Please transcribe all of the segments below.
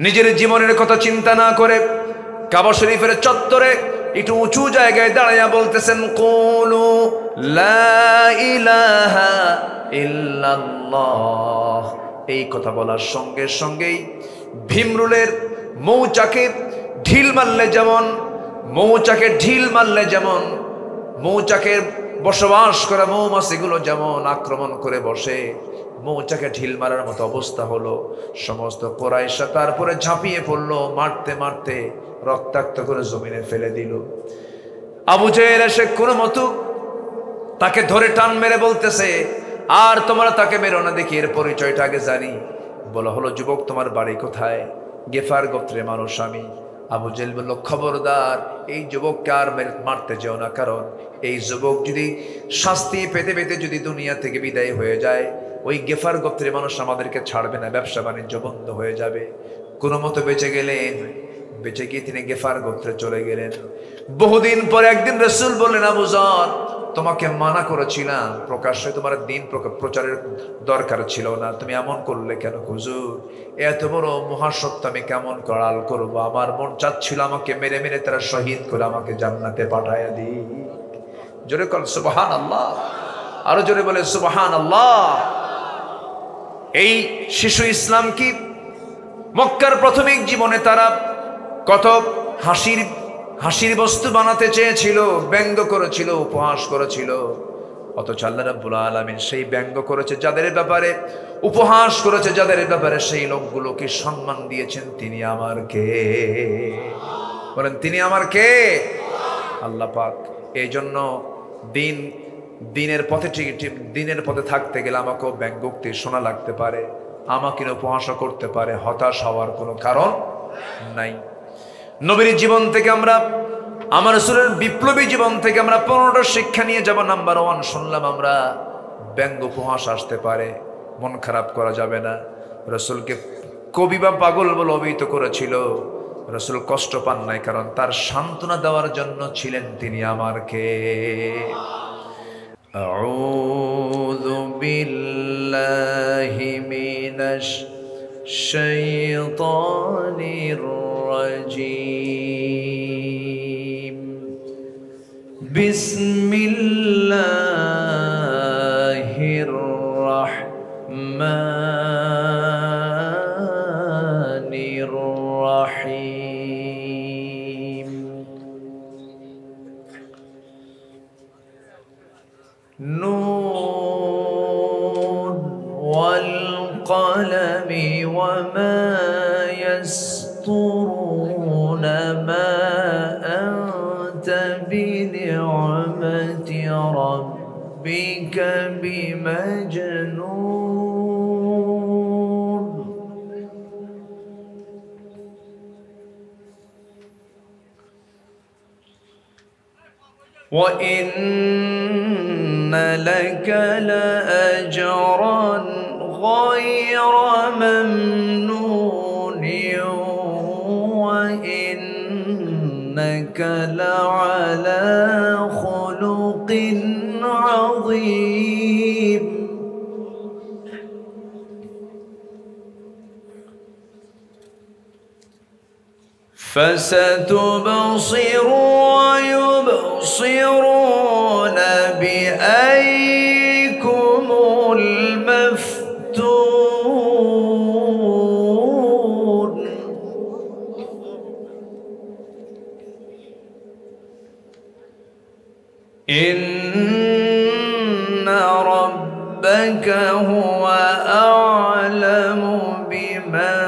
নিজের জীবনের কথা চিন্তা না করে কাবা শরীফের চত্বরে একটু উঁচু জায়গায় দাঁড়াইয়া বলতেছেন, কুলু লা ইলাহা ইল্লাল্লাহ। এই কথা বলার সঙ্গে সঙ্গেই ভীমরুলের মৌচাকে ঢিল মারলে যেমন মৌচাকের বসবাস করা মৌমাছিগুলো যেমন আক্রমণ করে বসে, মৌচাকে ঢিল মারার মতো অবস্থা হলো। সমস্ত কুরাইশরা তারপরে ঝাঁপিয়ে পড়লো, মারতে মারতে রক্তাক্ত করে জমিনে ফেলে দিল। আবু জেহেল এসে কোনো মতো তাকে ধরে টান মেরে বলতেছে, আর তোমরা তাকে মেরো না, দেখি এর পরিচয়টা আগে জানি। বলা হলো, যুবক তোমার বাড়ি কোথায়? গেফার গোত্রের মানুষ আমি। আবু জেহেল বলল, খবরদার এই যুবককে আর মারতে যেও না, কারণ এই যুবক যদি শাস্তি পেতে পেতে যদি দুনিয়া থেকে বিদায় হয়ে যায়, ওই গেফার গোত্রের মানুষ আমাদেরকে ছাড়বে না, ব্যবসা বাণিজ্য বন্ধ হয়ে যাবে। কোনো মতো বেঁচে গেলেন, বেঁচে গিয়ে তিনি গেফার গোত্রে চলে গেলেন। বহুদিন পরে একদিন রাসূল বললেন, আবু যর, তোমাকে মানা করেছিলাম, প্রকাশ্যে তোমার দিন প্রচারের দরকার ছিল না, তুমি এমন করলে কেন? হুজুর, এত বড় মহাসত্য আমি কেমন করাল করবো? আমার মন চাচ্ছিল আমাকে মেরে মেরে তারা শহীদ করে আমাকে জান্নাতে পাঠাইয়া দিই। জোরে কর সুবহানাল্লাহ, আরো জোরে বলে সুবহানাল্লাহ। এই শিশু ইসলাম কি মক্কার প্রাথমিক জীবনে তারা কত হাসির বস্তু বানাতে চেয়েছিল, ব্যঙ্গ করেছিল, উপহাস করেছিল। অথচ আল্লাহ রাব্বুল আলামিন সেই ব্যঙ্গ করেছে যাদের ব্যাপারে, উপহাস করেছে যাদের ব্যাপারে, সেই লোকগুলোকে সম্মান দিয়েছেন। তিনি আমার কে? বলেন, তিনি আমার কে? আল্লাহ পাক। এই জন্য দিনের পথে থাকতে গেলে আমাকেও ব্যঙ্গোক্তি শোনা লাগতে পারে, আমাকে উপহাসা করতে পারে, হতাশ হওয়ার কোনো কারণ নাই। নবীর জীবন থেকে আমরা, আমার রাসূলের বিপ্লবী জীবন থেকে আমরা 15টা শিক্ষা নিয়ে যাব। নাম্বার 1 শুনলাম আমরা, ব্যঙ্গ উপহাস আসতে পারে, মন খারাপ করা যাবে না। রাসূলকে কবি বা পাগল বলে অভিহিত করেছিল, রাসূল কষ্ট পান নাই, কারণ তার সান্ত্বনা দেওয়ার জন্য ছিলেন তিনি আমার কে? আউযু বিল্লাহি মিনাশ শাইতানির রাজীম। বিসমিল্লাহির রাহমানির রাহিম। নুন ওয়াল কলমি ওয়া মা يسطرون ما أنت بنعمة ربك بمجنون وإن لك لأجرا غير ممنون وإنك لعلى خلق عظيم فستبصر ويبصرون بأيكم المفتون إن ربك هو أعلم بمن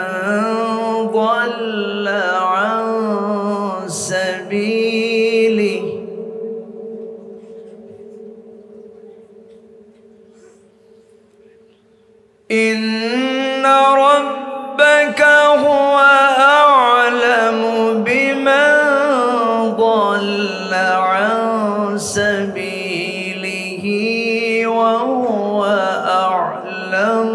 ضل عن سبيله إن ربك هو أعلم بمن ضل عن سبيله وهو أعلم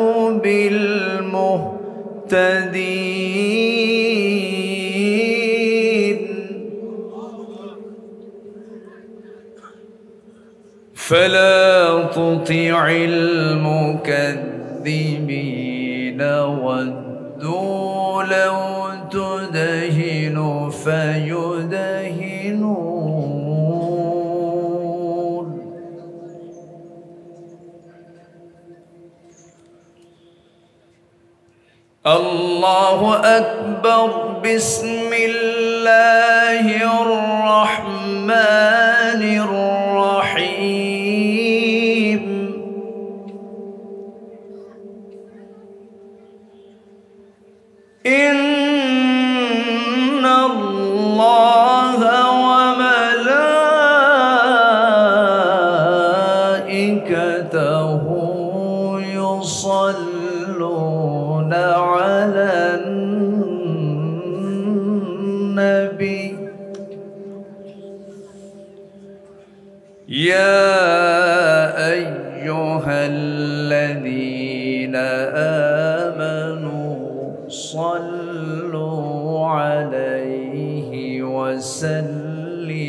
بالمهتدين فلا تطع المكذبين ودوا لو تدهن فيدهنون الله أكبر بسم الله الرحمن الرحيم إن الله وملائكته يصلون على النبي يا أيها الذين آمنوا صلوا عليه وسلموا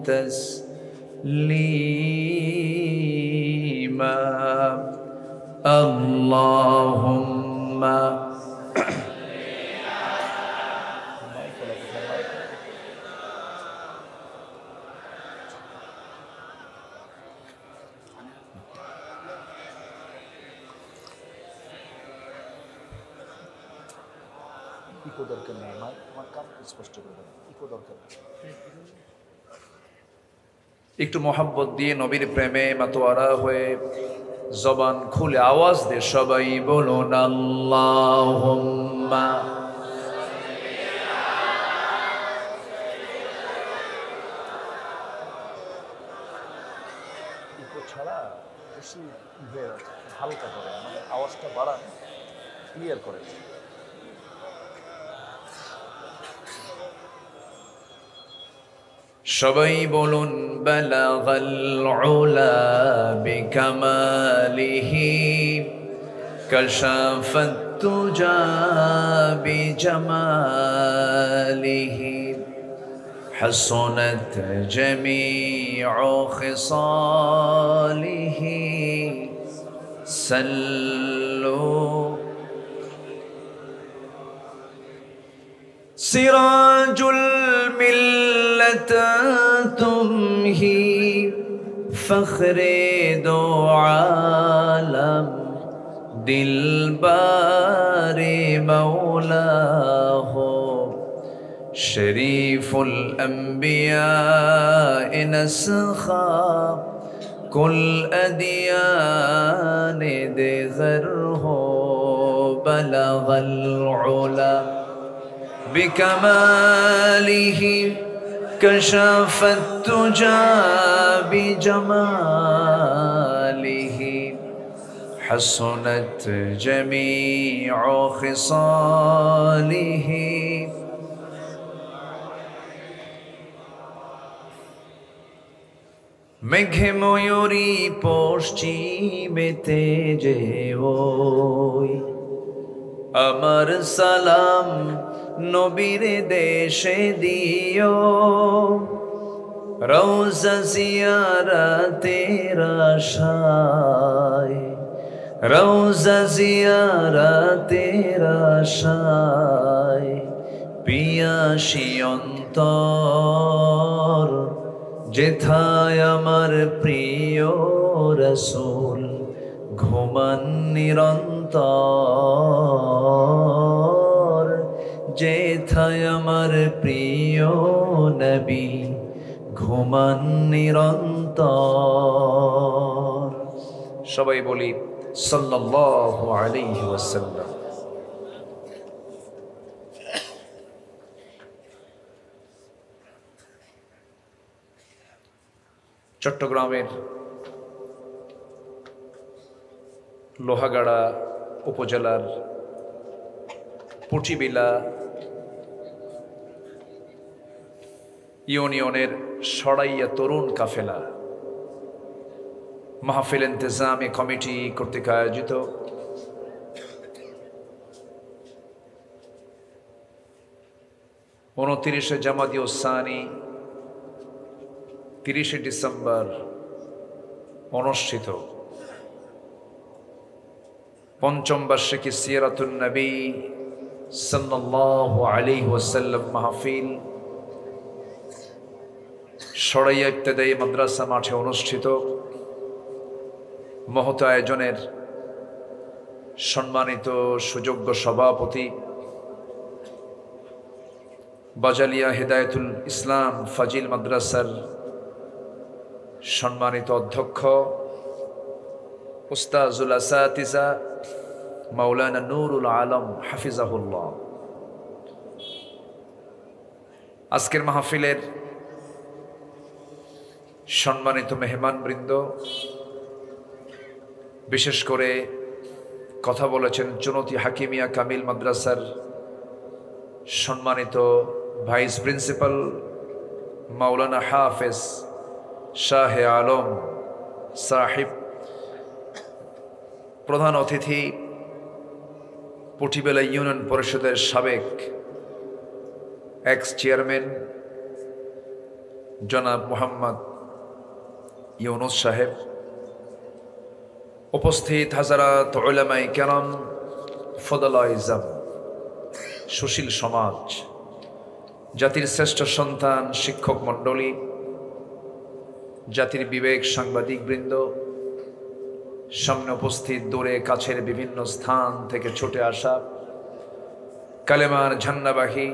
تسليما اللهم ইকো দরকার নেই, আমার কাম স্পষ্ট করে দেন, ইকো দরকার নেই। একটু মোহাব্বত দিয়ে নবীর প্রেমে মাতোয়ারা হয়ে জবান খুলে আওয়াজ দিয়ে সবাই বলুন আল্লাহুম্মা ইকো ছাড়া বেশি হালকা করে, মানে আওয়াজটা বাড়ান, ক্লিয়ার করে। সবাই বলুন বালাগাল উলা বিকামালিহি কাশাফাত তুজা বিজামালিহি হাসনাত জামিউ খিসালিহি সাল্লু সিরাজুল মিল্লাত তুমহি ফখরে দো আলম দিলবারে মৌলা হো শরীফুল আম্বিয়া নসখা কুল আদিয়ান দিগর হো বলগল উলা بكماله كشف التجى بجماله حسنت جميع خصاله মেঘে ময়ূরী পশ্চিমেতে যে ওই আমার সালাম নবীর দেশে দিও রওজা জিয়ারতের আশায় রওজা জিয়ারতের আশায় পিয়াসী অন্তর যেথায় আমার প্রিয় রাসূল ঘুমান নিরন্তর যেথায় আমার প্রিয় নবী ঘুমান নিরন্তর সবাই বলি সাল্লাল্লাহু আলাইহি ওয়াসাল্লাম। চট্টগ্রামের লোহাগাড়া উপজেলার পুটিবিলা ইউনিয়নের সরাইয়া তরুণ কাফেলা মাহফিল ইন্তেজামী কমিটি কর্তৃক আয়োজিত 29 জামাদি উসানি 30 ডিসেম্বর অনুষ্ঠিত পঞ্চম বার্ষিকী সিরাতুন নবী সাল্লাল্লাহু আলাইহি ওয়াসাল্লাম মাহফিল সরাইয়া ইবতেদায়ী মাদ্রাসা মাঠে অনুষ্ঠিত মহৎ আয়োজনের সম্মানিত সুযোগ্য সভাপতি বাজালিয়া হেদায়েতুল ইসলাম ফাজিল মাদ্রাসার সম্মানিত অধ্যক্ষ উস্তাজুল আসাতিজা মাওলানা নুরুল আলম হাফিজাহুল্লাহ, আজকের মাহফিলের সম্মানিত মেহমানবৃন্দ, বিশেষ করে কথা বলেছেন চুনতি হাকিমিয়া কামিল মাদ্রাসার সম্মানিত ভাইস প্রিন্সিপাল মাওলানা হাফেজ শাহে আলম সাহিব, প্রধান অতিথি পুঠিবেলা ইউনিয়ন পরিষদের সাবেক এক্স চেয়ারম্যান জনাব মোহাম্মদ ইউনুস সাহেব, উপস্থিত হাজারাত উলামায়ে কেরাম, ফদলায়ে ইজাম, সুশীল সমাজ, জাতির শ্রেষ্ঠ সন্তান শিক্ষক মণ্ডলী, জাতির বিবেক সাংবাদিক বৃন্দ, সামনে উপস্থিত দূরে কাছের বিভিন্ন স্থান থেকে ছুটে আসা কালেমার ঝান্ডাবাহী,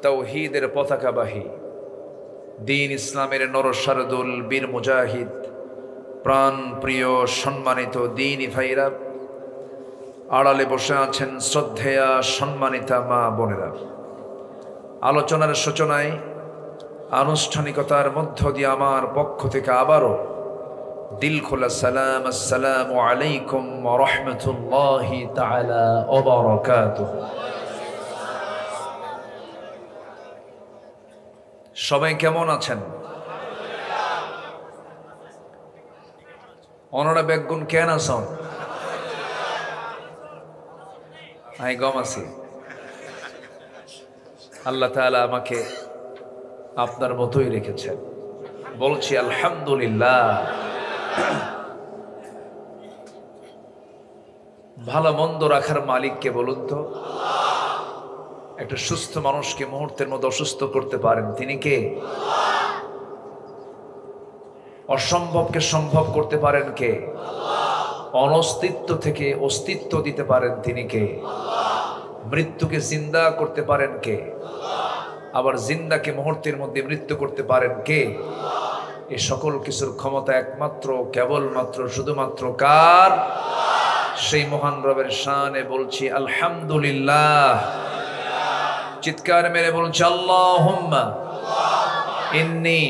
তাওহীদের পতাকাবাহী, দ্বীন ইসলামের নরসারদুল বীর মুজাহিদ, প্রাণ প্রিয় সম্মানিত দ্বীনী ভাইরা, আড়ালে বসে আছেন শ্রদ্ধেয়া সম্মানিতা মা বোনেরা, আলোচনার সূচনায় আনুষ্ঠানিকতার মধ্য দিয়ে আমার পক্ষ থেকে আবারও দিল খোলা সালাম, আসসালামু আলাইকুম ওয়া রাহমাতুল্লাহি তাআলা ওয়া বারাকাতুহু। সবাই কেমন আছেন? ওনারা বেগুন কেন আছেন? আই গম আছি। আল্লাহ তাআলা আমাকে আপনার মতোই রেখেছেন, বলছি আলহামদুলিল্লাহ। ভালো মন্দ রাখার মালিককে বলুন তো, একটা সুস্থ মানুষকে মুহূর্তের মধ্যে অসুস্থ করতে পারেন তিনি কে? অসম্ভবকে সম্ভব করতে পারেন কে? অনস্তিত্ব থেকে অস্তিত্ব দিতে পারেন তিনি কে? মৃত্যুকে জিন্দা করতে পারেন কে? আবার জিন্দাকে মুহূর্তের মধ্যে মৃত্যু করতে পারেন কে? এই সকল কিছুর ক্ষমতা একমাত্র কেবলমাত্র শুধুমাত্র কার? সেই মহান রবের শানে বলছি আলহামদুলিল্লাহ। চিৎকার মেরে বলছি আল্লাহুম্মা ইন্নী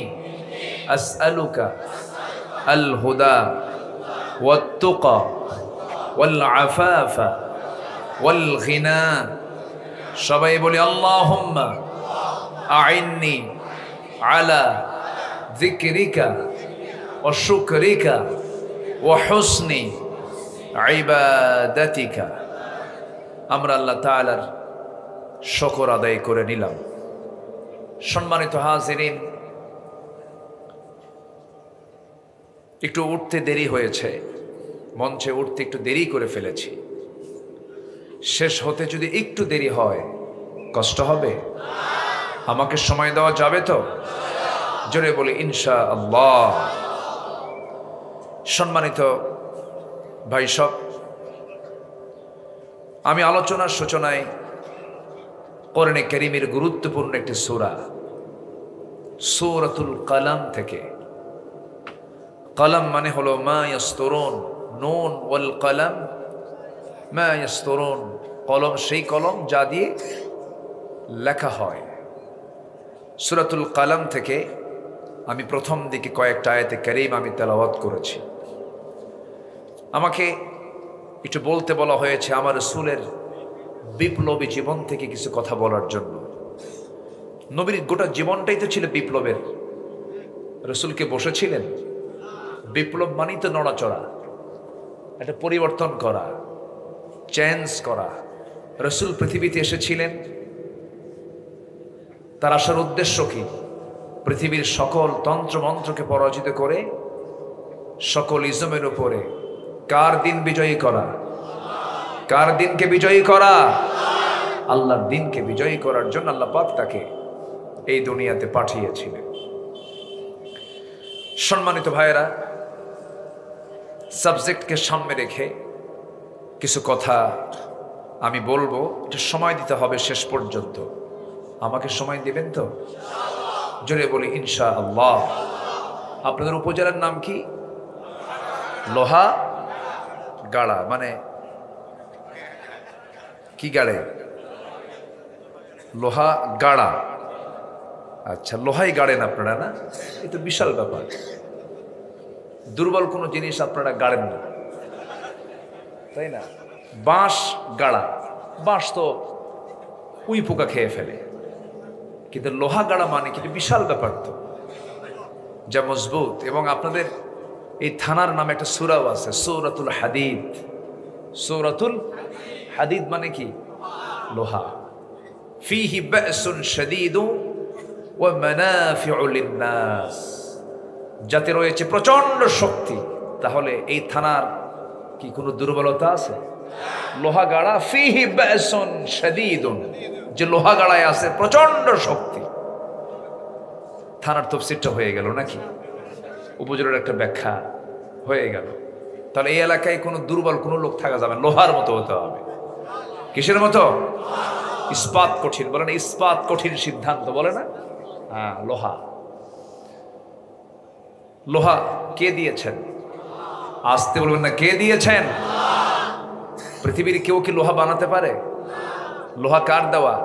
আসআলুকা আল হুদা ওয়াত তুকা ওয়াল আফাফা ওয়াল গিনা। সবাই বলি আল্লাহুম্মা আইন্নি আলা যিকরিকা ওয়া শুকরিকা ওয়া হুসনি ইবাদাতিকা। আমরা আল্লাহ তাআলার শুকর আদায় করে নিলাম। সম্মানিত হাজিরিন, একটু উঠতে দেরি হয়েছে, মঞ্চে উঠতে একটু দেরি করে ফেলেছি। শেষ হতে যদি একটু দেরি হয় কষ্ট হবে? আমাকে সময় দেওয়া যাবে তো? জোরে বলি ইনশাআল্লাহ। সম্মানিত ভাই সব, আমি আলোচনার সূচনায় কোরআনে কারীমের গুরুত্বপূর্ণ একটি সূরা সূরাতুল কালাম থেকে, কলম মানে হলো মা ইয়াসতুরুন, নুন ওয়াল কলম মা ইয়াসতুরুন, কলম সেই কলম যা দিয়ে লেখা হয়। সূরাতুল কালাম থেকে আমি প্রথম দিকে কয়েকটা আয়াতে কারীম আমি তেলাওয়াত করেছি। আমাকে একটু বলতে বলা হয়েছে আমার রাসূলের বিপ্লবী জীবন থেকে কিছু কথা বলার জন্য। নবীর গোটা জীবনটাই তো ছিল বিপ্লবের। রাসূলকে বসেছিলেন, বিপ্লব মানেই তো নড়াচড়া, একটা পরিবর্তন করা, চেঞ্জ করা। রাসূল পৃথিবীতে এসেছিলেন, তার আসার উদ্দেশ্য কি? পৃথিবীর সকল তন্ত্রমন্ত্রকে পরাজিত করে সকল ইজমের উপরে কার দিন বিজয়ী করা? কার দিনকে বিজয়ী করা? আল্লাহর দিনকে বিজয়ী করার জন্য আল্লাহ পাক তাকে এই দুনিয়াতে পাঠিয়েছিলেন। সম্মানিত ভাইয়েরা, সাবজেক্টকে সামনে রেখে কিছু কথা আমি বলবো, এটা সময় দিতে হবে শেষ পর্যন্ত। আমাকে সময় দিবেন তো? জোরে বলি ইনশাআল্লাহ। আপনাদের উপজেলার নাম কি? লোহা গাড়া, মানে কি গাড়ে? লোহা গাড়া। আচ্ছা, লোহাই গাড়েন আপনারা না? এ তো বিশাল ব্যাপার। দুর্বল কোনো জিনিস আপনারা গাড়েন না, তাই না? বাঁশ গাড়া, বাঁশ তো উই পোকা খেয়ে ফেলে, কিন্তু লোহা গাড়া মানে কি বিশাল ব্যাপার তো, যা মজবুত। এবং আপনাদের এই থানার নামে একটা সূরাও আছে, সূরাতুল হাদিদ। সূরাতুল হাদিদ মানে কি? লোহা। ফীহি বা'সুন শাদীদু ওয়া মানাফিউ লিন-নাস, যাতে রয়েছে প্রচন্ড শক্তি। তাহলে এই থানার কি কোনো দুর্বলতা আছে? লোহা গাড়া, ফীহি বা'সুন শাদীদুন, যে লোহা গাড়ায় আছে প্রচন্ড শক্তি। থানার তাফসীরটা হয়ে গেল নাকি? উপজেলার একটা ব্যাখ্যা হয়ে গেল। তাহলে এই এলাকায় কোনো দুর্বল কোনো লোক থাকা যাবে, লোহার মতো হতে হবে। কিসের মতো? ইস্পাত কঠিন বলে না, ইস্পাত কঠিন সিদ্ধান্ত বলে না? হ্যাঁ, লোহা। লোহা কে দিয়েছেন? আসতে বলবেন না, কে দিয়েছেন? পৃথিবীর কেউ কি লোহা বানাতে পারে? লোহা কার দেওয়া?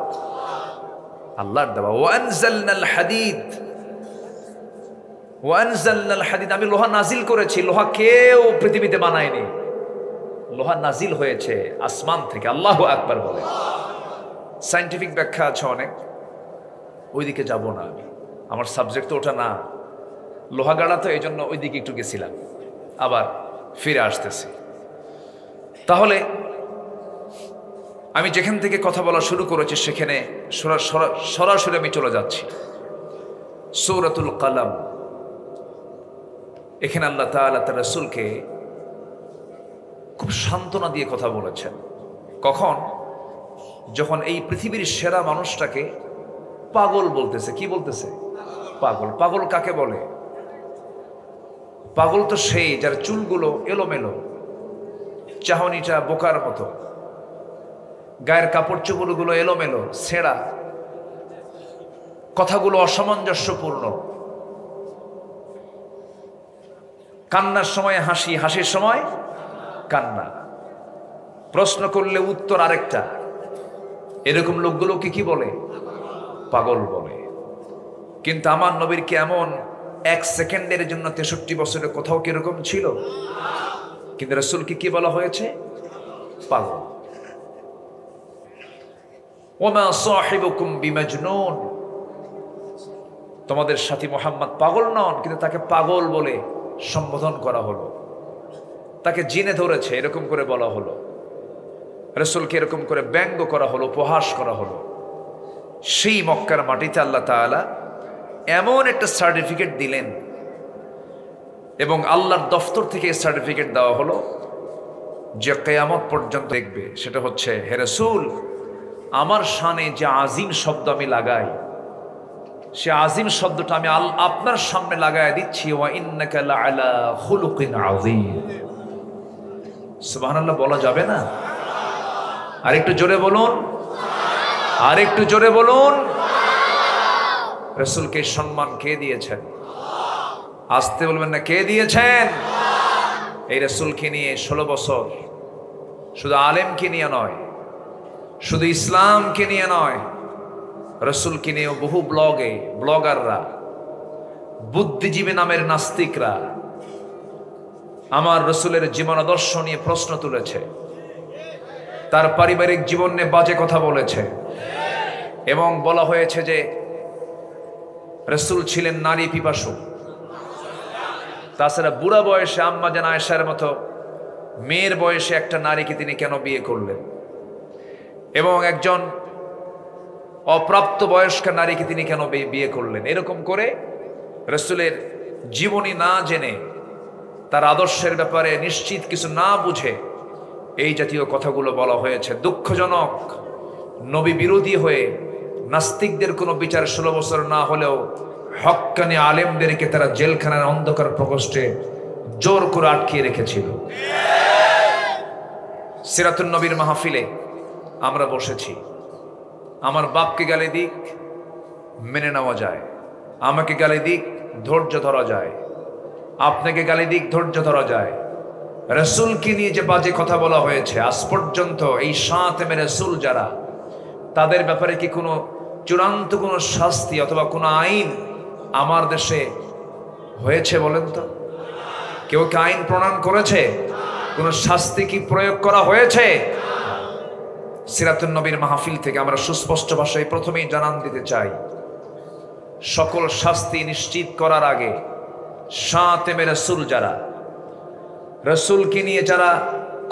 আল্লাহর দেওয়া। ওয়ানজালনাল হাদিদ, ওয়ানজালনাল হাদিদ, আমি লোহা নাজিল করেছি। লোহা কেউ পৃথিবীতে বানায়নি, লোহা নাজিল হয়েছে আসমান থেকে। আল্লাহু আকবার বলে। সায়েন্টিফিক ব্যাখ্যা আছে অনেক, ওইদিকে যাব না আমি, আমার সাবজেক্ট তো ওটা না। লোহা গাড়া তো এই জন্য ওইদিকে একটু গেছিলাম, আবার ফিরে আসতেছি। তাহলে আমি যেখান থেকে কথা বলা শুরু করেছি সেখানে সরাসরি আমি চলে যাচ্ছি। সূরাতুল কালাম। এখানে আল্লাহ তাআলা তার রাসূলকে খুব সান্ত্বনা দিয়ে কথা বলেছেন। কখন? যখন এই পৃথিবীর সেরা মানুষটাকে পাগল বলতেছে। কি বলতেছে? পাগল। পাগল কাকে বলে? পাগল তো সেই যার চুলগুলো এলোমেলো, চাহনিটা বোকার মতো, গায়ের কাপড় চোপড়গুলো এলোমেলো, ছেঁড়া, কথাগুলো অসামঞ্জস্যপূর্ণ, কান্নার সময় হাসি, হাসির সময় কান্না, প্রশ্ন করলে উত্তর আরেকটা। এরকম লোকগুলোকে কি বলে? পাগল বলে। কিন্তু আমার নবীর কি এমন এক সেকেন্ডের জন্য 63 বছরে কোথাও কিরকম ছিল? কিন্তু রাসূলকে কি বলা হয়েছে? পাগল। ওমা সাহিবুকুম বিমাজনুন, তোমাদের সাথী মুহাম্মদ পাগল নন, কিন্তু তাকে পাগল বলে সম্বোধন করা হলো। তাকে জিনে ধরেছে এরকম করে বলা হলো। রাসূলকে এরকম করে ব্যঙ্গ করা হলো, উপহাস করা হলো। সেই মক্কার মাটিতে আল্লাহ তাআলা এমন একটা সার্টিফিকেট দিলেন, এবং আল্লাহর দফতর থেকে এই সার্টিফিকেট দেওয়া হলো যে কিয়ামত পর্যন্ত দেখবে। সেটা হচ্ছে, হে রাসূল, আমার শানে যে আজিম শব্দ আমি লাগাই, সে আজিম শব্দটা আমি আপনার সামনে লাগায় দিচ্ছি। ওয়া ইন্নাকা লাআলা খুলুকিন আযীম। সুবহানাল্লাহ বলা যাবে না? আর একটু জোরে বলুন, আর একটু জোরে বলুন। রাসূলকে সম্মান কে দিয়েছেন? আসতে বলবেন না, কে দিয়েছেন? এই রাসূলকে নিয়ে 16 বছর শুধু আলেমকে নিয়ে নয়, শুধু ইসলামকে নিয়ে নয়, রাসূলকে নিয়েও বহু ব্লগাররা, বুদ্ধিজীবী নামের নাস্তিকরা আমার রাসূলের জীবন আদর্শ নিয়ে প্রশ্ন তুলেছে, তার পারিবারিক জীবন নিয়ে বাজে কথা বলেছে, এবং বলা হয়েছে যে রাসূল ছিলেন নারী পিপাসু। তাছাড়া বুড়া বয়সে আম্মা জান আয়েশার মতো মেয়ের বয়সে একটা নারীকে তিনি কেন বিয়ে করলেন, এবং একজন অপ্রাপ্ত বয়স্ক নারীকে তিনি কেন বিয়ে করলেন। এরকম করে রাসূলের জীবনী না জেনে, তার আদর্শের ব্যাপারে নিশ্চিত কিছু না বুঝে এই জাতীয় কথাগুলো বলা হয়েছে। দুঃখজনক, নবী বিরোধী হয়ে নাস্তিকদের কোনো বিচার 16 বছর না হলেও হক্কানি আলেমদেরকে তারা জেলখানার অন্ধকার প্রকোষ্ঠে জোর করে আটকিয়ে রেখেছিল। সিরাতুন নবীর মাহফিলে আমরা বসেছি। আমার বাপকে গালি দিক মেনে নেওয়া যায়, আমাকে গালি দিক ধৈর্য ধরা যায়, আপনাকে গালি দিক ধৈর্য ধরা যায়। রাসূলকে নিয়ে যে বাজে কথা বলা হয়েছে আজ পর্যন্ত এই শাতিমে রাসূল যারা, তাদের ব্যাপারে কি কোনো চূড়ান্ত কোনো শাস্তি অথবা কোনো আইন আমার দেশে হয়েছে বলেন তো? কেউ কি আইন প্রণয়ন করেছে? কোনো শাস্তি কি প্রয়োগ করা হয়েছে? সিরাতুন নবীর মাহফিল থেকে আমরা সুস্পষ্ট ভাষায় প্রথমেই জানান দিতে চাই, সকল শাস্তি নিশ্চিত করার আগে শাতিমে রাসূল যারা, রাসূলকে নিয়ে যারা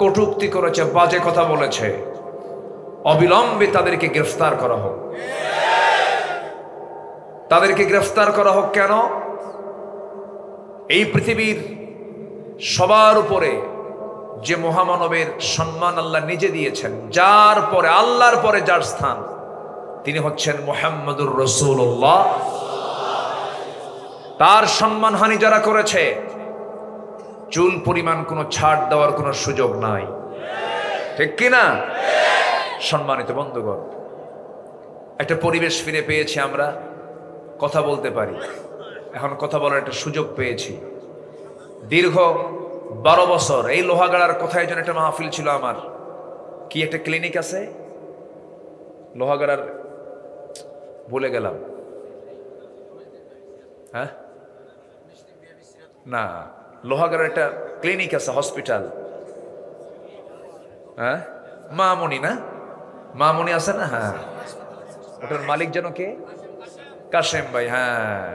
কটূক্তি করেছে, বাজে কথা বলেছে, অবিলম্বে তাদেরকে গ্রেফতার করা হোক। তাদেরকে গ্রেফতার করা হোক। কেন? এই পৃথিবীর সবার উপরে যে মহামানবের সম্মান আল্লাহ নিজে দিয়েছেন, যার পরে আল্লাহর পরে যার স্থান, তিনি হচ্ছেন মুহাম্মদুর রাসূলুল্লাহ। তার সম্মানহানি যারা করেছে, চুল পরিমাণ কোনো ছাড় দেওয়ার কোনো সুযোগ নাই, ঠিক কিনা? সম্মানিত বন্ধুগণ, একটা পরিবেশ ফিরে পেয়েছি, আমরা কথা বলতে পারি, এখন কথা বলার একটা সুযোগ পেয়েছি। দীর্ঘ 12 বছর এই লোহাগাড়ার কোথায় যেন একটা মাহফিল ছিল আমার, কি একটা ক্লিনিক আছে লোহাগাড়ার, ভুলে গেলাম। হ্যাঁ, না, লোহাগাড়ার একটা ক্লিনিক আছে, হসপিটাল। হ্যাঁ, মামনি না, মামনি আছে না? হ্যাঁ, ওটার মালিক যেন কে? কাশেম ভাই। হ্যাঁ,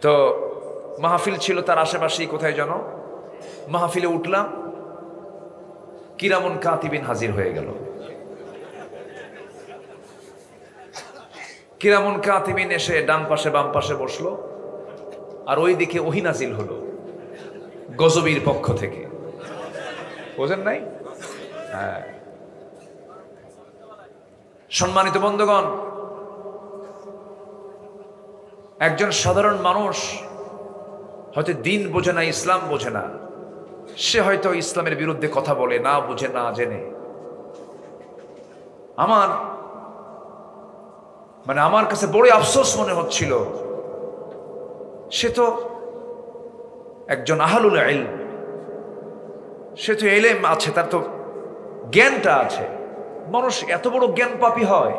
তো মাহফিল ছিল তার আশেপাশেই কোথায় যেন। মাহফিলে উঠলাম, কিরামুন কাতিবিন হাজির হয়ে গেল। কিরামুন কাতিবিন এসে ডান পাশে বাম পাশে বসলো, আর ওই দিকে ওহী নাজিল হলো গজবীর পক্ষ থেকে। বোঝেন নাই? হ্যাঁ। সম্মানিত বন্ধুগণ, একজন সাধারণ মানুষ হয়তো দিন বোঝে না, ইসলাম বোঝে না, সে হয়তো ইসলামের বিরুদ্ধে কথা বলে, না বুঝে না জেনে। আমার কাছে বড় আফসোস মনে হচ্ছিল, সে তো একজন আহলুল ইলম, সে তো ইলম আছে, তার তো জ্ঞানটা আছে। মানুষ এত বড় জ্ঞান পাপী হয়?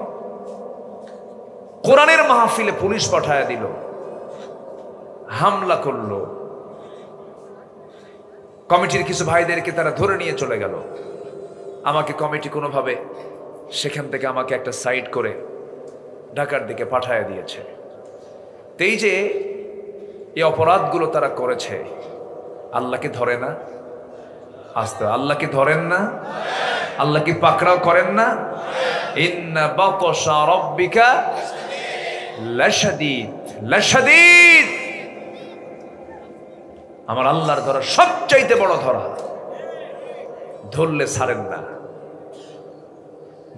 কোরআনের মাহফিলে পুলিশ পাঠায় দিল, হামলা করলো, কমিটির কিছু ভাইদেরকে তারা ধরে নিয়ে চলে গেল। আমাকে কমিটি কোনোভাবে সেখান থেকে আমাকে একটা সাইড করে ঢাকার দিকে পাঠায় দিয়েছে। এই যে এই অপরাধগুলো তারা করেছে, আল্লাহকে ধরে না? আস্তে, আল্লাহকে ধরেন না? আল্লাহ কি পাকড়াও করেন না? ইন্না বাতশা রাব্বিকা লাশাদীদ, লাশাদীদ। আমার আল্লাহর ধরা সবচাইতে বড় ধরা, ধরলে ছাড়েন না।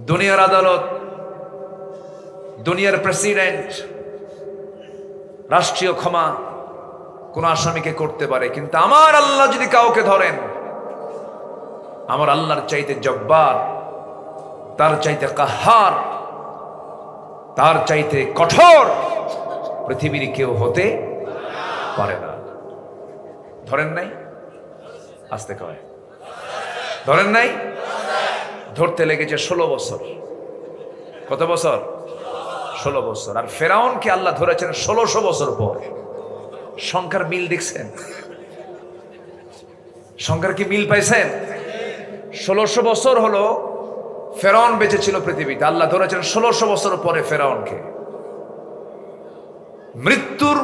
দুনিয়ার আদালত, দুনিয়ার প্রেসিডেন্ট, রাষ্ট্রীয় ক্ষমা কোন আসামিকে করতে পারে, কিন্তু আমার আল্লাহ যদি কাউকে ধরেন, আমার আল্লাহর চাইতে জব্বার, তার চাইতে কাহার, তার চাইতে কঠোর পৃথিবীর কেউ হতে পারে না। ধরেন নাই? আস্তে কয়, ধরেন নাই? ধরতে লেগেছে 16 বছর। কত বছর? 16 বছর। আর ফেরাউনকে আল্লাহ ধরেছেন 1600 বছর পর। সংখ্যার মিল দেখছেন? সংখ্যার কি মিল পাইছেন? 1600 বছর হলো ফেরাউন বেঁচে ছিল পৃথিবীতে, আল্লাহ ধরেছেন 1600 বছর পরে ফেরাউনকে। মৃত্যুর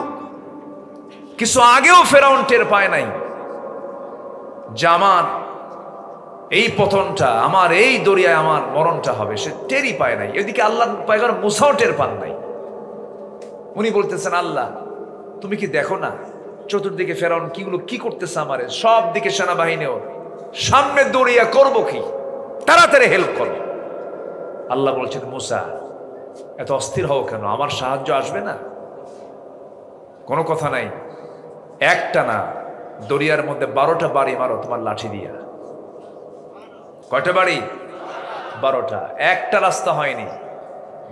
কিছু আগেও ফেরাউন টের পায় নাই যে আমার এই পতনটা, আমার এই দরিয়ায় আমার মরণটা হবে, সে টেরই পায় নাই। এদিকে আল্লাহ পয়গম্বর মুসাও টের পান নাই। উনি বলতেছেন, আল্লাহ তুমি কি দেখো না চতুর্দিকে ফেরাউন কিগুলো কি করতেছে আমারে, সব দিকে সেনাবাহিনী, ওর সামনে দৌড়িয়া করবো কি, তাড়াতাড়ি হেল্প করো। আল্লাহ বলছেন, মুসা এত অস্থির হও কেন, আমার সাহায্য আসবে না? কোনো কথা নাই, একটা না, দরিয়ার মধ্যে 12টা বাড়ি মারো তোমার লাঠি দিয়া। কয়টা বাড়ি? 12টা। একটা রাস্তা হয়নি,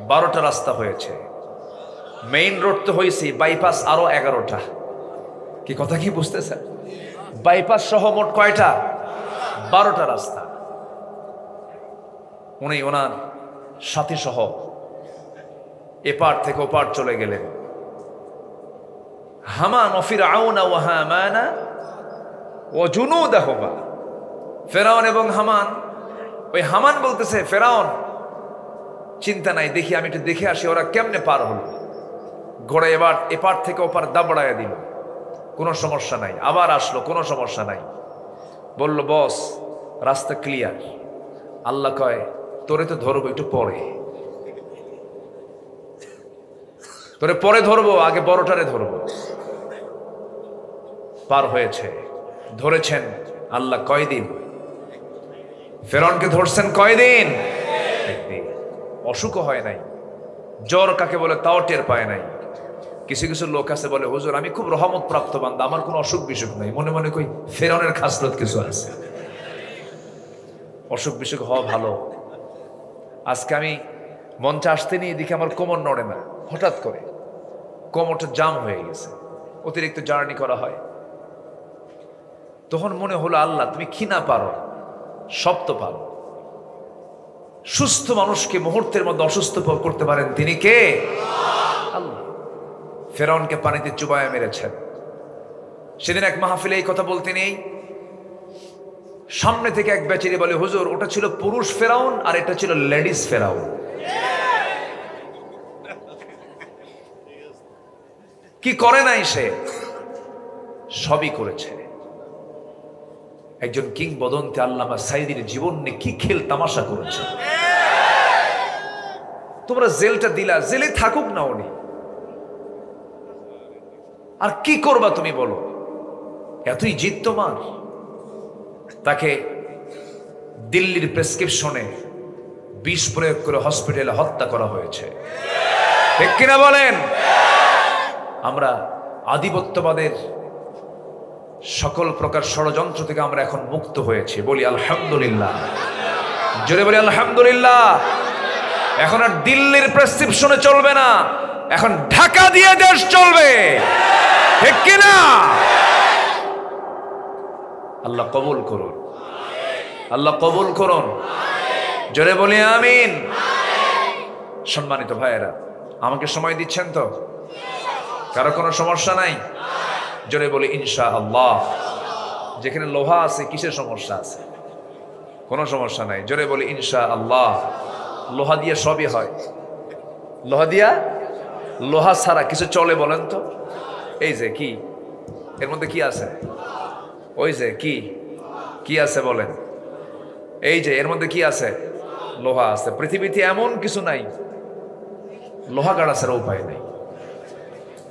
12টা রাস্তা হয়েছে। মেইন রোড তো হয়েছে, বাইপাস আরো 11টা। কি কথা কি বুঝতেছেন? বাইপাস সহ মোট কয়টা? 12টা রাস্তা। উনি ওনার সাথী সহ এপার থেকে ওপার চলে গেলেন। হামান ও ফিরআউনা ওয়া হামানা ওয়া জুনুদাহুমা, ফেরাউন এবং হামান। ওই হামান বলতেছে, ফেরাউন চিন্তা নাই, দেখি আমি একটু দেখে আসি ওরা কেমনে পার হলো। ঘোড়া এবার এপার থেকে ওপার দাবড়ায়া দিল, কোনো সমস্যা নাই। আবার আসলো, কোনো সমস্যা নাই। বলল, বস রাস্তা ক্লিয়ার। আল্লাহ কয়, তোরে তো ধরবো একটু পরে, তোরে পরে ধরবো, আগে 12টারে ধরবো। পার হয়েছে, ধরেছেন আল্লাহ কয়দিন? ফেরাউনকে ধরছেন কয়দিন? একদিন। অসুখও হয় নাই, জ্বর কাকে বলে তাও টের পায় নাই। কিছু কিছু লোক আছে বলে, হুজুর আমি খুব রহমত প্রাপ্ত বান্দা, আমার কোনো অসুখ বিসুখ নাই। মনে মনে কই ফেরাউনের খাসলত কিছু আছে। অসুখ বিসুখ হওয়া ভালো। আজকে আমি মঞ্চে আসতে নিয়ে এদিকে আমার কোমর নড়ে না, হঠাৎ করে কোমরটা জাম হয়ে গেছে, অতিরিক্ত জার্নি করা হয়। তখন মনে হলো, আল্লাহ তুমি কি না পারো? সব তো পারো। সুস্থ মানুষকে মুহূর্তের মধ্যে অসুস্থ করতে পারেন তিনি কে? আল্লাহ। ফেরাউনকে পানিতে চুবায়া মেরেছেন। সেদিন এক মাহফিলে এই কথা বলতে নেই, সামনে থেকে এক বেচারি বলে, হুজুর ওটা ছিল পুরুষ ফেরাউন আর এটা ছিল লেডিস ফেরাউন। কি করে নাই সে? সবই করেছে। একজন কিংবদন্তি আল্লামা সাইদির জীবন নিয়ে কি খেল তামাশা করেছে। তোমরা জেলটা দিলা, জেলে থাকুক না উনি, আর কি করবা তুমি বলো? এতই জিদ তোমার? তাকে দিল্লির প্রেসক্রিপশনে বিষ প্রয়োগ করে হসপিটালে হত্যা করা হয়েছে, ঠিক কিনা বলেন? আমরা আধিপত্যবাদের সকল প্রকার ষড়যন্ত্র থেকে আমরা এখন মুক্ত হয়েছি, বলি আলহামদুলিল্লাহ। জোরে বলি আলহামদুলিল্লাহ। এখন আর দিল্লির প্রেসক্রিপশনে চলবে না, এখন ঢাকা দিয়ে দেশ চলবে, ঠিক কিনা? আল্লাহ কবুল করুন, আল্লাহ কবুল করুন। জোরে বলি আমিন। সম্মানিত ভাইয়েরা, আমাকে সময় দিচ্ছেন তো? কারো কোনো সমস্যা নাই? জোরে বলি ইনশাআল্লাহ। যেখানে লোহা আছে কিসের সমস্যা আছে? কোনো সমস্যা নাই। জোরে বলি ইনশাআল্লাহ। লোহা দিয়ে সবই হয়। লোহা দিয়া, লোহা ছাড়া কিছু চলে বলেন তো? এই যে কি এর মধ্যে কি আছে? ওই যে কি কি আছে বলেন? এই যে এর মধ্যে কি আছে? লোহা আছে। পৃথিবীতে এমন কিছু নাই লোহা গাড়া ছাড়া উপায় নাই,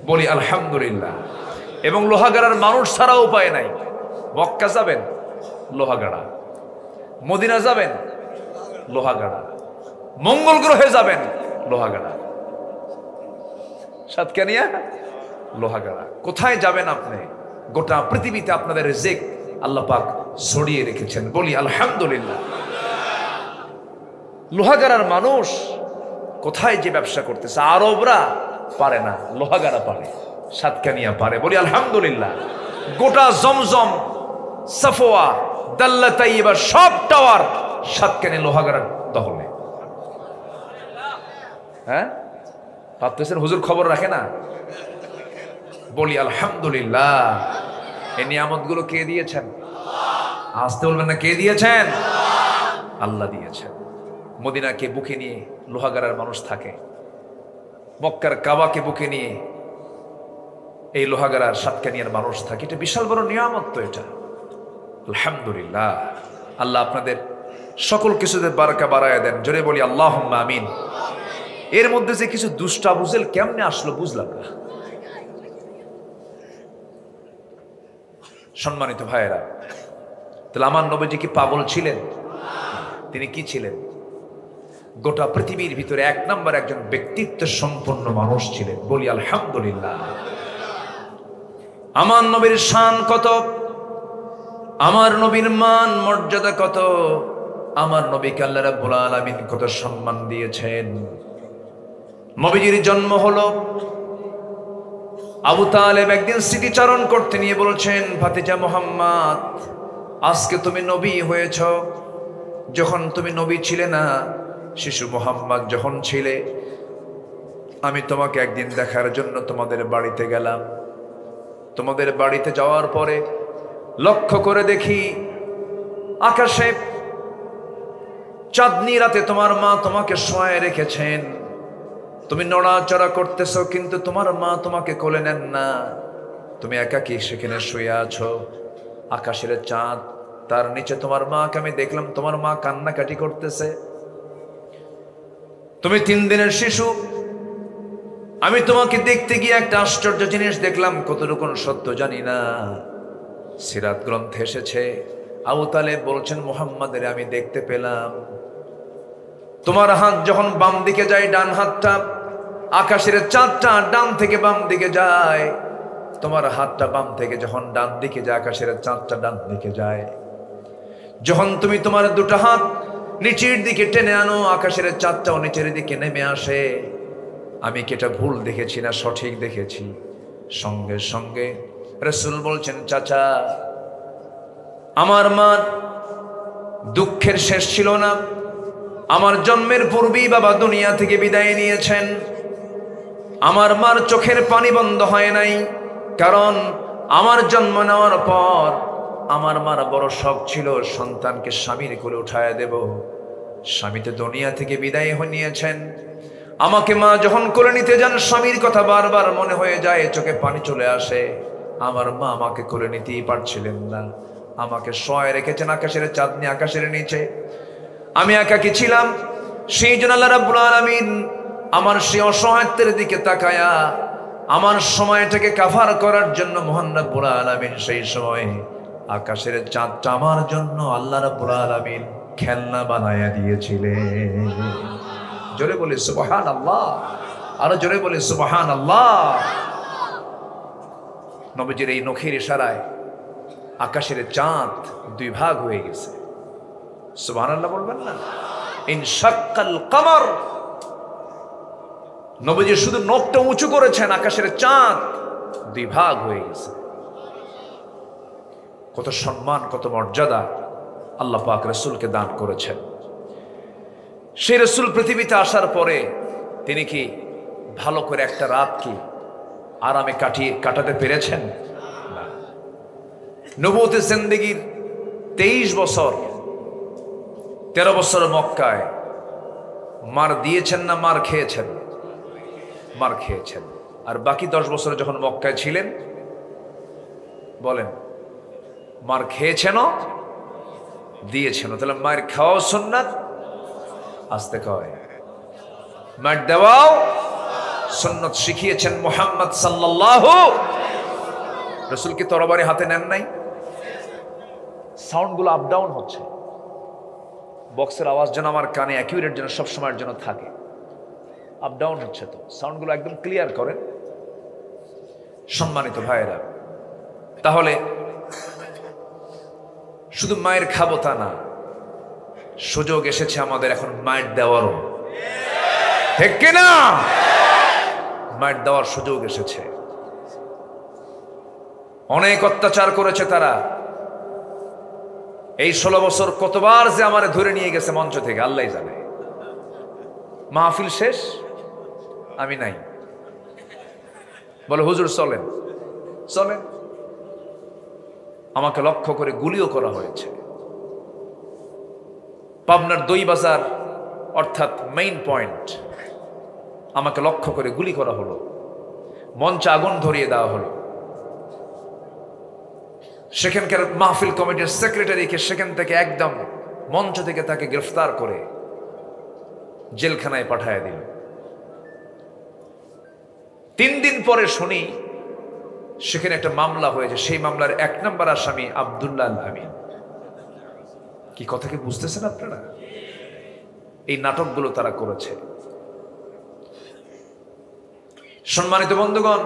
বলি আলহামদুলিল্লাহ। এবং লোহা গাড়ার মানুষ ছাড়া উপায় নাই। মক্কা যাবেন লোহা গাড়া, মদিনা যাবেন লোহা গাড়া, মঙ্গল গ্রহে যাবেন লোহা গাড়া, সাতকানিয়া লোহা গাড়া। কোথায় যাবেন আপনি? গোটা পৃথিবীতে আপনাদের রিজিক আল্লাহ পাক ছড়িয়ে রেখেছেন, বলি আলহামদুলিল্লাহ। লোহাগাড়ার মানুষ কোথায় যে ব্যবসা করতেছে? আরবরা পারে না, লোহাগাড়া পারে, সাতকানিয়া পারে, বলি আলহামদুলিল্লাহ। গোটা জমজম, সাফোয়া, দাল্লা তাইয়্যিবা সব টাওয়ার সাতকানিয়া লোহাগাড়ার দখলে। হ্যাঁ, ভাবতেছেন হুজুর খবর রাখে না? বলি আলহামদুলিল্লাহ। এই নিয়ামতগুলো কে দিয়েছেন? আসতে বলবেন না, কে দিয়েছেন? আল্লাহ দিয়েছেন। মদিনাকে বুকে নিয়ে লোহাগাড়ার মানুষ থাকে, মক্কার কাবাকে বুকে নিয়ে এই লোহাগাড়ার সাতকানিয়ার মানুষ থাকে। এটা বিশাল বড় নিয়ামত তো এটা, আলহামদুলিল্লাহ। আল্লাহ আপনাদের সকল কিছুদের বারাকা বাড়ায়া দেন, জোরে বলি আল্লাহুম্মা আমিন। এর মধ্যে যে কিছু দুষ্টা বুঝেল কেমনে আসলো বুঝলাম না। সম্মানিত ভাইয়েরা, তাহলে আমার নবীজি কি পাগল ছিলেন? তিনি কি ছিলেন? গোটা পৃথিবীর ভিতরে 1 নম্বর একজন ব্যক্তিত্ব সম্পন্ন মানুষ ছিলেন। বলি আলহামদুলিল্লাহ। আমার নবীর শান কত, আমার নবীর মান মর্যাদা কত, আমার নবীকে আল্লাহ রাব্বুল আলামিন কত সম্মান দিয়েছেন। নবীজির জন্ম হলো, আবু তালেব একদিন স্মৃতিচারণ করতে নিয়ে বলছেন, ভাতিজা মুহাম্মদ, আজকে তুমি নবী হয়েছ। যখন তুমি নবী ছিলে না, শিশু মুহাম্মদ যখন ছিলে, আমি তোমাকে একদিন দেখার জন্য তোমাদের বাড়িতে গেলাম। তোমাদের বাড়িতে যাওয়ার পরে লক্ষ্য করে দেখি আকাশে চাঁদনি রাতে তোমার মা তোমাকে শোয়ায় রেখেছেন। তুমি নড়াচড়া করতেছো, কিন্তু তোমার মা তোমাকে কোলে নেন না। তুমি একাকী সেখানে শুয়ে আছো। আকাশের চাঁদ, তার নিচে তোমার মাকে আমি দেখলাম, তোমার মা কান্নাকাটি করতেছে। তুমি 3 দিনের শিশু। আমি তোমাকে দেখতে গিয়ে একটা আশ্চর্য জিনিস দেখলাম, কতটুকু সত্য জানি না। সিরাত গ্রন্থে এসেছে, আবু তালেব বলছেন, মুহাম্মাদের আমি দেখতে পেলাম তোমার হাত যখন বাম দিকে যায়, ডান হাতটা, আকাশের চাঁদটা ডান থেকে বাম দিকে যায়। তোমার হাতটা বাম থেকে যখন ডান দিকে যায়, আকাশের চাঁদটা ডান দিকে যায়। যখন তুমি তোমার 2টা হাত নিচের দিকে টেনে আনো, আকাশের চাঁদটাও নিচের দিকে নেমে আসে। আমি কি এটা ভুল দেখেছি না সঠিক দেখেছি? সঙ্গে সঙ্গে রাসূল বলছেন, চাচা, আমার মা দুঃখের শেষ ছিল না। আমার জন্মের পূর্বেই বাবা দুনিয়া থেকে বিদায় নিয়েছেন। আমার মার চোখের পানি বন্ধ হয় নাই, কারণ আমার জন্ম নেওয়ার পর আমার মার বড় শখ ছিল সন্তানকে স্বামীর কোলে উঠায় দেব। স্বামী তো দুনিয়া থেকে বিদায় নিয়েছেন। আমাকে মা যখন কোলে নিতে যান, স্বামীর কথা বারবার মনে হয়ে যায়, চোখে পানি চলে আসে। আমার মা আমাকে কোলে নিতেই পারছিলেন না। আমাকে শোয়ায় রেখেছেন আকাশের চাঁদনি, আকাশের নিচে। আমি একাকী ছিলাম। সেই জন্য আল্লাহ রাব্বুল আলামিন আমার সেই অসহায়ত্বের দিকে তাকায়া আমার সময়টাকে কাভার করার জন্য মহান রাব্বুল আলামিন সেই সময় আকাশের চাঁদটা আমার জন্য আল্লাহ রাব্বুল আলামিন খেলনা বানায়া দিয়েছিলেন। জোরে বলি সুবহানাল্লাহ, আরো জোরে বলি সুবহানাল্লাহ। নবীজির এই নখের ইশারায় আকাশের চাঁদ 2 ভাগ হয়ে গেছে। সুবহানাল্লাহ বলবেন না? ইনশাক্কাল কমর। নবীজি শুধু নখটা উঁচু করেছেন, আকাশের চাঁদ 2 ভাগ হয়ে গেছে। কত সম্মান, কত মর্যাদা আল্লাহ পাক রাসূলকে দান করেছেন। সেই রাসূল পৃথিবীতে আসার পরে তিনি কি ভালো করে একটা রাত কি আরামে কাটাতে পেরেছেন? না। নবুয়তের জিন্দেগীর 23 বছর, 13 বছর মক্কায় মার দিয়েছেন না মার খেয়েছেন? মার খেয়েছেন। আর বাকি 10 বছর যখন মক্কায় ছিলেন, বলেন মার খেয়েছেনও দিয়েছেন। তাহলে মায়ের খাওয়াও সুন্নাত, আসতে কয় মার দেওয়াও সুন্নাত শিখিয়েছেন মুহাম্মদ সাল্লাল্লাহু। রাসূল কি তরবারি হাতে নেন নাই? সাউন্ডগুলো আপ ডাউন হচ্ছে, বক্সের আওয়াজ যেন আমার কানে অ্যাকিউরেট যেন সব সময়ের জন্য থাকে। আপ ডাউন হচ্ছে, তো সাউন্ডগুলো একদম ক্লিয়ার করেন সম্মানিত ভাইয়েরা। তাহলে শুধু মায়ের খাবো তা না, সুযোগ এসেছে আমাদের এখন মায়ের দেওয়ারও, ঠিক কিনা? মায়ের দেওয়ার সুযোগ এসেছে। অনেক অত্যাচার করেছে তারা। এই 16 বছর কতবার যে আমারে ধরে নিয়ে গেছে মঞ্চ থেকে আল্লাহই জানে। মাহফিল শেষ, আমি নাই, বলে হুজুর চলেন চলেন। আমাকে লক্ষ্য করে গুলিও করা হয়েছে। পাবনার দই বাজার অর্থাৎ মেইন পয়েন্ট, আমাকে লক্ষ্য করে গুলি করা হলো, মঞ্চে আগুন ধরিয়ে দেওয়া হলো। সেখানকার মাহফিল কমিটির সেক্রেটারিকে সেখান থেকে একদম মঞ্চ থেকে তাকে গ্রেফতার করে জেলখানায় পাঠায় দিল। 3 দিন পরে শুনি সেখানে একটা মামলা হয়েছে। সেই মামলার 1 নম্বর আসামি আব্দুল্লাহ আল আমিন। কি কথা কি বুঝতেছেন আপনারা? এই নাটকগুলো তারা করেছে। সম্মানিত বন্ধুগণ,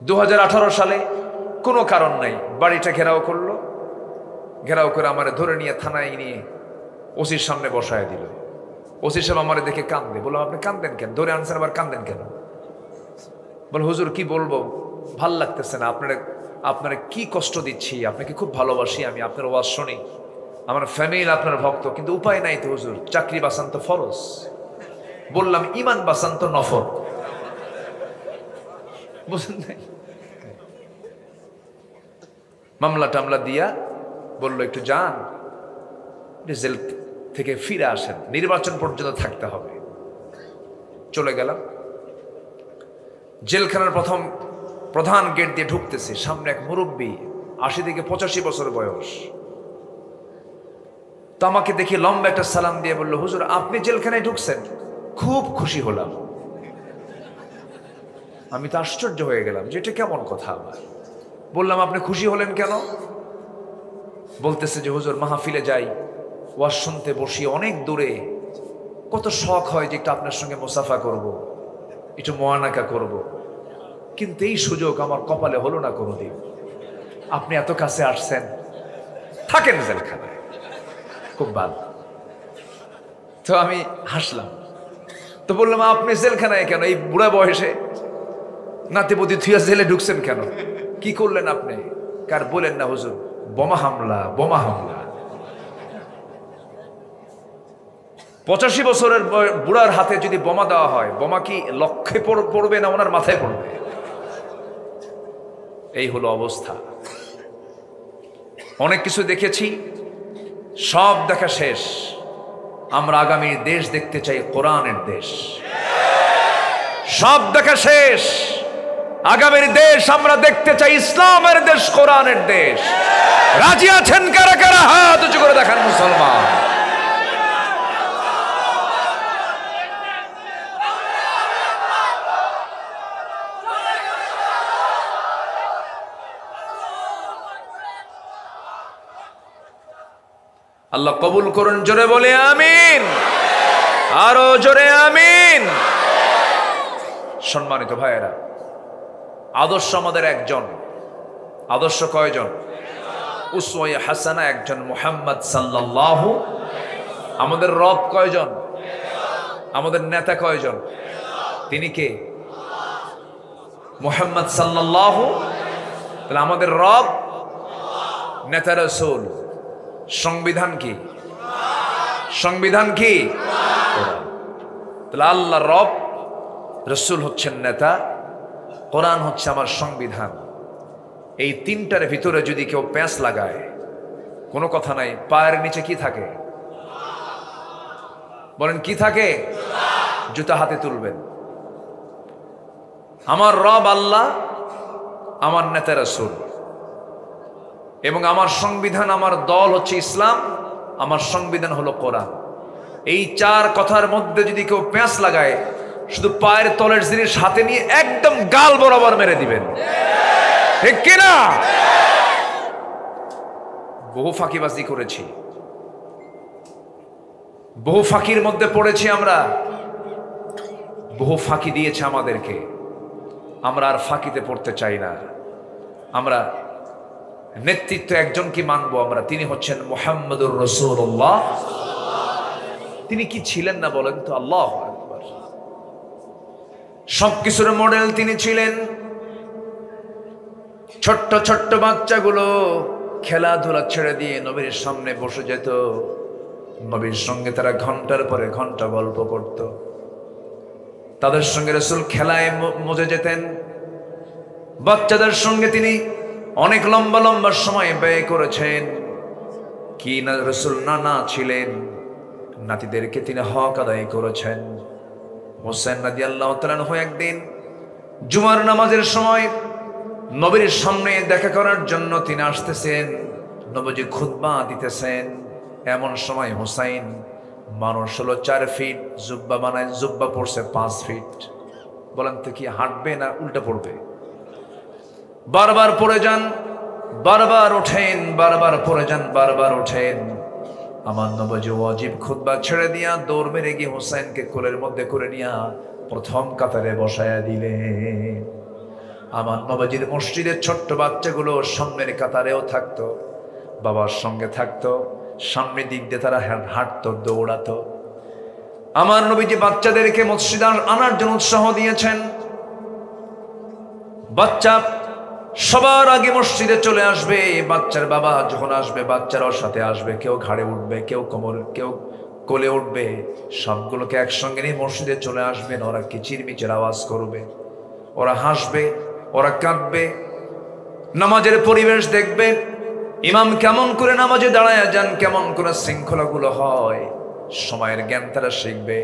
2018 সালে কোনো কারণ নাই বাড়িটা ঘেরাও করলো, ঘেরাও করে আমার ধরে নিয়ে থানায় নিয়ে ওসির সামনে বসায় দিল। ওসি সাহেব আমার দেখে কান্দে। বললাম, আপনি কান্দেন কেন? ধরে আনছেন আবার কান্দেন কেন? বল, হুজুর কি বলবো, ভাল লাগতেছে না, আপনার কি কষ্ট দিচ্ছি, আপনাকে খুব ভালোবাসি, আমি আপনার ওয়াজ শুনি, আমার ফ্যামিলি আপনার ভক্ত, কিন্তু উপায় নাই তো হুজুর, চাকরি বাঁচান তো ফরজ। বললাম, ইমান বাঁচান তো নফল। বুঝলেন নাই? মামলা টামলা দিয়া বললো, একটু যান, জেল থেকে ফিরে আসেন, নির্বাচন পর্যন্ত থাকতে হবে। চলে গেলাম। জেলখানার প্রধান গেট দিয়ে ঢুকতেছে, সামনে এক মুরব্বী, 80 থেকে 85 বছর বয়স। তো আমাকে দেখে লম্বা একটা সালাম দিয়ে বললো, হুজুর আপনি জেলখানায় ঢুকছেন, খুব খুশি হলাম। আমি তো আশ্চর্য হয়ে গেলাম যে এটা কেমন কথা। আমার বললাম, আপনি খুশি হলেন কেন? বলতেছে যে হুজুর মাহফিলে যাই, ওয়াজ শুনতে বসি অনেক দূরে, কত শখ হয় যে একটু আপনার সঙ্গে মুসাফা করব, একটু মোয়ানাকা করব, কিন্তু এই সুযোগ আমার কপালে হলো না কোনোদিন। আপনি এত কাছে আসছেন, থাকেন জেলখানায়, খুব ভালো। তো আমি হাসলাম। তো বললাম, আপনি জেলখানায় কেন এই বুড়া বয়সে? নাতিপতি থুয়া জেলে ঢুকছেন কেন? কি করলেন আপনি? কার বলেন না হুজুর, বোমা হামলা, বোমা হামলা। 85 বছরের বুড়ার হাতে যদি বোমা দেওয়া হয়, বোমা কি লক্ষ্যে পড়বে না ওনার মাথায় পড়বে? এই হলো অবস্থা। অনেক কিছু দেখেছি, সব দেখা শেষ। আমরা আগামী দেশ দেখতে চাই কোরআনের দেশ। সব দেখা শেষ, আগামীর দেশ আমরা দেখতে চাই ইসলামের দেশ, কোরআনের দেশ। রাজি আছেন কারা কারা? হাত উঁচু করে দেখান মুসলমান। আল্লাহ কবুল করুন, জোরে বলে আমিন, আরো জোরে আমিন। সম্মানিত ভাইয়েরা, আদর্শ আমাদের একজন। আদর্শ কয়জন? উসওয়ায়ে হাসানা একজন, মুহাম্মদ সাল্লাল্লাহু। আমাদের রব কয়জন? আমাদের নেতা কয়জন? তিনি কে? মুহাম্মদ সাল্লাল্লাহু। তাহলে আমাদের রব, নেতা রাসূল। সংবিধান কি? সংবিধান কি? তাহলে আল্লাহ রব, রাসূল হচ্ছেন নেতা, কোরআন হচ্ছে আমার সংবিধান। এই তিনটার ভিতরে যদি কেউ প্যাঁচ লাগায়, কোনো কথা নাই, পায়ের নিচে কি থাকে? বলেন কি থাকে? জুতা হাতে তুলবেন। আমার রব আল্লাহ, আমার নেতা রাসূল, এবং আমার সংবিধান, আমার দল হচ্ছে ইসলাম, আমার সংবিধান হলো কোরআন। এই চার কথার মধ্যে যদি কেউ প্যাঁচ লাগায়, শুধু পায়ের তলের জিনিস হাতে নিয়ে একদম গাল বরাবর মেরে দিবেন, ঠিক কিনা? বহু ফাঁকিবাজি করেছি, বহু ফাঁকির মধ্যে পড়েছি আমরা, বহু ফাঁকি দিয়েছে আমাদেরকে। আমরা আর ফাঁকিতে পড়তে চাই না। আমরা নেতৃত্ব একজন কি মানবো আমরা, তিনি হচ্ছেন মুহাম্মদুর রাসূলুল্লাহ। তিনি কি ছিলেন না বলেন তো? আল্লাহু আকবার। সবকিছুর মডেল তিনি ছিলেন। ছোট্ট ছোট্ট বাচ্চাগুলো খেলাধুলা ছেড়ে দিয়ে নবীর সামনে বসে যেত, নবীর সঙ্গে তারা ঘন্টার পরে ঘন্টা গল্প করত। তাদের সঙ্গে রাসূল খেলায় মজে যেতেন। বাচ্চাদের সঙ্গে তিনি অনেক লম্বা লম্বা সময় ব্যয় করেছেন। কি না রাসূল নানা ছিলেন, নাতিদেরকে তিনি হক আদায় করেছেন। হোসেন রাদিয়াল্লাহু তাআলা আনহু একদিন জুমার নামাজের সময় নবীর সামনে দেখা করার জন্য তিনি আসতেছেন, নবীজি খুতবা দিতেছেন। এমন সময় হোসাইন, মানুষ হলো 4 ফিট, জুব্বা বানায়, জুব্বা পড়ছে 5 ফিট। বলেন তো কি হাঁটবে না উল্টা পড়বে? বারবার পড়ে যান, বারবার ওঠেন, বারবার পড়ে যান, বারবার ওঠেন। আমার নবজি ওয়াজিব খুতবা ছেড়ে দিয়া দৌড় মেরে গিয়ে হুসাইনকে কোলের মধ্যে করে নিয়া প্রথম কাতারে বসায়া দিলেন। আমার নবজির মসজিদের ছোট্ট বাচ্চাগুলো সামনের কাতারেও থাকতো, বাবার সঙ্গে থাকতো, সামনের দিক দিয়ে তারা হাঁটতো, দৌড়াতো। আমার নবীজি বাচ্চাদেরকে মসজিদে আনার জন্য উৎসাহ দিয়েছেন। বাচ্চা সবার আগে মসজিদে চলে আসবে, বাচ্চার বাবা যখন আসবে বাচ্চারাও সাথে আসবে, কেউ ঘাড়ে উঠবে, কেউ কেউ কোলে উঠবে, সবগুলোকে একসঙ্গে নিয়ে মসজিদে চলে আসবেন। ওরা কিচিরমিচির আওয়াজ করবে, ওরা হাসবে, ওরা কাঁদবে, নামাজের পরিবেশ দেখবে, ইমাম কেমন করে নামাজে দাঁড়ায় যান, কেমন করে শৃঙ্খলাগুলো হয়, সময়ের জ্ঞান তারা শিখবে।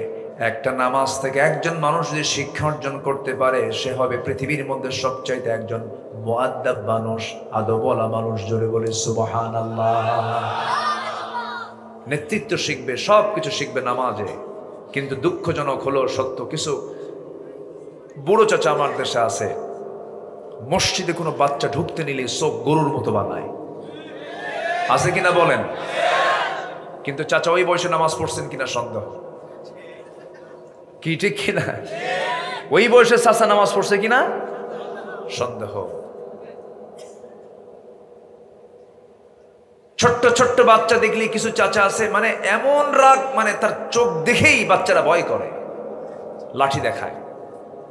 একটা নামাজ থেকে একজন মানুষ যদি শিক্ষা অর্জন করতে পারে, সে হবে পৃথিবীর মধ্যে সবচাইতে একজন মুআদ্দাব মানুষ, আদবওয়ালা মানুষ। জোরে বলে সুবহানাল্লাহ। নেতৃত্ব শিখবে, সবকিছু শিখবে নামাজে। কিন্তু দুঃখজনক হলো সত্য, কিছু বুড়ো চাচা আমার দেশে আছে, মসজিদে কোনো বাচ্চা ঢুকতে নিলে চোখ গরুর মতো বানায়। আছে কিনা বলেন? কিন্তু চাচা ওই বয়সে নামাজ পড়ছেন কিনা সন্দেহ। কি ঠিক কিনা? ওই বয়সে চাচা নামাজ পড়ছে কিনা সন্দেহ। ছোট্ট ছোট্ট বাচ্চা দেখলে কিছু চাচা আছে, মানে এমন রাগ, মানে তার চোখ দেখেই বাচ্চারা ভয় করে, লাঠি দেখায়,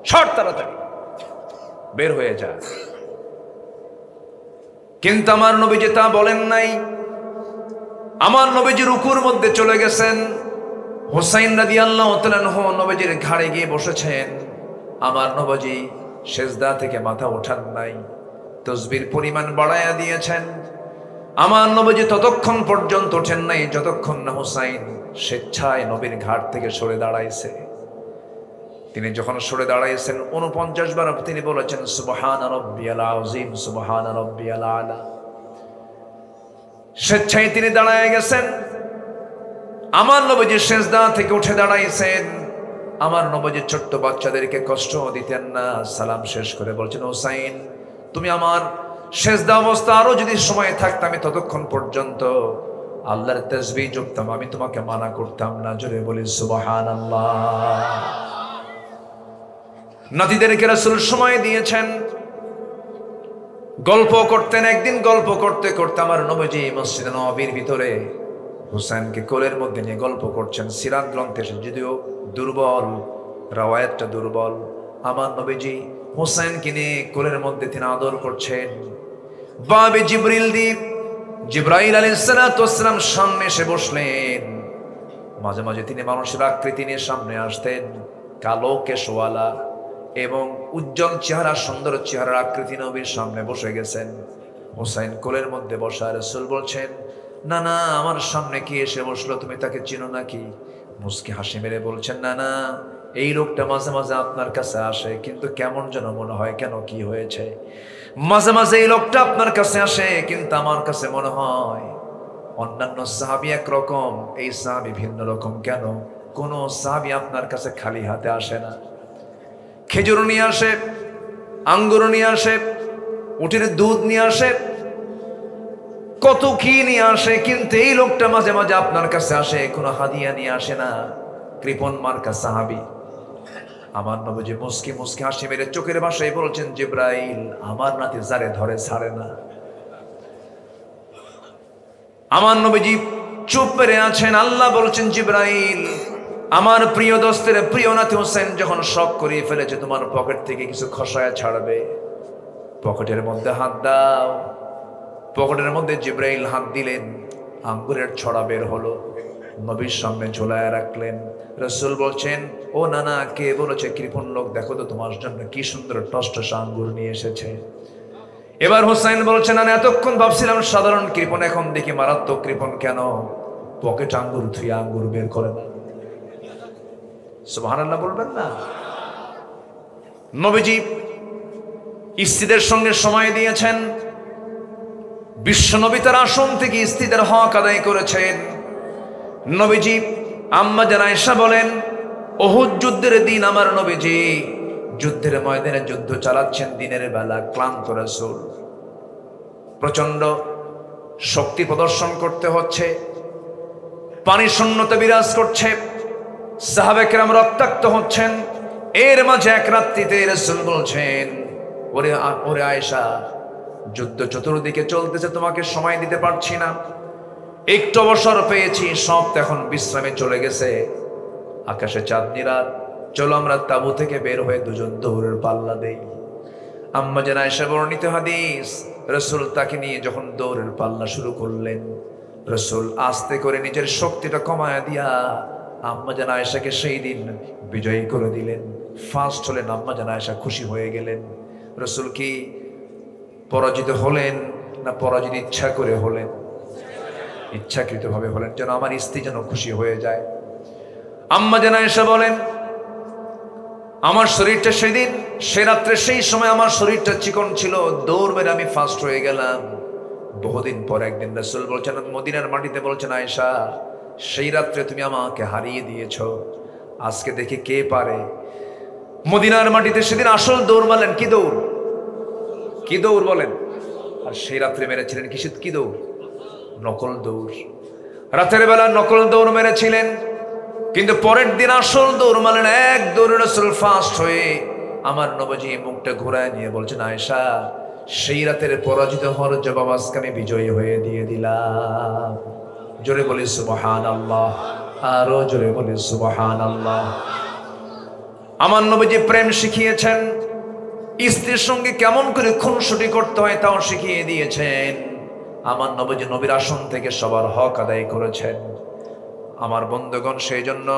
শর্ট তাড়াতাড়ি বের হয়ে যায়। কিন্তু আমার নবীজি তা বলেন নাই। আমার নবীজি রুকুর মধ্যে চলে গেছেন, হুসাইন রাদিয়াল্লাহু তাআলা আনহু নবীজির ঘাড়ে গিয়ে বসেছেন। আমার নবীজি সেজদা থেকে মাথা ওঠান নাই, তাসবির পরিমাণ বাড়ায়া দিয়েছেন। আমার নবীজি ততক্ষণ পর্যন্ত ওঠেন নাই যতক্ষণ না হুসাইন স্বেচ্ছায় নবীর ঘাট থেকে সরে দাঁড়াইছে। তিনি যখন সরে দাঁড়াইছেন 49 বার তিনি বলেছেন সুবহান রাব্বিয়াল আযীম, সুবহান রাব্বিয়াল আলা। স্বেচ্ছায় তিনি দাঁড়ায় গেছেন। আমার নবীজি সেজদা থেকে উঠে দাঁড়াইছেন। আমার নবীজি ছোট্ট বাচ্চাদেরকে কষ্ট দিতেন না। সালাম শেষ করে বলছেন, হুসাইন তুমি আমার সেজদা অবস্থা আরো যদি সময় থাকতো, আমি ততক্ষণ পর্যন্ত আল্লাহর তাসবিহ জপতাম, আমি তোমাকে মানা করতাম না। জোরে বলি সুবহানাল্লাহ। নাতিদেরকে রাসূল সময় দিয়েছেন, গল্প করতেন। একদিন গল্প করতে করতে আমার নবীজি মসজিদে নববীর ভিতরে হুসাইনকে কোলের মধ্যে নিয়ে গল্প করছেন। সিরাত গ্রন্থে যদিও দুর্বল, রাওয়ায়াতটা দুর্বল। আমার নবীজি হুসাইনকে নিয়ে কোলের মধ্যে তিনি আদর করছেন। বাবে জিবরাইল আলাইহিস সালাতু ওয়াস সালাম সামনে এসে বসলেন। মাঝে মাঝে তিনি মানুষের আকৃতি নিয়ে সামনে আসতেন, কালো কেশওয়ালা এবং উজ্জ্বল চেহারা, সুন্দর চেহারার আকৃতি নবীর সামনে বসে গেছেন। হুসাইন কোলের মধ্যে বসা। রাসূল বলছেন, না না, আমার সামনে কি এসে বসলো, তুমি তাকে চিনো নাকি? মুস্কি হাসি মেরে বলছেন, না না, এই লোকটা মাঝে মাঝে আপনার কাছে আসে, কিন্তু কেমন যেন মনে হয়। কেন, কি হয়েছে? মাঝে মাঝে এই লোকটা আপনার কাছে আসে, কিন্তু আমার কাছে মনে হয় অন্যান্য সাহাবী একরকম, এই সাহাবী ভিন্ন রকম। কেন? কোন সাহাবী আপনার কাছে খালি হাতে আসে না। খেজুর নিয়ে আসে, আঙ্গুর নিয়ে আসে, উটের দুধ নিয়ে আসে, কত কি নিয়ে আসে, কিন্তু এই লোকটা মাঝে মাঝে আপনার কাছে আসে, কোনো হাদিয়া নিয়ে আসে না। কৃপণ মার্কা সাহাবী। আমার নবীজি মুস্কি মুস্কি হাসি মেরে চোখের ভাষায় বলছেন, জিবরাইল আমার নাতি যারে ধরে ছাড়ে না। আমার নবীজি চুপ করে আছেন। আল্লাহ বলছেন, জিবরাইল আমার প্রিয় দোস্তের প্রিয় নাতি হোসেন যখন শখ করিয়ে ফেলেছে, তোমার পকেট থেকে কিছু খসায়া ছাড়বে, পকেটের মধ্যে হাত দাও। পকেটের মধ্যে জিবরাইল হাত দিলেন, আঙ্গুরের ছড়া বের হলো, নবীর সামনে ঝোলায় রাখলেন। রাসূল বলছেন, ও নানা, কে বলেছে কৃপণ লোক, দেখো তো তোমার জন্য কি সুন্দর টসটসা আঙ্গুর নিয়ে এসেছে। এবার হুসাইন বলছেন, না এতক্ষণ ভাবছিলাম সাধারণ কৃপণ, এখন দেখি মারাত্মক কৃপণ। কেন? পকেট আঙ্গুর ধুয়ে আঙ্গুর বের করে না। সুবহানাল্লাহ বলবেন না? নবীজি স্ত্রীদের সঙ্গে সময় দিয়েছেন। বিশ্ব নবী তার আসন থেকে স্ত্রীদের হক আদায় করেছেন। নবীজি আম্মা জান আয়েশা বলেন, উহুদ যুদ্ধের দিন আমার নবীজি যুদ্ধের ময়দানে যুদ্ধ চালাচ্ছেন দিনের বেলা, ক্লান্ত রাসূল, প্রচন্ড শক্তি প্রদর্শন করতে হচ্ছে। পানি শূন্যতা বিরাজ করছে, সাহাবে কেরাম রক্তাক্ত হচ্ছেন। এর মাঝে এক রাত্রিতে রাসূল বলছেন, ওরে আয়েশা, যুদ্ধ চতুর্দিকে চলতেছে, তোমাকে সময় দিতে পারছি না, একটু অবসর পেয়েছি, সব তো এখন বিশ্রামে চলে গেছে, আকাশে চাঁদনি রাত, চলো আমরা তাঁবু থেকে বের হয়ে দুজন দৌড়ের পাল্লা দেই। আম্মা জান আয়েশা বর্ণিত হাদিস, রাসূল তাকে নিয়ে যখন দৌড়ের পাল্লা শুরু করলেন, রাসূল আস্তে করে নিজের শক্তিটা কমায় দিয়া আম্মা জান আয়েশাকে সেই দিন বিজয়ী করে দিলেন, ফার্স্ট হলেন। আম্মা জান আয়েশা খুশি হয়ে গেলেন। রাসূল কি পরাজিত হলেন না পরাজিত ইচ্ছা করে হলেন? ইচ্ছাকৃতভাবে হলেন, যেন আমার স্ত্রী যেন খুশি হয়ে যায়। আম্মা জান আয়েশা বলেন, আমার শরীরটা সেদিন সে রাত্রে সেই সময় আমার শরীরটা চিকন ছিল, দৌড় মেরে আমি ফার্স্ট হয়ে গেলাম। বহুদিন পর একদিন রাসূল বলছেন, মদিনার মাটিতে বলছেন, আয়েশা, সেই রাত্রে তুমি আমাকে হারিয়ে দিয়েছ, আজকে দেখি কে পারে। মদিনার মাটিতে সেদিন আসল দৌড় মারলেন। কি দৌড়? কি দৌড় বলেন? আর সেই রাত্রে মেরেছিলেন কি দৌড়? নকল দৌড়। রাতের বেলা নকল দৌড় মেরেছিলেন, কিন্তু পরের দিন আসল দৌড় মারলেন। এক দৌড়ে রাসূল ফার্স্ট হয়ে আমার নবীজি মুখটা ঘুরায় নিয়ে বলছেন, আয়েশা, সেই রাতের পরাজিত হওয়ার জবাব আজকে আমি বিজয়ী হয়ে দিয়ে দিলাম। জোরে বলি সুবহানাল্লাহ, আরো জোরে বলি সুবহানাল্লাহ। আমার নবীজি প্রেম শিখিয়েছেন, স্ত্রীর সঙ্গে কেমন করে খুনসুটি করতে হয় তাও শিখিয়ে দিয়েছেন। আমার নবীজি নবীর আসন থেকে সবার হক আদায় করেছেন। আমার বন্ধুগণ, সেই জন্য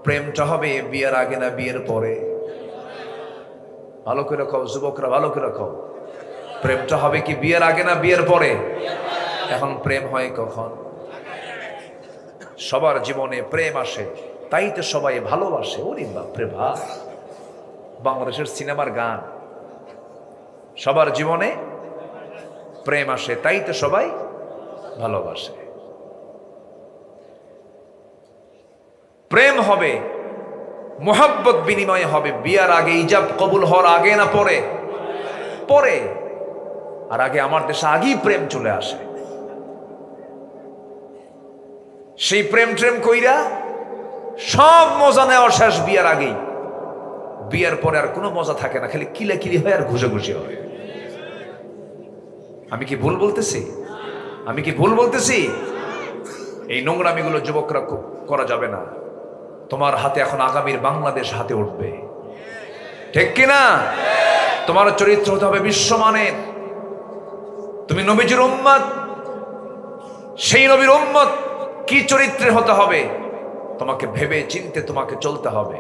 প্রেমটা হবে বিয়ের আগে না বিয়ের পরে? ভালো করে খাও যুবকরা, ভালো করে খাও। প্রেমটা হবে কি বিয়ের আগে না বিয়ের পরে? এখন প্রেম হয় কখন? সবার জীবনে প্রেম আসে, তাই তো সবাই ভালোবাসে। ওরে বাপরে বাপ, বাংলাদেশের সিনেমার গান, সবার জীবনে প্রেম আসে, তাই তো সবাই ভালোবাসে। প্রেম হবে, মোহাব্বত বিনিময় হবে বিয়ার আগে, ইজাব কবুল হওয়ার আগে না পরে? পরে। আর আগে আমার দেশে আগেই প্রেম চলে আসে। সেই প্রেম কইরা সব মজা নেওয়া শেষ বিয়ার আগেই। বিয়ার পরে আর কোনো মজা থাকে না, খালি কিলাকিলি হয় আর ঘুষাঘুষি হয়। আমি কি ভুল বলতেছি? আমি কি ভুল বলতেছি? এই নোংরামিগুলো যুবকরা করা যাবে না। তোমার হাতে এখন আগামীর বাংলাদেশ হাতে উঠবে, ঠিক কিনা? তোমার চরিত্র হতে হবে বিশ্বমানের। তুমি নবীজির উম্মত, সেই নবীর উম্মত কি চরিত্রের হতে হবে তোমাকে ভেবে চিনতে তোমাকে চলতে হবে।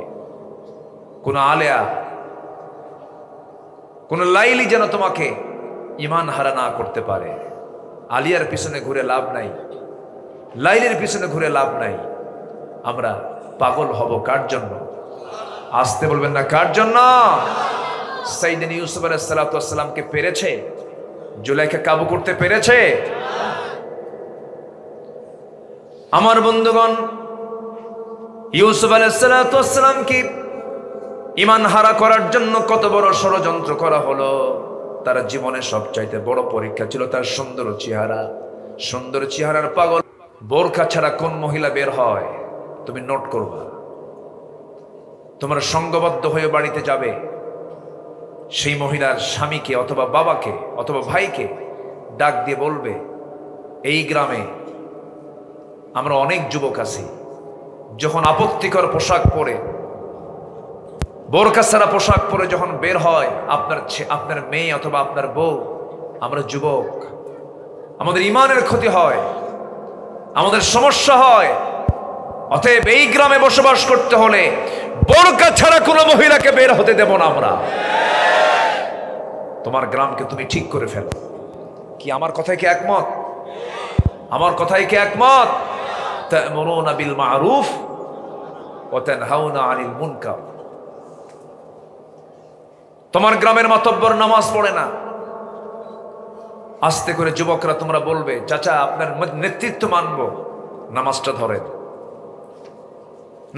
কোন আলেয়া, কোন লাইলি যেন তোমাকে ইমান হারা না করতে পারে। আলিয়ার পিছনে ঘুরে লাভ নাই, লাইলির পিছনে ঘুরে লাভ নাই। আমরা পাগল হব কার জন্য? আসতে বলবেন না, কার জন্য? সাইয়েদনা ইউসুফ আলাইহিস সালাতু ওয়াস সালামকে পেরেছে? জুলাইখা কাবু করতে পেরেছে? আমার বন্ধুগণ, ইউসুফ আলাইহিস সালাতু ওয়াস সালামকে ঈমান হারা করার জন্য কত বড় ষড়যন্ত্র করা হলো। তার জীবনে সবচাইতে বড় পরীক্ষা ছিল তার সুন্দর চেহারা। সুন্দর চেহারার পাগল বোরকা ছাড়া কোন মহিলা বের হয় তুমি নোট করবা। তোমরা সঙ্গবদ্ধ হয়ে বাড়িতে যাবে, সেই মহিলার স্বামীকে অথবা বাবাকে অথবা ভাইকে ডাক দিয়ে বলবে, এই গ্রামে আমরা অনেক যুবক আছি, যখন আপত্তিকর পোশাক পরে, বোরকা ছাড়া পোশাক পরে যখন বের হয় আপনার মেয়ে অথবা আপনার বউ, আমরা যুবক, আমাদের ইমানের ক্ষতি হয়, আমাদের সমস্যা হয়। অতএব এই গ্রামে বসবাস করতে হলে বোরকা ছাড়া কোনো মহিলাকে বের হতে দেব না আমরা। তোমার গ্রামকে তুমি ঠিক করে ফেলো। কি আমার কথায় কি একমত? আমার কথায় কি একমত? তা'মুরুনা বিল মা'রুফ ওয়া তানহাউনা আনিল মুনকার। তোমার গ্রামের মাতব্বর নামাজ পড়ে না, আস্তে করে যুবকরা তোমরা বলবে, চাচা আপনার নেতৃত্ব মানব, নামাজটা ধরেন।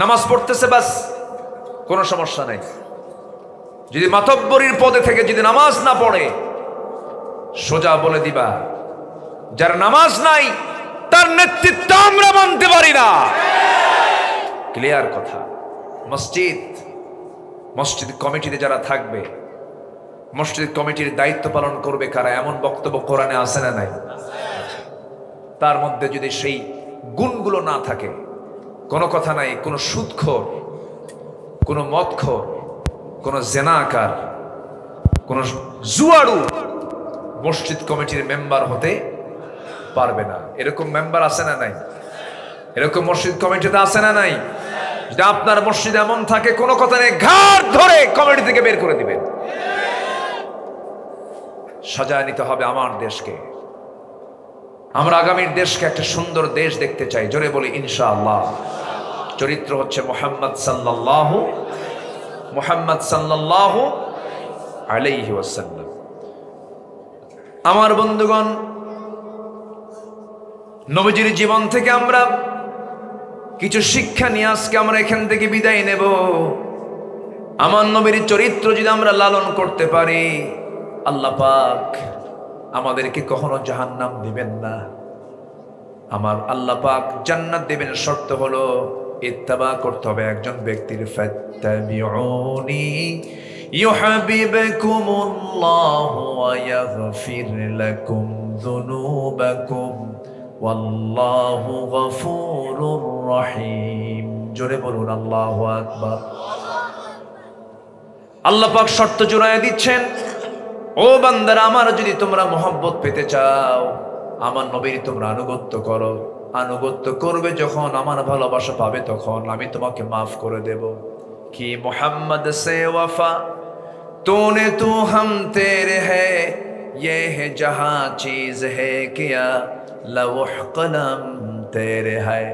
নামাজ পড়তেছে, বাস কোনো সমস্যা নেই। যদি মাতব্বরীর পদে থেকে যদি নামাজ না পড়ে, সোজা বলে দিবা, যার নামাজ নাই তার নেতৃত্ব আমরা মানতে পারি না। ক্লিয়ার কথা। মসজিদ কমিটিতে যারা থাকবে, মসজিদ কমিটির দায়িত্ব পালন করবে কারা, এমন বক্তব্য কোরআনে আছে না নাই? তার মধ্যে যদি সেই গুণগুলো না থাকে, কোনো কথা নাই, কোনো সুদখোর, কোনো মদখোর, কোনো জেনাকার, কোনো জুয়াড়ু মসজিদ কমিটির মেম্বার হতে পারবে না। এরকম মেম্বার আছে না নাই? এরকম মসজিদ কমিটিতে আছে না নাই? যদি আপনার মসজিদ এমন থাকে, কোনো কথা নেই, ঘাট ধরে কমিটি থেকে বের করে দিবেন। সাজায় নিতে হবে আমার দেশকে। আমরা আগামীর দেশকে একটা সুন্দর দেশ দেখতে চাই। জোরে বলি ইনশাআল্লাহ। চরিত্র হচ্ছে মুহাম্মদ সাল্লাল্লাহু আলাইহি ওয়াসাল্লাম। আমার বন্ধুগণ, নবীজির জীবন থেকে আমরা কিছু শিক্ষা নিয়ে আজকে আমরা এখান থেকে বিদায় নেব। আমার নবীর চরিত্র যদি আমরা লালন করতে পারি, আল্লাহ পাক আমাদেরকে কখনো জাহান্নাম দিবেন না। আমার আল্লাহ পাক জান্নাত দিবেন। শর্ত হলো ইত্তেবা করতে হবে একজন ব্যক্তির। ফাত্তাবিউনি ইউহিব্বুকুমুল্লাহু ওয়া ইয়াগফির লাকুম যুনুবাকুম ওয়াল্লাহু গফুরুর রহিম। জোরে বলুন আল্লাহু আকবার। আল্লাহ পাক শর্ত জোড়ায় দিচ্ছেন, ও বান্দারা আমার, যদি তোমরা মহব্বত পেতে চাও, আমার নবীর তোমরা আনুগত্য করো। আনুগত্য করবে যখন, আমার ভালোবাসা পাবে তখন আমি তোমাকে মাফ করে দেব। कि मोहम्मद से वफा तूने तू हम तेरे है ये है जहाँ चीज है किया लौह कलम तेरे है।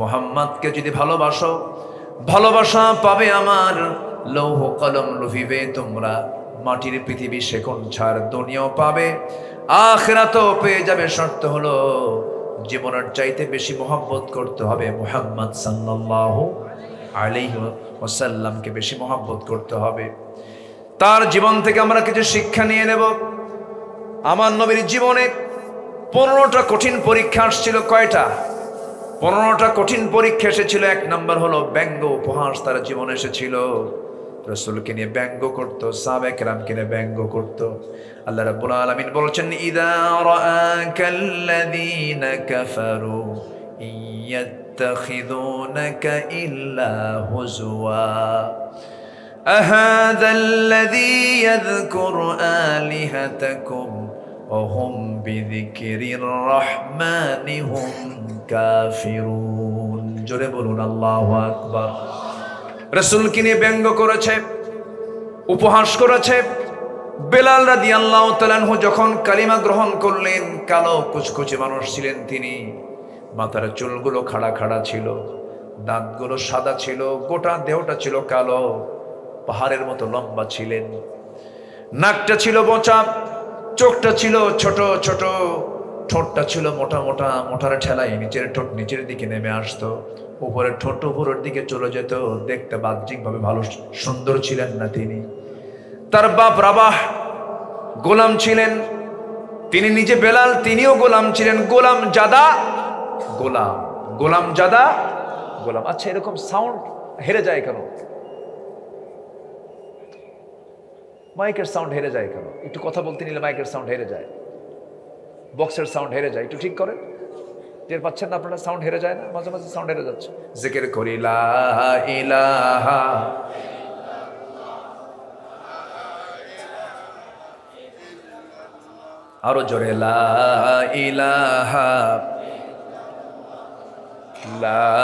मोहम्मद के যদি ভালোবাসো, ভালোবাসা পাবে আমার। লৌহ কলম লুফিবে তোমরা, মাটির পৃথিবী সেকন ছাড় দুনিয়াও পাবে, আখিরাতও পেয়ে যাবে। শর্ত হলো জীবনের চাইতে বেশি মহব্বত করতে হবে মুহাম্মদ সাল্লাল্লাহু আলাইহি ওয়াসাল্লামকে, বেশি মহব্বত করতে হবে। তার জীবন থেকে আমরা কিছু শিক্ষা নিয়ে নেব। আমার নবীর জীবনে 15টা কঠিন পরীক্ষা আসছিল। কয়টা? 15টা কঠিন পরীক্ষা এসেছিল। 1 নম্বর হলো ব্যঙ্গ উপহাস তার জীবনে এসেছিল। রাসূলকে নিয়ে ব্যঙ্গ করত, সাহাবায়ে কেরামকে নিয়ে ব্যঙ্গ করত। আল্লাহ রাব্বুল আলামিন বলছেন, ইযা রাআকাল্লাযীনা কাফারু ইয়াত্তাখিযুনাকা ইল্লা হুজওয়া আহাযাল্লাযী ইয়াযকুরু আলিহাতাকুম ওয়া হুম বিযিকরির রাহমানি হুম কাফিরুন। জোরে বলুন আল্লাহু আকবার। রাসূলকে নিয়ে ব্যঙ্গ করেছে, উপহাস করেছে। বেলাল রাদিয়াল্লাহু তাআলা আনহু যখন কালিমা গ্রহণ করলেন, কালো কুচকুচে মানুষ ছিলেন তিনি। মাথার চুলগুলো খাড়া খাড়া ছিল, দাঁতগুলো সাদা ছিল, গোটা দেহটা ছিল কালো, পাহাড়ের মতো লম্বা ছিলেন। নাকটা ছিল বোঁচা, চোখটা ছিল ছোট ছোট, ঠোঁটটা ছিল মোটা মোটা, মোটার ঠেলায় নিচের ঠোঁট নিচের দিকে নেমে আসতো, উপরের ঠোঁট উপরের দিকে চলে যেত। দেখতে বাহ্যিকভাবে ভালো সুন্দর ছিলেন না তিনি। তার বাপ রাবাহ গোলাম ছিলেন, তিনি নিজে বেলাল, তিনিও গোলাম ছিলেন। গোলাম জাদা গোলাম, গোলাম জাদা গোলাম। আচ্ছা, এরকম সাউন্ড হেরে যায় কেন? মাইকের সাউন্ড হেরে যায় কেন? একটু কথা বলতে নিলে মাইকের সাউন্ড হেরে যায়, বক্সের সাউন্ড হেরে যায়। একটু ঠিক করেন। টের পাচ্ছেন না আপনারা? সাউন্ড হেরে যায় না? মাঝে মাঝে সাউন্ড হেরে যাচ্ছে। জিকির করি লা ইলাহা, আরো জোরে লা ইলাহা, লা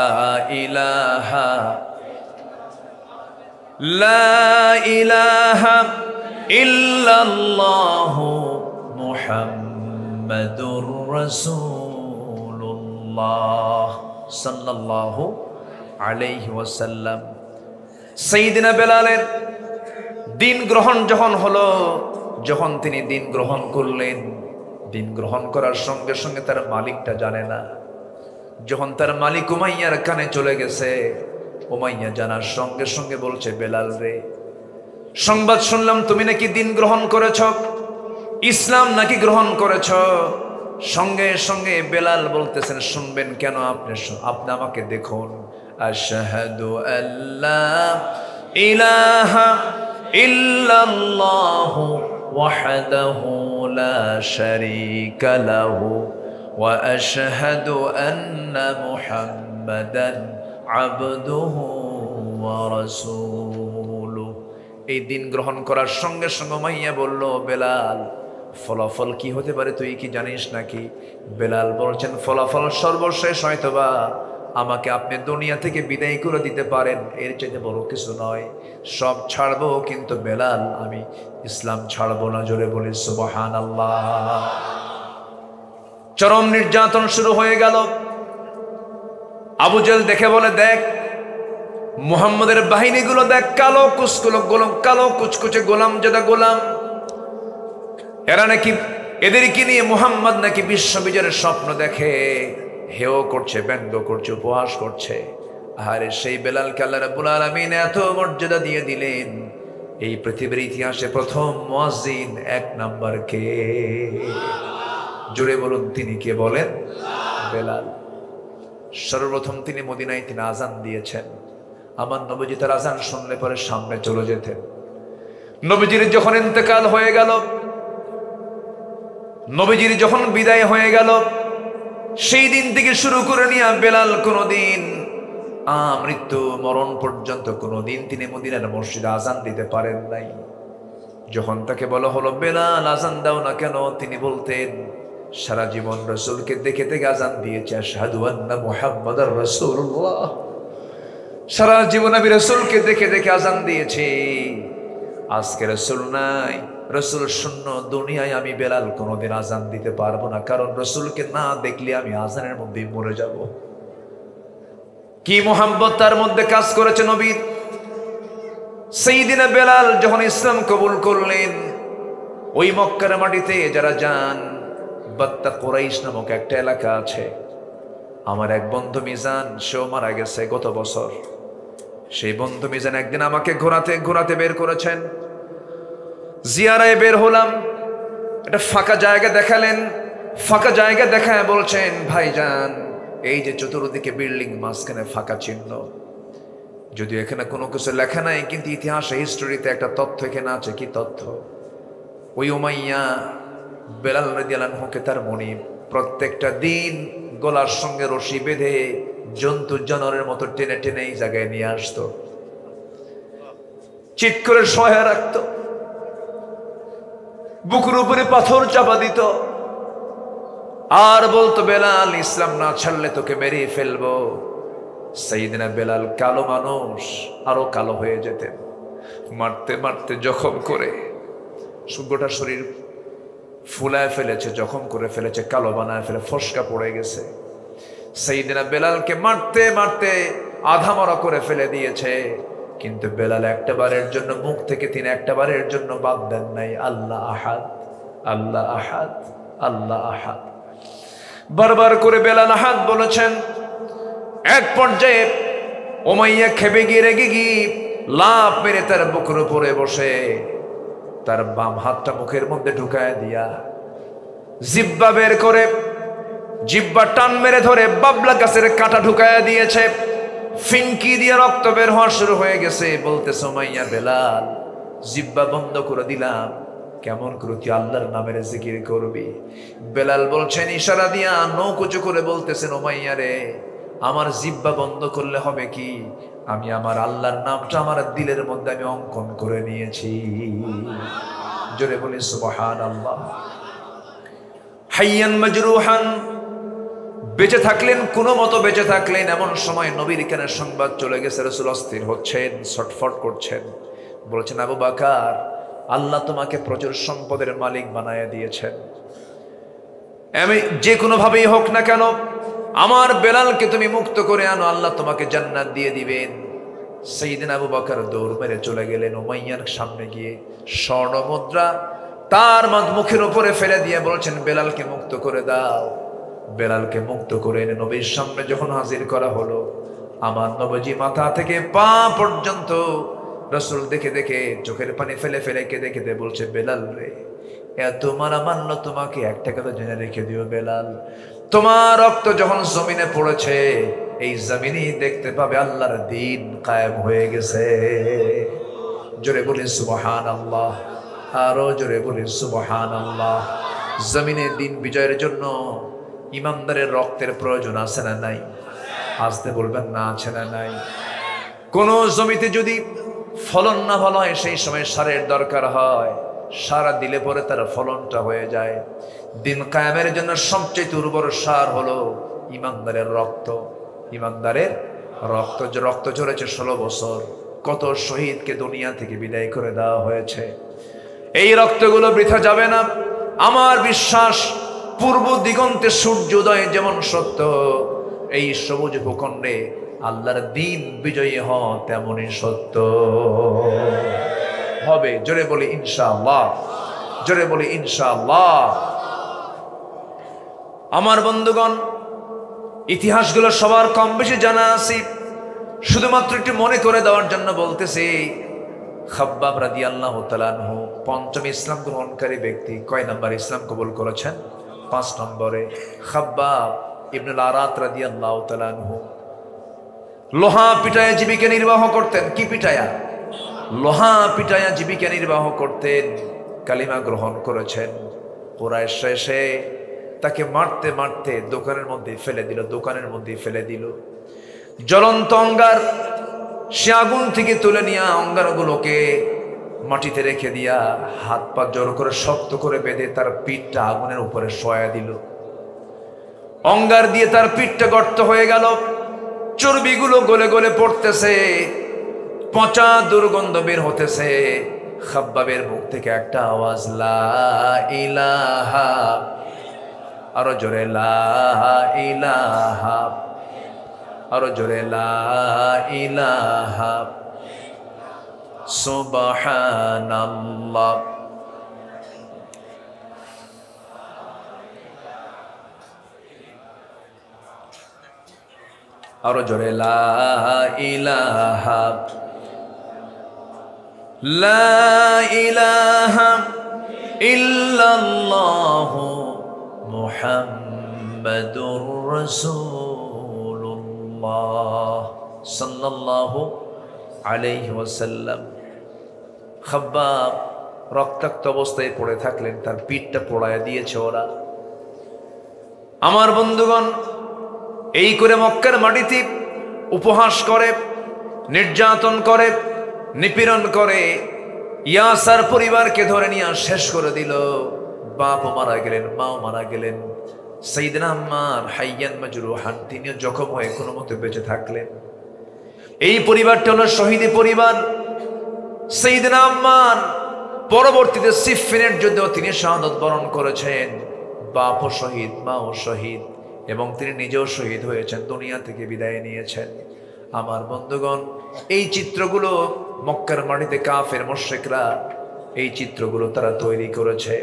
ইলাহা, লা ইলাহা ইল্লাল্লাহু মুহাম্মাদুর রাসূলুল্লাহ সাল্লাল্লাহু আলাইহি ওয়াসাল্লাম। সাইয়্যিদিনা বেলালের দিন গ্রহণ যখন হলো, যখন তিনি দিন গ্রহণ করলেন, দিন গ্রহণ করার সঙ্গে সঙ্গে তার মালিকটা জানে না। যখন তার মালিক উমাইয়ার কানে চলে গেছে, উমাইয়া জানার সঙ্গে সঙ্গে বলছে, বেলাল রে, সংবাদ শুনলাম তুমি নাকি দিন গ্রহণ করেছ, ইসলাম নাকি গ্রহণ করেছ। সঙ্গে সঙ্গে বেলাল বলতেছেন, শুনবেন কেন? আপনি আমাকে দেখুন। আশহাদু আল্লা ইলাহা ইল্লাল্লাহু ওয়াহদাহু লা শারীকা লাহু ওয়া আশহাদু আন্না মুহাম্মাদান আবদুহু ওয়া রাসূলুহু। এই দিন গ্রহণ করার সঙ্গে সঙ্গে উমাইয়া বলল, বেলাল ফলাফল কি হতে পারে তুই কি জানিস নাকি? বেলাল বলছেন, ফলাফল সর্বশেষ হয়তোবা আমাকে আপনি দুনিয়া থেকে বিদায় করে দিতে পারেন, এর চাইতে বড় কিছু নয়। সব ছাড়বো, কিন্তু বেলাল আমি ইসলাম ছাড়বো না। জোরে বলি সুবহানাল্লাহ। চরম নির্যাতন শুরু হয়ে গেল। আবু জেল দেখে বলে, দেখ মুহাম্মদের বাহিনীগুলো দেখ, কালো কুচকুলো গোলাম, কালো কুচকুচে গোলাম যেটা গোলাম, এরা নাকি এদেরকে নিয়ে মুহাম্মদ নাকি বিশ্ব বিজয়ের স্বপ্ন দেখে, হেও করছে, ব্যঙ্গ করছে, উপহাস করছে। আরে সেই বেলালকে আল্লাহ রাব্বুল আলামিন এত মর্যাদা দিয়ে দিলেন, এই পৃথিবীর ইতিহাসে প্রথম মুয়াজ্জিন 1 নাম্বার কে? জোরে বলুন, তিনি কে বলেন? বেলাল। সর্বপ্রথম তিনি মদিনায় তিনি আজান দিয়েছেন। আমার নবীজি তার আজান শুনলে পরে সামনে চলে যেতেন। নবীজির যখন ইন্তেকাল হয়ে গেল, নবীজির যখন বিদায় হয়ে গেল, সেই দিন থেকে শুরু করে নিয়ে বেলাল কোনোদিন মৃত্যু মরণ পর্যন্ত কোনোদিন তিনি মদিনার মসজিদে আজান দিতে পারেন নাই। যখন তাকে বলা হলো, বেলাল আজান দাও না কেন? তিনি বলতেন, সারা জীবন রাসূলকে দেখে দেখে আজান দিয়েছে, আশহাদু আন্না মুহাম্মাদার রাসূলুল্লাহ। সারা জীবন আমি রাসূলকে দেখে দেখে আজান দিয়েছি। আজকে রাসূল নাই, রাসূল শূন্য দুনিয়ায়, আমি বেলাল কোনোদিন আজান দিতে পারবো না, কারণ রাসূলকে না দেখলে আমি আজানের মধ্যে মরে যাব। কি মোহাম্মত তার মধ্যে কাজ করেছে নবীর। সাইয়্যিদিনা বেলাল যখন ইসলাম কবুল করলেন, ওই মক্কার মাটিতে যারা যান, বাত্তা কুরাইশ নামক একটা এলাকা আছে। আমার এক বন্ধু মিজান, সেও মারা গেছে গত বছর। সেই বন্ধু মিজান একদিন আমাকে ঘোরাতে বের করেছেন। জিয়ারায় বের হলাম, একটা ফাঁকা জায়গা দেখালেন। ফাঁকা জায়গা দেখায় বলছেন, ভাইজান এই যে চতুর্দিকে বিল্ডিং, মাঝখানে ফাঁকা চিহ্ন, যদিও এখানে কোনো কিছু লেখা নাই, কিন্তু ইতিহাসে হিস্টোরিতে একটা তথ্য এখানে আছে। কি তথ্য? ওই উমাইয়া বেলাল রাদিয়াল্লাহু আনহুকে তার মনিব প্রত্যেকটা দিন গলার সঙ্গে রশি বেঁধে জন্তু জানোয়ারের মতো টেনে টেনে এই জায়গায় নিয়ে আসতো, চিৎ করে শোয়া রাখতো, বুকের উপরে পাথর চাপা দিত, আর বলতো, বেলাল ইসলাম না ছাড়লে তোকে মেরে ফেলবো। সাইয়্যিদিনা বেলাল কালো মানুষ, আরো কালো হয়ে যেতেন। মারতে মারতে জখম করে গোটা শরীর ফুলায় ফেলেছে, জখম করে ফেলেছে, কালো বানায় ফেলে, ফসকা পড়ে গেছে। সাইয়্যিদিনা বেলালকে মারতে মারতে আধা মরা করে ফেলে দিয়েছে, কিন্তু বেলাল একটাবারের জন্য মুখ থেকে তিনি একটাবারের জন্য বাদ দেন নাই, আল্লাহ আহাদ, আল্লাহ আহাদ, আল্লাহ আহাদ। বারবার করে বেলাল আহাদ বলেছেন। এক পর্যায়ে উমাইয়া খেপে গিয়ে রেগে গিয়ে লাফ মেরে তার বুকের উপরে বসে তার বাম হাতটা মুখের মধ্যে ঢুকায় দিয়া জিব্বা বের করে, জিব্বা টান মেরে ধরে বাবলা গাছের কাঁটা ঢুকায় দিয়েছে। ফিনকি দিয়ে রক্ত বের হওয়া শুরু হয়ে গেছে। বলতেছে, উমাইয়া বেলাল জিব্বা বন্ধ করে দিলাম, কেমন করে তুই আল্লাহর নামের জিকির করবি? বেলাল বলছেন, ইশারা দিয়া নৌকুচু করে বলতেছেন, উমাইয়া রে, আমার জিব্বা বন্ধ করলে হবে কি? আমি আমার আল্লাহর নামটা আমার দিলের মধ্যে আমি অঙ্কন করে নিয়েছি। জোরে বলি সুবহানাল্লাহ। হাইয়ান মাজরুহান, বেঁচে থাকলেন, কোনো মতো বেঁচে থাকলেন। এমন সময় নবীর কানে সংবাদ চলে গেছে, রাসূল অস্থির হচ্ছেন, ছটফট করছেন। বলছেন, আবু বকর, আল্লাহ তোমাকে প্রচুর সম্পদের মালিক বানায় দিয়েছেন, আমি যে কোনো ভাবেই হোক না কেন আমার বেলালকে তুমি মুক্ত করে আনো, আল্লাহ তোমাকে জান্নাত দিয়ে দিবেন। সাইয়্যিদিনা আবু বকর দৌড় মেরে চলে গেলেন উমাইয়ার সামনে গিয়ে স্বর্ণ মুদ্রা তার মুখের উপরে ফেলে দিয়ে বলছেন, বেলালকে মুক্ত করে দাও। বেলালকে মুক্ত করে এনে নবীর সামনে যখন হাজির করা হলো, আমার নবীজি মাথা থেকে পা পর্যন্ত রাসূল দেখে দেখে চোখের পানি ফেলে ফেলে কেঁদে কেঁদে বলছে, বেলাল রে, এত মারা মানলো তোমাকে, একটা কথা জেনে রেখে দিও বেলাল, তোমার রক্ত যখন জমিনে পড়েছে এই জমিনই দেখতে পাবে আল্লাহর দ্বীন কায়েম হয়ে গেছে। জোরে বলি সুবহানাল্লাহ, আরো জোরে বলি সুবহানাল্লাহ। জমিনে দিন বিজয়ের জন্য ইমানদারের রক্তের প্রয়োজন আছে না নাই? আসতে বলবেন না, আছে না নাই? কোন জমিতে যদি ফলন না ভালো হয় সেই সময় সারের দরকার হয়, সার দিলে পরে তার ফলনটা হয়ে যায়। দিন কায়েমের জন্য সবচেয়ে উর্বর সার হলো ইমানদারের রক্ত। ইমানদারের রক্ত, যে রক্ত ঝরেছে 16 বছর, কত শহীদকে দুনিয়া থেকে বিদায় করে দেওয়া হয়েছে। এই রক্তগুলো বৃথা যাবে না। আমার বিশ্বাস পূর্ব দিগন্তে সূর্যোদয় যেমন সত্য, এই সবুজ ভূখণ্ডে আল্লাহর দ্বীন বিজয়ী হওয়া তেমনই সত্য হবে। জোরে বলি ইনশাআল্লাহ, জোরে বলি ইনশাআল্লাহ। আমার বন্ধুগণ, ইতিহাসগুলো সবার কম বেশি জানা আছে, শুধুমাত্র একটু মনে করে দেওয়ার জন্য বলতেছি। খাব্বাব রাদিয়াল্লাহু তাআলা আনহু পঞ্চম ইসলাম গ্রহণকারী ব্যক্তি। কয় নাম্বার ইসলাম কবুল করেছেন? 5 নম্বরে। খাব্বাব ইবনুল আরাত রাদিয়াল্লাহু তাআলা আনহু লোহা পিটায়া জীবিকা নির্বাহ করতেন। কি পিটায়া? লোহা পিটায়া জীবিকা নির্বাহ করতেন। কালিমা গ্রহণ করেছেন। কুরাইশ এসে তাকে মারতে মারতে দোকানের মধ্যে ফেলে দিল, দোকানের মধ্যে ফেলে দিল। জ্বলন্ত অঙ্গার, সে আগুন থেকে তুলে নিয়ে অঙ্গারগুলোকে মাটিতে রেখে দিয়া হাত পা জোর করে শক্ত করে বেঁধে তার পিঠটা আগুনের উপরে শোয়া দিল। অঙ্গার দিয়ে তার পিঠটা গর্ত হয়ে গেল, চর্বিগুলো গলে গলে পড়তেছে, পচা দুর্গন্ধ বের হতেছে। খাব্বাবের মুখ থেকে একটা আওয়াজ, লা ইলাহা, আরো জোরে লা ইলাহা, আরো জোরে লা ইলাহা সুবহানাল্লাহ। আরো জোরে লা ইলাহা, লা ইলাহা ইল্লাল্লাহু মুহাম্মাদুর রাসূলুল্লাহ সাল্লাল্লাহু আলাইহি ওয়াসাল্লাম। খাব্বাব রক্তাক্ত অবস্থায় পড়ে থাকলেন, তার পিঠটা পোড়ায় দিয়েছে ওরা। আমার বন্ধুগণ, এই করে মক্কার মাটিতে উপহাস করে, নির্যাতন করে, নিপীড়ন করে, ইয়াসার পরিবারকে ধরে নিয়ে শেষ করে দিল। বাপও মারা গেলেন, মাও মারা গেলেন। সাইয়েদনা আম্মার হাইয়ান মাজরুহান, তিনিও জখম হয়ে কোনো মতে বেঁচে থাকলেন। এই পরিবারটা হলো শহীদি পরিবার। সাইয়েদনা আম্মার পরবর্তীতে সিফফিনের যুদ্ধেও তিনি শাহাদাত বরণ করেছেন। বাপও শহীদ, মাও শহীদ, এবং তিনি নিজেও শহীদ হয়েছেন, দুনিয়া থেকে বিদায় নিয়েছেন। আমার বন্ধুগণ, এই চিত্রগুলো মক্কার মাটিতে কাফের মুশরিকরা এই চিত্রগুলো তারা তৈরি করেছে।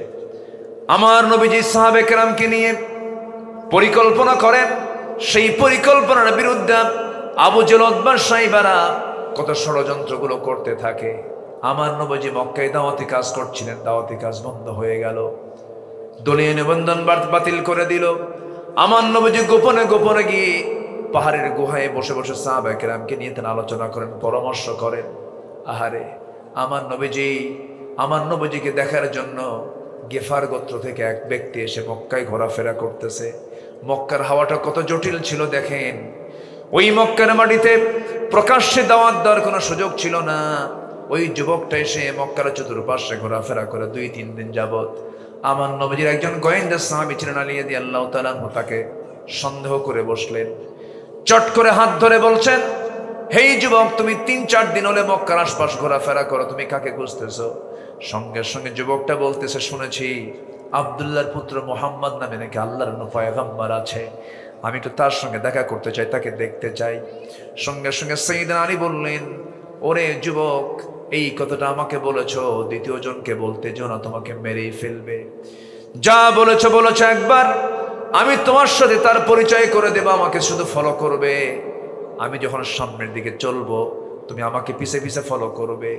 আমার নবীজি সাহাবে কেরামকে নিয়ে পরিকল্পনা করেন। সেই পরিকল্পনার বিরুদ্ধে আবু জেহেল, উতবা, সাইবারা কত ষড়যন্ত্রগুলো করতে থাকে। আমার নবীজি মক্কায় দাওয়াতি কাজ করছিলেন, দাওয়াতি কাজ বন্ধ হয়ে গেল, দলীয় নিবন্ধন বাতিল করে দিল। আমার নবীজি গোপনে গোপনে গিয়ে পাহাড়ের গুহায় বসে বসে সাহাবা কেরামকে নিয়ে তেন আলোচনা করেন, পরামর্শ করেন। আহারে, আমার নবীজিকে দেখার জন্য গেফার গোত্র থেকে এক ব্যক্তি এসে মক্কায় ঘোরাফেরা করতেছে। মক্কার হাওয়াটা কত জটিল ছিল দেখেন। ওই মক্কার মাটিতে প্রকাশ্যে দাওয়াত দেওয়ার কোনো সুযোগ ছিল না। ওই যুবকটা এসে মক্কার চতুর্পাশে ঘোরাফেরা করে 2-3 দিন যাবত। আমার নবীজির একজন গোয়েন্দা সাহাবী ছিলেন আলী রাদিয়াল্লাহু তাআলা আনহু, তাকে সন্দেহ করে বসলেন। চট করে হাত ধরে বলছেন, হেই যুবক, তুমি 3-4 দিন হলে মক্কার আশপাশ ঘোরাফেরা করো, তুমি কাকে খুঁজতেছো? সঙ্গে সঙ্গে যুবকটা বলতেছে, শুনেছি আব্দুল্লাহর পুত্র মুহাম্মদ নামে নাকি আল্লাহর পয়গম্বর আছে, আমি তো তার সঙ্গে দেখা করতে চাই, তাকে দেখতে চাই। সঙ্গে সঙ্গে সাইয়েদনা আলী বললেন, ওরে যুবক, এই কথাটা আমাকে বলেছ, দ্বিতীয় জনকে বলতে যেও না, তোমাকে মেরেই ফেলবে। যা বলেছ একবার, আমি তোমার সাথে তার পরিচয় করে দেব, আমাকে শুধু ফলো করবে। আমি যখন সামনের দিকে চলবো, তুমি আমাকে পিছে পিছে ফলো করবে।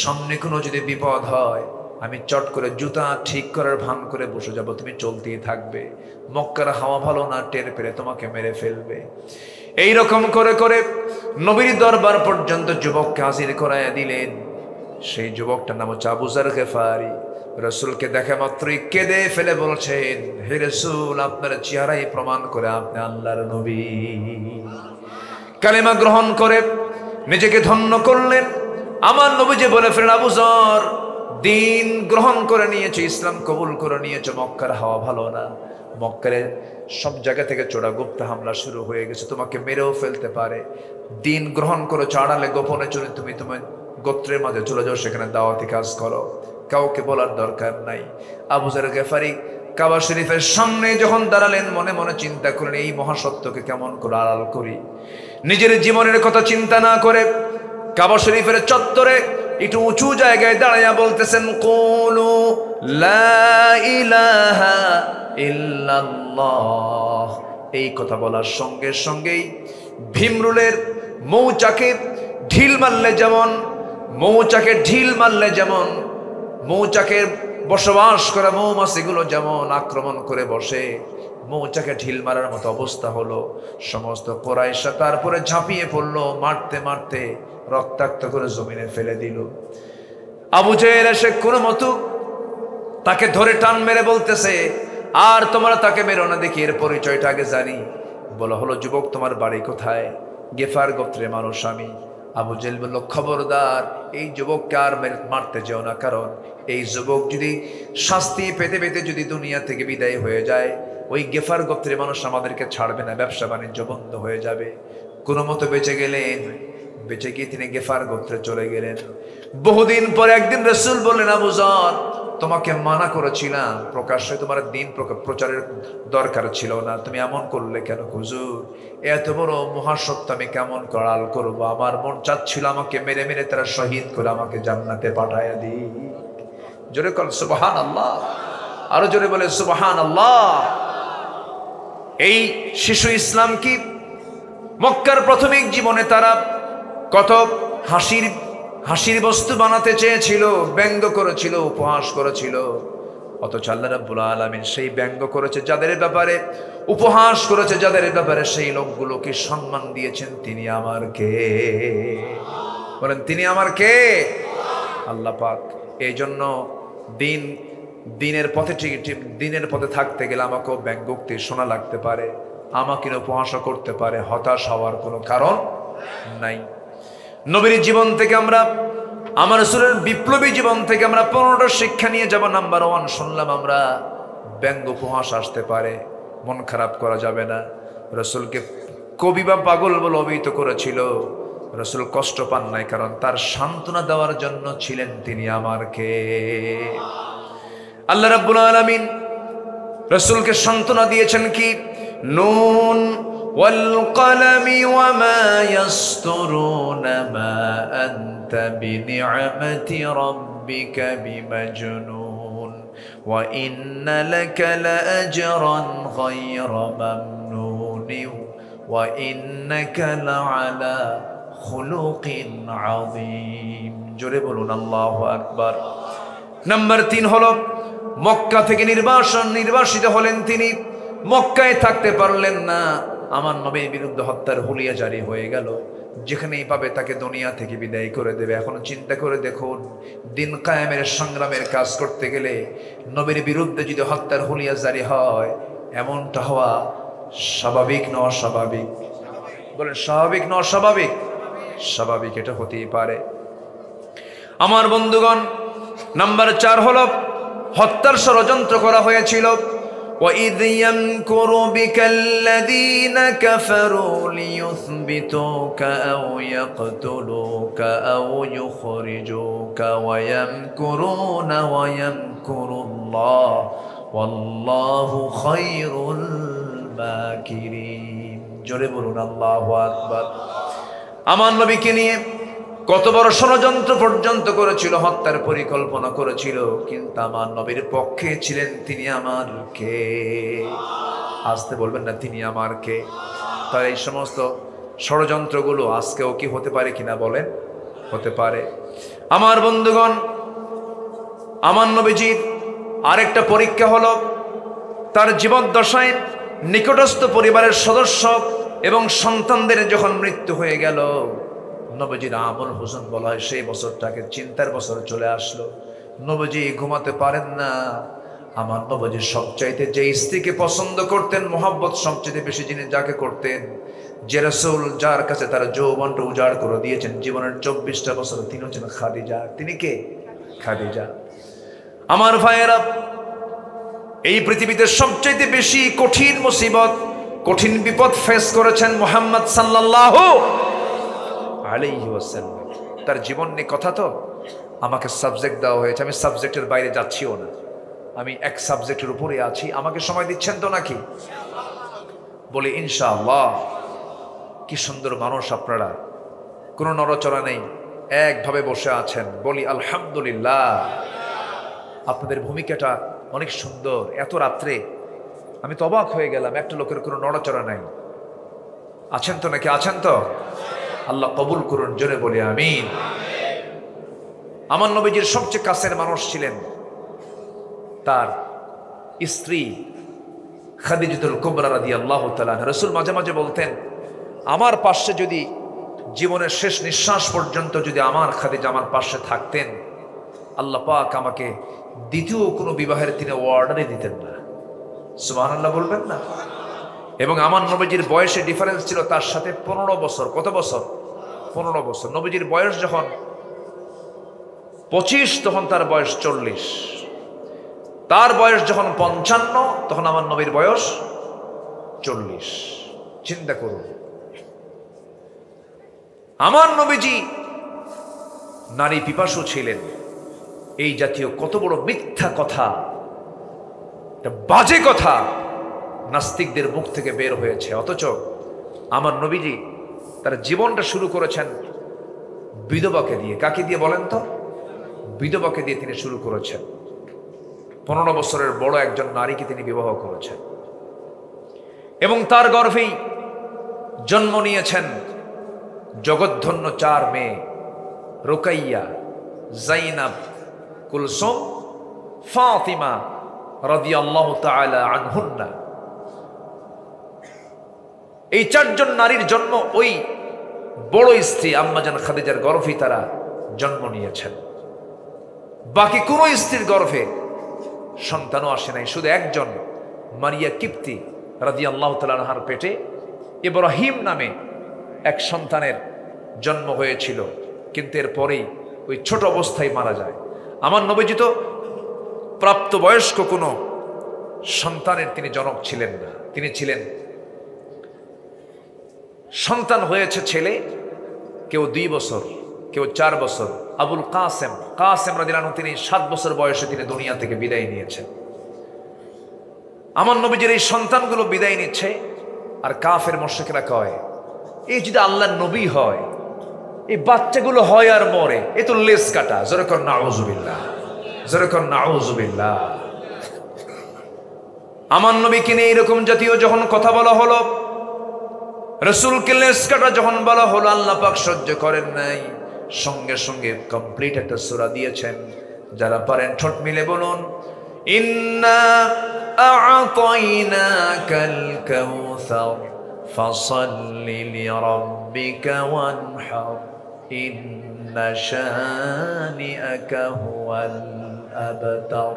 সামনে কোনো যদি বিপদ হয়, আমি চট করে জুতা ঠিক করার ভান করে বসে যাব, তুমি চলতেই থাকবে। মক্কার হাওয়া ভালো না, টের পেলে তোমাকে মেরে ফেলবে। এই রকম করে করে নবীর দরবার পর্যন্ত যুবককে হাজির করাইয়া দিলেন। সেই যুবকটার নাম হচ্ছে আবু যার গিফারি। রাসূলকে দেখা মাত্রই কেঁদে ফেলে বলছেন, হে রাসূল, আপনার চেহারাই প্রমাণ করে আপনি আল্লাহর নবী। কালেমা গ্রহণ করে নিজেকে ধন্য করলেন। আমার নবীজি বলে ফেলেন, আবু যর, দিন গ্রহণ করে নিয়েছে, ইসলাম কবুল করে নিয়েছে, মক্কার হাওয়া ভালো না, মক্কারে সব জায়গা থেকে চোরা গুপ্ত হামলা শুরু হয়ে গেছে, তোমাকে মেরেও ফেলতে পারে। দিন গ্রহণ করে আড়ালে গোপনে চলে তুমি তোমার গোত্রের মাঝে চলে যাও, সেখানে দাওয়াতি কাজ করো, কাউকে বলার দরকার নাই। আবু যার গিফারি কাবা শরীফের সামনে যখন দাঁড়ালেন, মনে মনে চিন্তা করলেন, এই মহাসত্যকে কেমন করে আড়াল করি। নিজের জীবনের কথা চিন্তা না করে কাবা শরীফের চত্বরে একটু উঁচু জায়গায় দাঁড়াইয়া বলতেছেন, কুলু লা ইলাহা ইল্লাল্লাহ। এই কথা বলার সঙ্গে সঙ্গেই ভীমরুলের মৌচাকে ঢিল মারলে যেমন মৌচাকের বসবাস করা মৌমাছিগুলো যেমন আক্রমণ করে বসে, মৌচাকে ঢিল মারার মতো অবস্থা হলো। সমস্ত কুরাইশরা তারপরে ঝাঁপিয়ে পড়লো, মারতে মারতে রক্তাক্ত করে জমিনে ফেলে দিল। আবু জেহেল এসে কোনো মতো তাকে ধরে টান মেরে বলতেছে, আর তোমরা তাকে মেরো না, দেখি এর পরিচয়টা আগে জানি। বলা হলো, যুবক, তোমার বাড়ি কোথায়? গেফার গোত্রের মানুষ আমি। আবু জেহেল বলল, খবরদার, এই যুবককে আর মারতে যেও না, কারণ এই যুবক যদি শাস্তি পেতে পেতে যদি দুনিয়া থেকে বিদায় হয়ে যায়, ওই গেফার গোত্রের মানুষ আমাদেরকে ছাড়বে না, ব্যবসা বাণিজ্য বন্ধ হয়ে যাবে। কোনো মতো বেঁচে গেলেন। বেঁচে গিয়ে তিনি গেফার গোত্রে চলে গেলেন। বহুদিন পরে একদিন রাসূল বললেন, আবু যর, তোমাকে মানা করেছিলাম, প্রকাশ্যে তোমার দিন প্রচারের দরকার ছিল না, তুমি এমন করলে কেন? হুজুর, এত বড় মহাসত্য আমি কেমন আড়াল করবো? আমার মন চাচ্ছিল আমাকে মেরে মেরে তারা শহীদ করে আমাকে জান্নাতে পাঠাইয়া দিই। জোরে কর সুবহানাল্লাহ, আরো জোরে বলে সুবহানাল্লাহ। এই শিশু ইসলাম কি মক্কার প্রাথমিক জীবনে তারা কত হাসির বস্তু বানাতে চেয়েছিল, ব্যঙ্গ করেছিল, উপহাস করেছিল, অথচ আল্লাহ রাব্বুল আলামিন সেই ব্যঙ্গ করেছে যাদের ব্যাপারে, উপহাস করেছে যাদের ব্যাপারে, সেই লোকগুলোকে সম্মান দিয়েছেন। তিনি আমার কে? বলেন, তিনি আমার কে? আল্লাহ পাক। এই জন্য দিনের পথে থাকতে গেলে আমাকেও ব্যঙ্গোক্তি শোনা লাগতে পারে, আমাকে উপহাসা করতে পারে, হতাশ হওয়ার কোনো কারণ নাই। নবীর জীবন থেকে আমরা, আমার রাসূলের বিপ্লবী জীবন থেকে আমরা 15টা শিক্ষা নিয়ে যাব। নাম্বার 1, শুনলাম আমরা ব্যঙ্গ উপহাস আসতে পারে, মন খারাপ করা যাবে না। রাসূলকে কবি বা পাগল বলে অভিহিত করেছিল, রাসূল কষ্ট পান নাই, কারণ তার সান্ত্বনা দেওয়ার জন্য ছিলেন তিনি আমার কে। আল্লাহ রাব্বুল আলামিন রাসূলকে সান্ত্বনা দিয়েছেন কি? নুন والقلم وما يسطرون ما أنت بنعمة ربك بمجنون وإن لك لأجرا غير ممنون وإنك لعلى خلق عظيم জোরে বলুন আল্লাহু আকবার। নাম্বার 3 হলো মক্কা থেকে নির্বাসিত হলেন তিনি, মক্কায় থাকতে পারলেন না। আমার নবীর বিরুদ্ধে হত্যার হুলিয়া জারি হয়ে গেল, যেখানেই পাবে তাকে দুনিয়া থেকে বিদায় করে দেবে। এখন চিন্তা করে দেখুন, দিন কায়েমের সংগ্রামের কাজ করতে গেলে নবীর বিরুদ্ধে যদি হত্যার হুলিয়া জারি হয়, এমনটা হওয়া স্বাভাবিক না অস্বাভাবিক? বলেন, স্বাভাবিক না অস্বাভাবিক? স্বাভাবিক, এটা হতেই পারে। আমার বন্ধুগণ, নাম্বার 4 হলো হত্যার ষড়যন্ত্র করা হয়েছিল। وَإِذْ يَمْكُرُ بِكَ الَّذِينَ كَفَرُوا لِيُثْبِتُوكَ أَوْ يَقْتُلُوكَ أَوْ يُخْرِجُوكَ وَيَمْكُرُونَ وَيَمْكُرُ اللَّهُ وَاللَّهُ خَيْرُ الْمَاكِرِينَ জোরে বলুন আল্লাহু আকবার। আমার নবীকে নিয়ে কত বড় ষড়যন্ত্র পর্যন্ত করেছিল, হত্যার পরিকল্পনা করেছিল, কিন্তু আমার নবীর পক্ষে ছিলেন তিনি আমার কে? আসতে বলবেন না, তিনি আমার কে? তার এই সমস্ত ষড়যন্ত্রগুলো আজকেও কি হতে পারে কিনা বলেন? হতে পারে। আমার বন্ধুগণ, আমার নবীজির আরেকটা পরীক্ষা হলো, তার জীবদ্দশায় নিকটস্থ পরিবারের সদস্য এবং সন্তানদের যখন মৃত্যু হয়ে গেল, নবীজির আমল হুজুন বলা হয়, সেই বছরটাকে চিন্তার বছর চলে আসলো। নবীজি ঘুমাতে পারেন না। আমার নবীজি সবচাইতে যে স্ত্রীকে পছন্দ করতেন, মোহাব্বত সবচাইতে বেশি যিনি যাকে করতেন, যে রাসূল যার কাছে তার যৌবনটা উজাড় করে দিয়েছেন, জীবনের 24টা বছর, তিনি হচ্ছেন খাদিজা। তিনি কে? খাদিজা। আমার ভাইয়েরা, এই পৃথিবীতে সবচাইতে বেশি কঠিন মুসিবত, কঠিন বিপদ ফেস করেছেন মুহাম্মদ সাল্লাল্লাহু আলাইহি ওয়াসাল্লাম। তার জীবন নিয়ে কথা তো, আমাকে সাবজেক্ট দেওয়া হয়েছে, আমি সাবজেক্টের বাইরে যাচ্ছিও না, আমি এক সাবজেক্টের উপরে আছি। আমাকে সময় দিচ্ছেন তো নাকি? বলি ইনশাআল্লাহ। কি সুন্দর মানুষ আপনারা, কোনো নড়চড়া নেই, একভাবে বসে আছেন। বলি আলহামদুলিল্লাহ। আপনাদের ভূমিকাটা অনেক সুন্দর। এত রাত্রে আমি তো অবাক হয়ে গেলাম, একটা লোকের কোনো নড়াচড়া নাই। আছেন তো নাকি? আছেন তো? আল্লাহ কবুল করুন, জোরে বলি আমিন। আমার নবীজির সবচেয়ে কাছের মানুষ ছিলেন তার স্ত্রী খাদিজাতুল কুবরা রাদিয়াল্লাহু তাআলা। রাসূল মাঝে মাঝে বলতেন, আমার পাশে যদি জীবনের শেষ নিঃশ্বাস পর্যন্ত যদি আমার খাদিজা আমার পাশে থাকতেন, আল্লাহ পাক আমাকে দ্বিতীয় কোনো বিবাহের তিনি অর্ডারই দিতেন না। সুবহানাল্লাহ বলবেন না? এবং আমার নবীজির বয়সে ডিফারেন্স ছিল তার সাথে 15 বছর। কত বছর? 15 বছর। নবীজির বয়স যখন 25, তখন তার বয়স 40। তার বয়স যখন 55, তখন আমার নবীর বয়স 40। চিন্তা করুন, আমার নবীজি নারী পিপাসু ছিলেন। এই জাতীয় কত বড় মিথ্যা কথা, বাজে কথা নাস্তিকদের মুখ থেকে বের হয়েছে। অথচ আমার নবীজি তার জীবনটা শুরু করেছেন বিধবাকে দিয়ে। কাকে দিয়ে বলেন তো? বিধবাকে দিয়ে তিনি শুরু করেছেন। 15 বছরের বড় একজন নারীকে তিনি বিবাহ করেছেন এবং তার গর্ভেই জন্ম নিয়েছেন জগৎধন্য 4 মেয়ে, রুকাইয়া, জাইনাব, কুলসুম, ফাতিমা রাদিয়াল্লাহু তাআলা আনহুন্না। এই 4 জন নারীর জন্ম ওই বড় স্ত্রী আম্মাজান খাদিজার গর্ভে তারা জন্ম নিয়েছেন। বাকি কোন স্ত্রীর গর্ভে সন্তানও আসে নাই। শুধু একজন মারিয়া কিপ্তি রাদিয়াল্লাহু তাআলা আনহার পেটে ইব্রাহিম নামে এক সন্তানের জন্ম হয়েছিল, কিন্তু এরপরেই ওই ছোট অবস্থায় মারা যায়। আমার নবীজি তো প্রাপ্তবয়স্ক কোনো সন্তানের তিনি জনক ছিলেন না। তিনি ছিলেন, সন্তান হয়েছে ছেলে, কেউ 2 বছর, কেউ 4 বছর। আবুল কাসেম রাদিয়াল্লাহু আনহু তিনি 7 বছর বয়সে তিনি দুনিয়া থেকে বিদায় নিয়েছেন। আমার নবীজির এই সন্তানগুলো বিদায় নিচ্ছে, আর কাফের মুশরিকরা কয়, এই যদি আল্লাহর নবী হয়, এই বাচ্চাগুলো হয় আর মরে, এ তো লেস কাটা। জোরে কর নাউযুবিল্লাহ, জোরে কর নাউযুবিল্লাহ। আমার নবীকে নিয়ে এরকম জাতীয় যখন কথা বলা হলো, রাসূলকে লেস কাটা যখন বলা হলো, আল্লাহ পাক সহ্য করেন নাই, সঙ্গে সঙ্গে কমপ্লিট একটা সূরা দিয়েছেন। যারা পারেন ঠোঁট মিলে বলুন, ইন্না আ'তাইনাকাল কাউসার ফাসাল্লি লিরাব্বিকা ওয়ানহার ইন্না শানিআকা হুয়াল আবতার।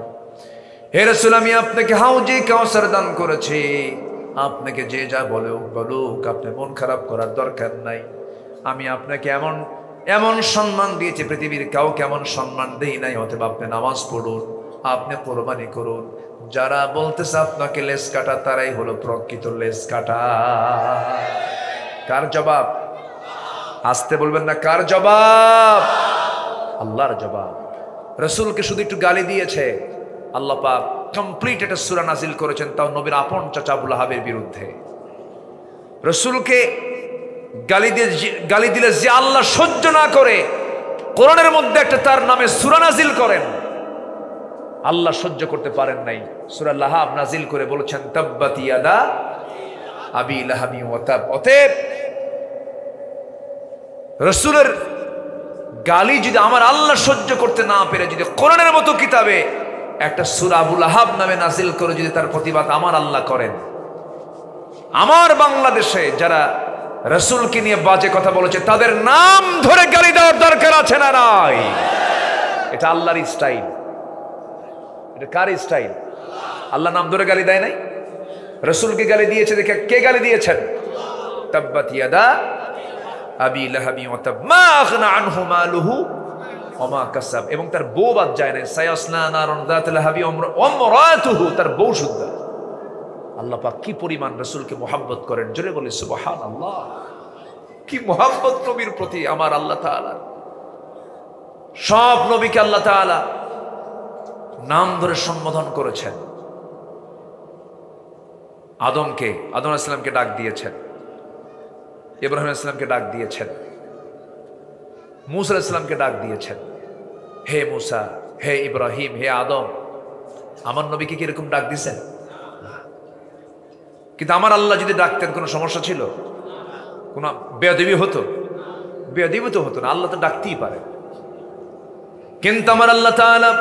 হে রাসূল, আমি আপনাকে হাউজে কাউসার দান করেছি, আপনাকে যে যা বলুক আপনি মন খারাপ করার দরকার নাই। আমি আপনাকে এমন সম্মান দিয়েছি, পৃথিবীর কাউকে এমন সম্মান দেই নাই। অতএব আপনি নামাজ পড়ুন, আপনি কোরবানি করুন। যারা বলতেছে আপনাকে লেস কাটা, তারাই হলো প্রকৃত লেস কাটা। কার জবাব? আসতে বলবেন না, কার জবাব? আল্লাহর জবাব। রাসূলকে শুধু একটু গালি দিয়েছে, আল্লাহ পাক কমপ্লিট একটা সূরা নাজিল করেছেন, তাও নবীর আপন চাচা আবু লাহাবের বিরুদ্ধে। রাসূলকে গালি দিলে যে আল্লাহ সহ্য না করে, কোরআনের মধ্যে একটা তার নামে সূরা নাজিল করেন, আল্লাহ সহ্য করতে পারেন নাই। সূরা লাহাব নাজিল করে বলেছেন, তাব্বাত ইয়াদা আবি লাহাবি ওয়া তাব। অতএব রাসূলের গালি যদি আমার আল্লাহ সহ্য করতে না পেরে যদি কোরআনের মতো কিতাবে একটা সূরা আবুল আহাব নামে নাজিল করে যদি তার প্রতিবাদ আমার আল্লাহ করেন, আমার বাংলাদেশে যারা রাসূলকে নিয়ে বাজে কথা বলেছে তাদের নাম ধরে গালি দেওয়ার দরকার আছে না নাই? এটা আল্লাহর স্টাইল। এটা কার স্টাইল? আল্লাহ নাম ধরে গালি দেয় নাই? রাসূলকে গালি দিয়েছে দেখে কে গালি দিয়েছেন? তাব্বাত ইয়াদা আবি লাহাবি ওয়া তাব মা আগনা আনহু মালুহু ওয়া মা কাসাব। এবং তার বউ বাদ যায় না, সায়াসলা নারুন যাত লাহাবি ওয়া ইমরাতুহু, তার বউ শুদ্ধ। আল্লাহ পাক কি পরিমাণ রাসূলকে মুহাব্বত করেন, জোরে বলে সুবহানাল্লাহ। কি মুহাব্বত নবীর প্রতি আমার আল্লাহ তাআলা। সব নবীকে আল্লাহ তাআলা নাম ধরে সম্বোধন করেছেন। আদম আলাইহিস সালামকে ডাক দিয়েছেন, ইব্রাহিম আলাইহিস সালামকে ডাক দিয়েছেন, মূসা আলাইহিস সালামকে ডাক দিয়েছেন, হে মূসা, হে ইব্রাহিম, হে আদম। আমার নবীকে কি এরকম ডাক দিয়েছেন? কিন্তু আমার আল্লাহ যদি ডাকতেন কোনো সমস্যা ছিল? কোন বেয়াদবি হতো? বেয়াদবি তো হতো না, আল্লাহ তো ডাকতেই পারে। কিন্তু আমার আল্লাহ তাআলা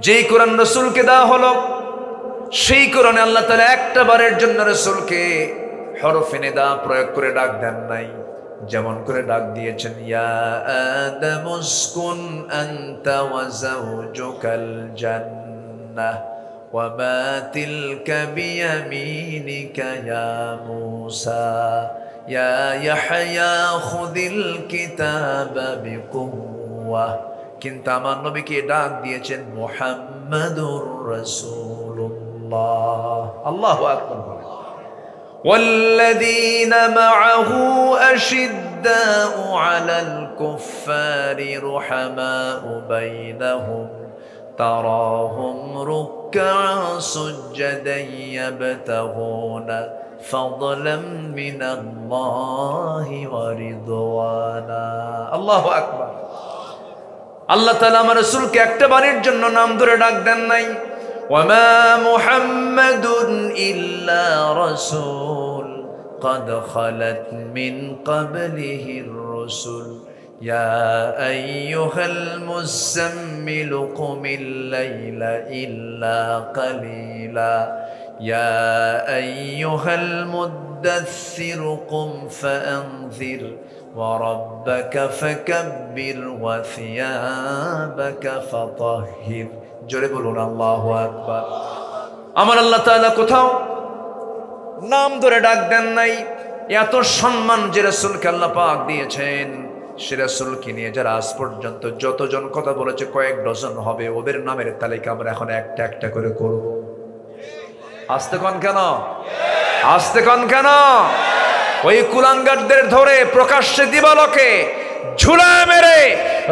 যেই কোরআন রাসূলকে দেওয়া হলো, সেই কোরআনে আল্লাহ তাআলা একটা বারের জন্য রাসূলকে হরফে নিদা প্রয়োগ করে ডাক দেন নাই। যেমন করে ডাক দিয়েছেন, ইয়া আদামুসকুন আনতা ওয়া যাওজুকাল জান্নাহ ওয়া মা তিলকা বিয়ামিনিকা ইয়া মূসা ইয়া ইয়াহইয়া খুযিল কিতাবা বিকুওয়া। কিন্তু আমার নবীকে ডাক দিয়েছেন মুহাম্মাদুর রাসূলুল্লাহ। আল্লাহু আকবার। والذين معه أشداء على الكفار رحماء بينهم تراهم ركعا سجدا يبتغون فضلا من الله ورضوانا। الله أكبر। আল্লাহ তাআলা আমার রাসূলকে একটা বারের জন্য নাম ধরে ডাক দেন নাই। ওয়ামা মুহাম্মাদুন ইল্লা রাসূল قد خلت من قبله الرسل يا أيها المزمل قم الليل إلا قليلا يا أيها المدثر قم فأنذر وربك فكبر وثيابك فطهر। জোরে বলুন আল্লাহু আকবার। আমার আল্লাহ তাআলা কোথাও নাম ধরে ডাক দেন নাই। এত সম্মান যে রাসূলকে আল্লাহ পাক দিয়েছেন, সে রাসূলকে নিয়ে যারা আজ পর্যন্ত যতজন কথা বলেছে কয়েক ডজন হবে, ওদের নামের তালিকা আমরা এখন একটা একটা করে করব। আস্তে কোন কেন? আস্তে কোন কেন? ওই কুলাঙ্গারদের ধরে প্রকাশ্যে দিবালোকে ঝুলায় মেরে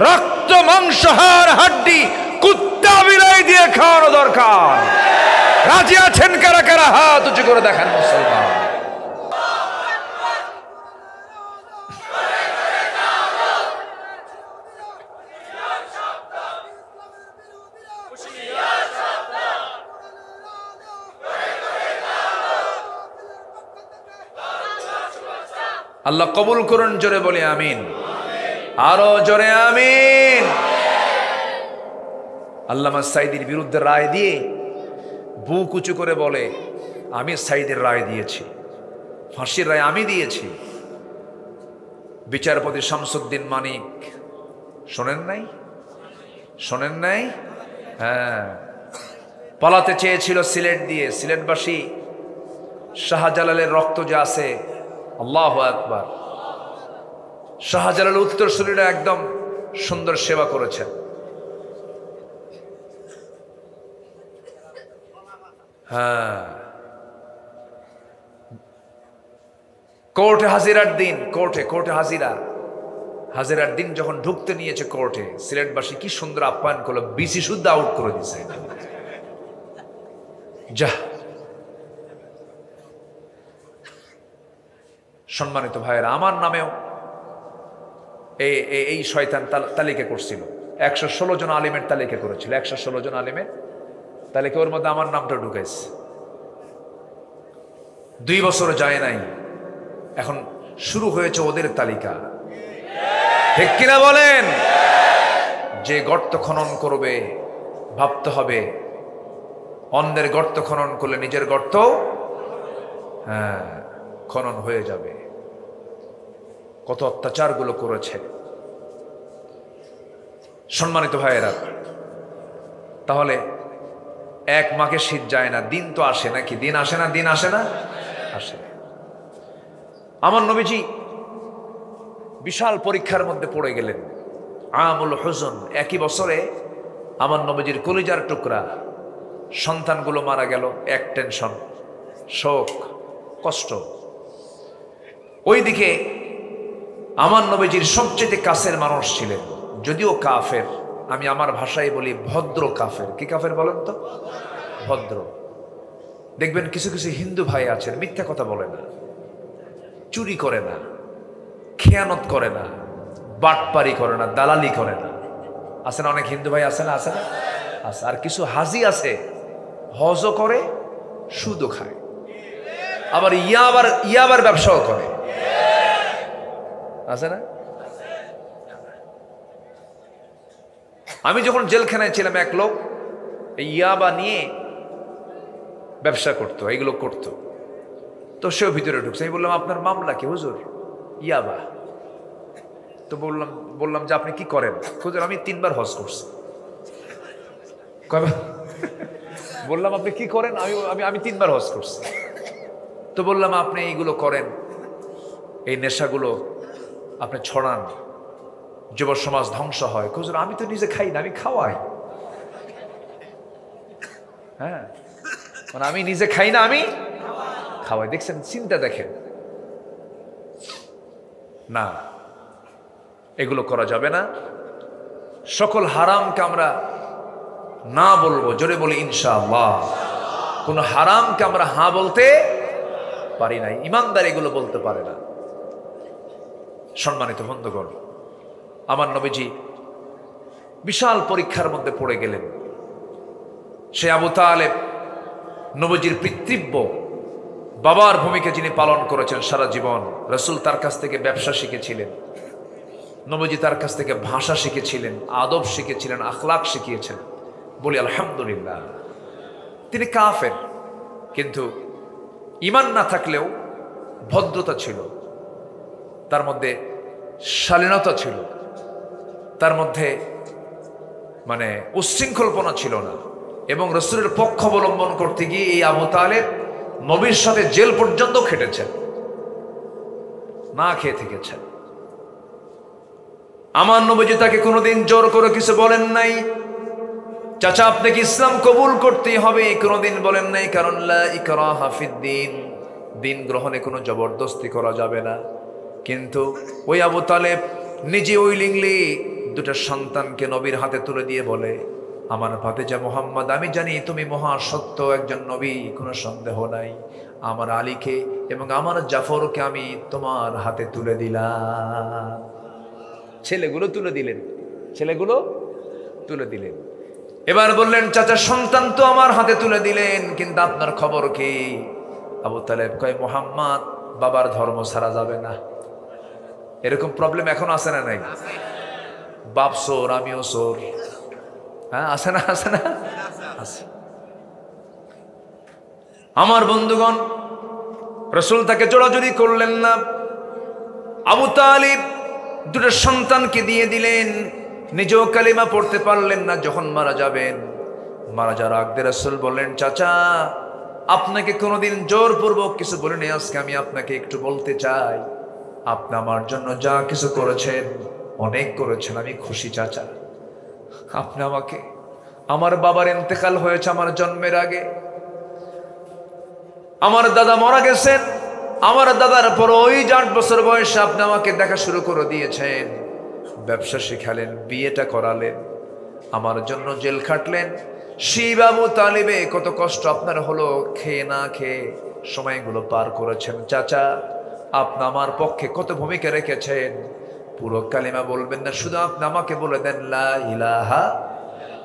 রক্ত মাংস হাড় হাড্ডি কুত্তা বিলাই দিয়ে খাওয়ানো দরকার। রাজি আছেন কারা কারা? হাত উঁচু করে দেখান মুসলমান। আল্লাহ কবুল করুন, জোরে বলি আমিন। আরো জোরে আমিন। আল্লামা সাঈদীর বিরুদ্ধে রায় দিয়ে বুক উঁচু করে বলে, আমি সাঈদীর রায় দিয়েছি, ফাঁসির রায় আমি দিয়েছি। বিচারপতি শামসুদ্দিন মানিক শোনেন নাই? শোনেন নাই? হ্যাঁ, পালাতে চেয়েছিল সিলেট দিয়ে। সিলেটবাসী শাহজালালের রক্ত যে আছে, আল্লাহু আকবার, শাহজালাল উত্তরসূরিরা একদম সুন্দর সেবা করেছেন। হ্যাঁ, কোর্টে হাজিরার দিন, কোর্টে হাজিরার দিন যখন ঢুকতে নিয়েছে কোর্টে, সিলেটবাসী কি সুন্দর আপ্যায়ন করলো, বিসি শুদ্ধ আউট করে দিছে। যা সম্মানিত ভাইয়েরা, আমার নামেও এই শয়তান তালিকা করছিল। 116 জন আলিমের তালিকা করেছিল, 116 জন আলিমের তালিকা, ওর মধ্যে আমার নামটা ঢুকেছে। 2 বছর যায় নাই, এখন শুরু হয়েছে ওদের তালিকা। ঠিক কিনা বলেন? যে গর্ত খনন করবে ভাবতে হবে অন্যের গর্ত খনন করলে নিজের গর্ত খনন হয়ে যাবে। কত অত্যাচারগুলো করেছে। সম্মানিত ভাইয়েরা, তাহলে এক মাকে শীত যায় না, দিন তো আসে নাকি? দিন আসে না? দিন আসে না? আসে। আমার নবীজি বিশাল পরীক্ষার মধ্যে পড়ে গেলেন। আমুল হুজন, একই বছরে আমার নবীজির কলিজার টুকরা সন্তানগুলো মারা গেল। এক টেনশন, শোক, কষ্ট। ওইদিকে আমার নবীজির সবচেয়ে কাছের মানুষ ছিলেন, যদিও কাফের, আমি আমার ভাষায় বলি ভদ্র কাফের। কি কাফের বলেন তো? ভদ্র। দেখবেন কিছু কিছু হিন্দু ভাই আছেন, মিথ্যা কথা বলে না, চুরি করে না, খেয়ানত করে না, বাটপারি করে না, দালালি করে না। আছে না অনেক হিন্দু ভাই? আছে না? আছে না? আছে। আর কিছু হাজি আছে, হজও করে, সুদও খায়, আবার ইয়াবার ব্যবসাও করে। আছে না? আমি যখন জেলখানায় ছিলাম, এক লোক এই ইয়াবা নিয়ে ব্যবসা করতো, এইগুলো করতো। তো সেও ভিতরে ঢুকছে। আমি বললাম, আপনার মামলা কি হুজুর? ইয়াবা। তো বললাম যে আপনি কি করেন? হুজুর আমি 3 বার হজ করছি। বললাম আপনি কি করেন? আমি 3 বার হজ করছি। তো বললাম আপনি এইগুলো করেন, এই নেশাগুলো আপনি ছড়ান, যুব সমাজ ধ্বংস হয়। হুজুর আমি তো নিজে খাই না, আমি খাওয়াই। হ্যাঁ, মানে আমি নিজে খাই না, আমি খাওয়াই। দেখছেন? চিন্তা দেখেন না, এগুলো করা যাবে না। সকল হারামকে আমরা না বলবো, জোরে বলি ইনশাআল্লাহ। কোন হারামকে আমরা হ্যাঁ বলতে পারি নাই, ইমানদার এগুলো বলতে পারে না। সম্মানিত বন্ধুগণ, আমার নবীজি বিশাল পরীক্ষার মধ্যে পড়ে গেলেন। সে আবু তালেব, নবীজির পিতৃব্য বাবার ভূমিকা যিনি পালন করেছেন সারা জীবন। রাসূল তার কাছ থেকে ব্যবসা শিখেছিলেন, নবীজি তার কাছ থেকে ভাষা শিখেছিলেন, আদব শিখেছিলেন, আখলাক শিখিয়েছেন। বলি আলহামদুলিল্লাহ। তিনি কাফের, কিন্তু ঈমান না থাকলেও ভদ্রতা ছিল তার মধ্যে, শালীনতা ছিল তার মধ্যে, মানে উচ্ছৃঙ্খলপনা ছিল না। এবং রাসূলের পক্ষ অবলম্বন করতে গিয়ে এই আবু তালেব নবীর সাথে জেল পর্যন্ত খেটেছেন, না খেয়ে থেকেছেন। আমার নবীজি তাকে কোনোদিন জোর করে কিছু বলেন নাই, চাচা আপনাকে ইসলাম কবুল করতেই হবে, কোনোদিন বলেন নাই। কারণ লা ইকরাহা ফিদ্দিন, দিন গ্রহণে কোনো জবরদস্তি করা যাবে না। কিন্তু ওই আবু তালেব নিজে উইলিংলি 2টা সন্তানকে নবীর হাতে তুলে দিয়ে বলে, আমার ভাতিজা মুহাম্মদ, আমি জানি তুমি মহা সত্য একজন নবী, কোনো সন্দেহ নাই। আমার আলীকে এবং আমার জাফরকে আমি তোমার হাতে তুলে দিলাম। ছেলেগুলো তুলে দিলেন, ছেলেগুলো তুলে দিলেন। এবার বললেন, চাচা সন্তান তো আমার হাতে তুলে দিলেন, কিন্তু আপনার খবর কি? আবু তালেব কয়, মুহাম্মদ বাবার ধর্ম ছাড়া যাবে না। এরকম প্রবলেম এখন আছে না নাই? বাপ সোর, আমিও সোর। হ্যাঁ, আছে না? আছে না? আছে। আমার বন্ধুগণ, রাসূল তাকে জোড়াজুড়ি করলেন না। আবু তালিব 2টা সন্তানকে দিয়ে দিলেন, নিজেও কালিমা পড়তে পারলেন না। যখন মারা যাবেন, মারা যাওয়ার আগে রাসূল বললেন, চাচা আপনাকে কোনোদিন জোরপূর্বক কিছু বলিনি, আজকে আমি আপনাকে একটু বলতে চাই, আপনি আমার জন্য যা কিছু করেছেন, অনেক করেছেন, আমি খুশি চাচা। আপনি আমাকে, আমার বাবার ইন্তেকাল হয়েছে আমার জন্মের আগে, আমার দাদা মারা গেছেন, আমার দাদার পর ওই 8 বছর বয়সে আপনি আমাকে দেখা শুরু করে দিয়েছেন, ব্যবসা শিখালেন, বিয়েটা করালেন, আমার জন্য জেল খাটলেন। সেই আবু তালিবে কত কষ্ট আপনার হলো, খেয়ে না খেয়ে সময়গুলো পার করেছেন। চাচা আপনি আমার পক্ষে কত ভূমিকা রেখেছেন, পুরো কালিমা বলবেন না, শুধু আপনি আমাকে বলে দেন লা ইলাহা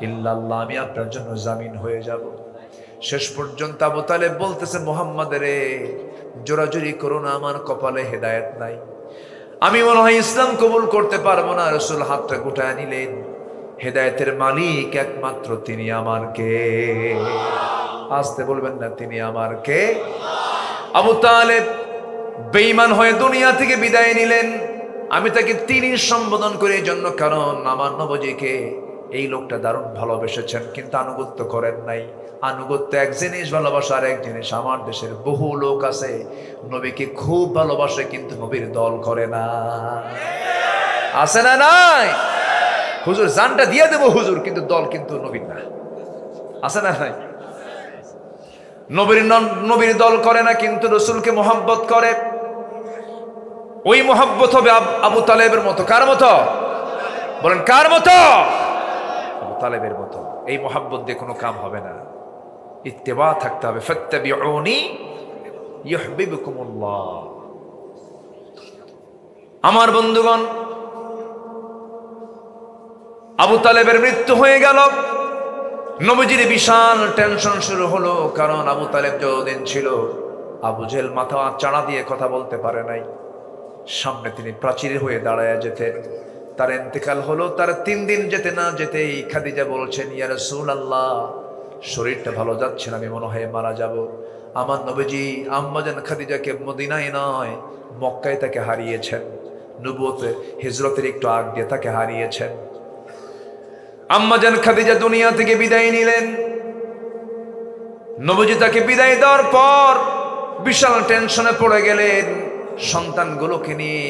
ইল্লাল্লাহ, আমি আপনার জন্য জামিন হয়ে যাব। শেষ পর্যন্ত আবু তালেব বলতেছে, মুহাম্মদ রে জোরাজুরি করো না, আমার কপালে হেদায়েত নাই। আমি মনে হয় ইসলাম কবুল করতে পারবো না। রাসূল হাতটা গুটায় নিলেন, হেদায়েতের মালিক একমাত্র তিনি আমার কে? আসতে বলবেন না, তিনি আমার কে? আবু তালেব বেঈমান হয়ে দুনিয়া থেকে বিদায় নিলেন। আমি তাকে তিনি সম্বোধন করি এই জন্য, কারণ আমার নবীজিকে এই লোকটা দারুণ ভালোবেসেছেন, কিন্তু আনুগত্য করেন নাই। আনুগত্য এক জিনিস, ভালোবাসা আর এক জিনিস। আমার দেশের বহু লোক আছে নবীকে খুব ভালোবাসে, কিন্তু নবীর দল করে না। আছে না নাই? হুজুর জানটা দিয়ে দেবো হুজুর, কিন্তু দল কিন্তু নবীর না। আছে না নাই? নবীর দল করে না, কিন্তু রসুলকে মোহাব্বত করে। ওই মোহাব্বত হবে আবু তালেবের মতো। কার মতো বলেন? কার মতো? আবু তালেবের মতো। এই মোহাব্বত দিয়ে কোনো কাম হবে না, ইত্তেবা থাকতে হবে। ফাত্তাবিউনি ইউহিব্বুকুমুল্লাহ। আমার বন্ধুগণ, আবু তালেবের মৃত্যু হয়ে গেল। নবীজির বিশাল টেনশন শুরু হলো, কারণ আবু তালেব যতদিন ছিল আবু জেহেল মাথা চাড়া দিয়ে কথা বলতে পারে নাই। সামনে তিনি প্রাচীর হয়ে দাঁড়ায় যেতেন। তার ইন্তেকাল হলো, তার 3 দিন যেতে না যেতেই খাদিজা বলছেন, ইয়া রাসূলুল্লাহ, শরীরটা ভালো যাচ্ছে না, আমি মনে হয় মারা যাব। আমার নবীজি আম্মাজান খাদিজাকে মদিনায় নয় মক্কায় তাকে হারিয়েছেন। নবুয়তে হিজরতের একটু আগ দিয়ে তাকে হারিয়েছেন। আম্মাজান খাদিজা দুনিয়া থেকে বিদায় নিলেন। নবীজি তাকে বিদায় দেওয়ার পর বিশাল টেনশনে পড়ে গেলেন। সন্তানগুলোকে নিয়ে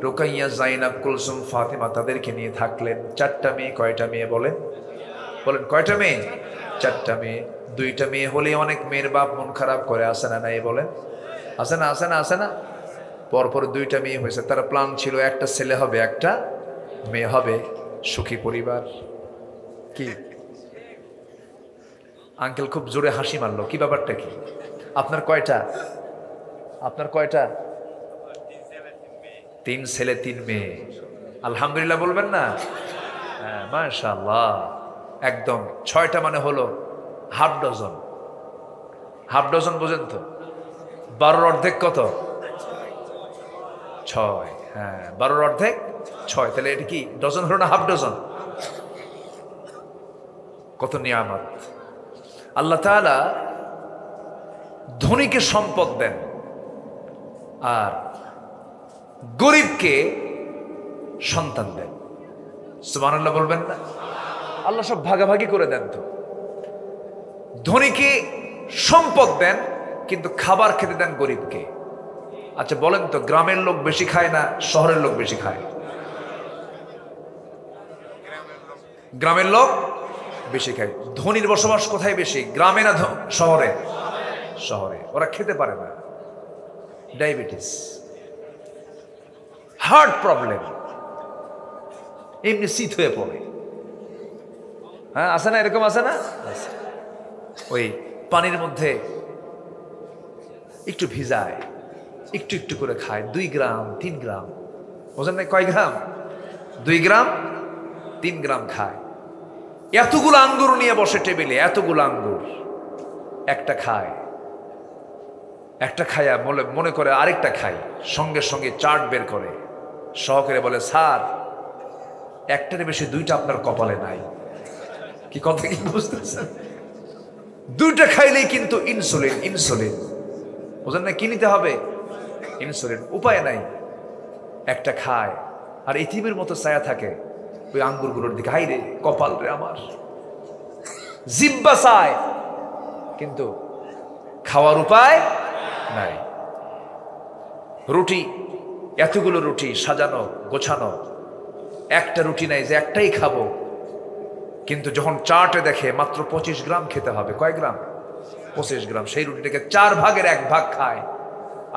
রুকাইয়া, জাইনাব, কুলসুম, ফাতিমা তাদেরকে নিয়ে থাকলেন। 4টা মেয়ে। কয়টা মেয়ে বলেন? বলেন কয়টা মেয়ে? 4টা মেয়ে। 2টা মেয়ে হলে অনেক মেয়ের বাপ মন খারাপ করে। আসে না নাই বলেন? আসে না? আসে না? আসে না? পরপর 2টা মেয়ে হয়েছে। তার প্ল্যান ছিল একটা ছেলে হবে, একটা মেয়ে হবে। সুখী পরিবার। কি আঙ্কেল খুব জোরে হাসি মারলো, কি ব্যাপারটা কি? আপনার কয়টা? আপনার কয়টা? 3 ছেলে 3 মেয়ে। আলহামদুলিল্লাহ বলবেন না? হ্যাঁ, মাশাআল্লাহ। একদম 6টা মানে হলো হাফ ডজন। হাফ ডজন বোঝেন তো? 12 অর্ধেক কত? 6। হ্যাঁ, 12 অর্ধেক 6। তাহলে এটা কি ডজন হলো না হাফ ডজন? কত নিয়ামত! আল্লাহ তাআলা ধনীকে সম্পদ দেন আর গরিবকে সন্তান দেন। সুবহানাল্লাহ বলবেন না? আল্লাহ সব ভাগাভাগি করে দেন। তো ধনীকে সম্পদ দেন, কিন্তু খাবার খেতে দেন গরিবকে। আচ্ছা বলেন তো, গ্রামের লোক বেশি খায় না শহরের লোক বেশি খায়? গ্রামের লোক বেশি খায়। ধনীর বসবাস কোথায় বেশি, গ্রামে না শহরে? শহরে। ওরা খেতে পারে না, ডায়াবেটিস, হার্ট প্রবলেম, এমনি শীত হয়ে পড়ে। হ্যাঁ, আছে না? এরকম আছে না? ওই পানির মধ্যে একটু ভিজায়, একটু একটু করে খায়, 2 গ্রাম 3 গ্রাম। বোঝেন না? কয় গ্রাম? 2 গ্রাম 3 গ্রাম খায়। এতগুলো আঙ্গুর নিয়ে বসে টেবিলে, এতগুলো আঙ্গুর। একটা খায়, একটা খায়া মনে করে আরেকটা খাই, সঙ্গে সঙ্গে চার্ট বের করে সহকারে বলে, স্যার একটার বেশি 2টা আপনার কপালে নাই। কি কথা কি বুঝতেছেন? 2টা খাইলেই কিন্তু ইনসুলিন। ইনসুলিন বোঝেন না? কি নিতে হবে? ইনসুলিন। উপায় নাই, একটা খায় আর ইতিমের মতো ছায়া থাকে ওই আঙ্গুরগুলোর দিকে। হাই রে কপাল রে আমার, জিব্বা চায় কিন্তু খাওয়ার উপায় নাই। রুটি, এতগুলো রুটি সাজানো গোছানো, একটা রুটি নাই যে একটাই খাবো, কিন্তু যখন চার্টে দেখে মাত্র 25 গ্রাম খেতে হবে। কয় গ্রাম? 25 গ্রাম। সেই রুটিটাকে 4 ভাগের 1 ভাগ খায়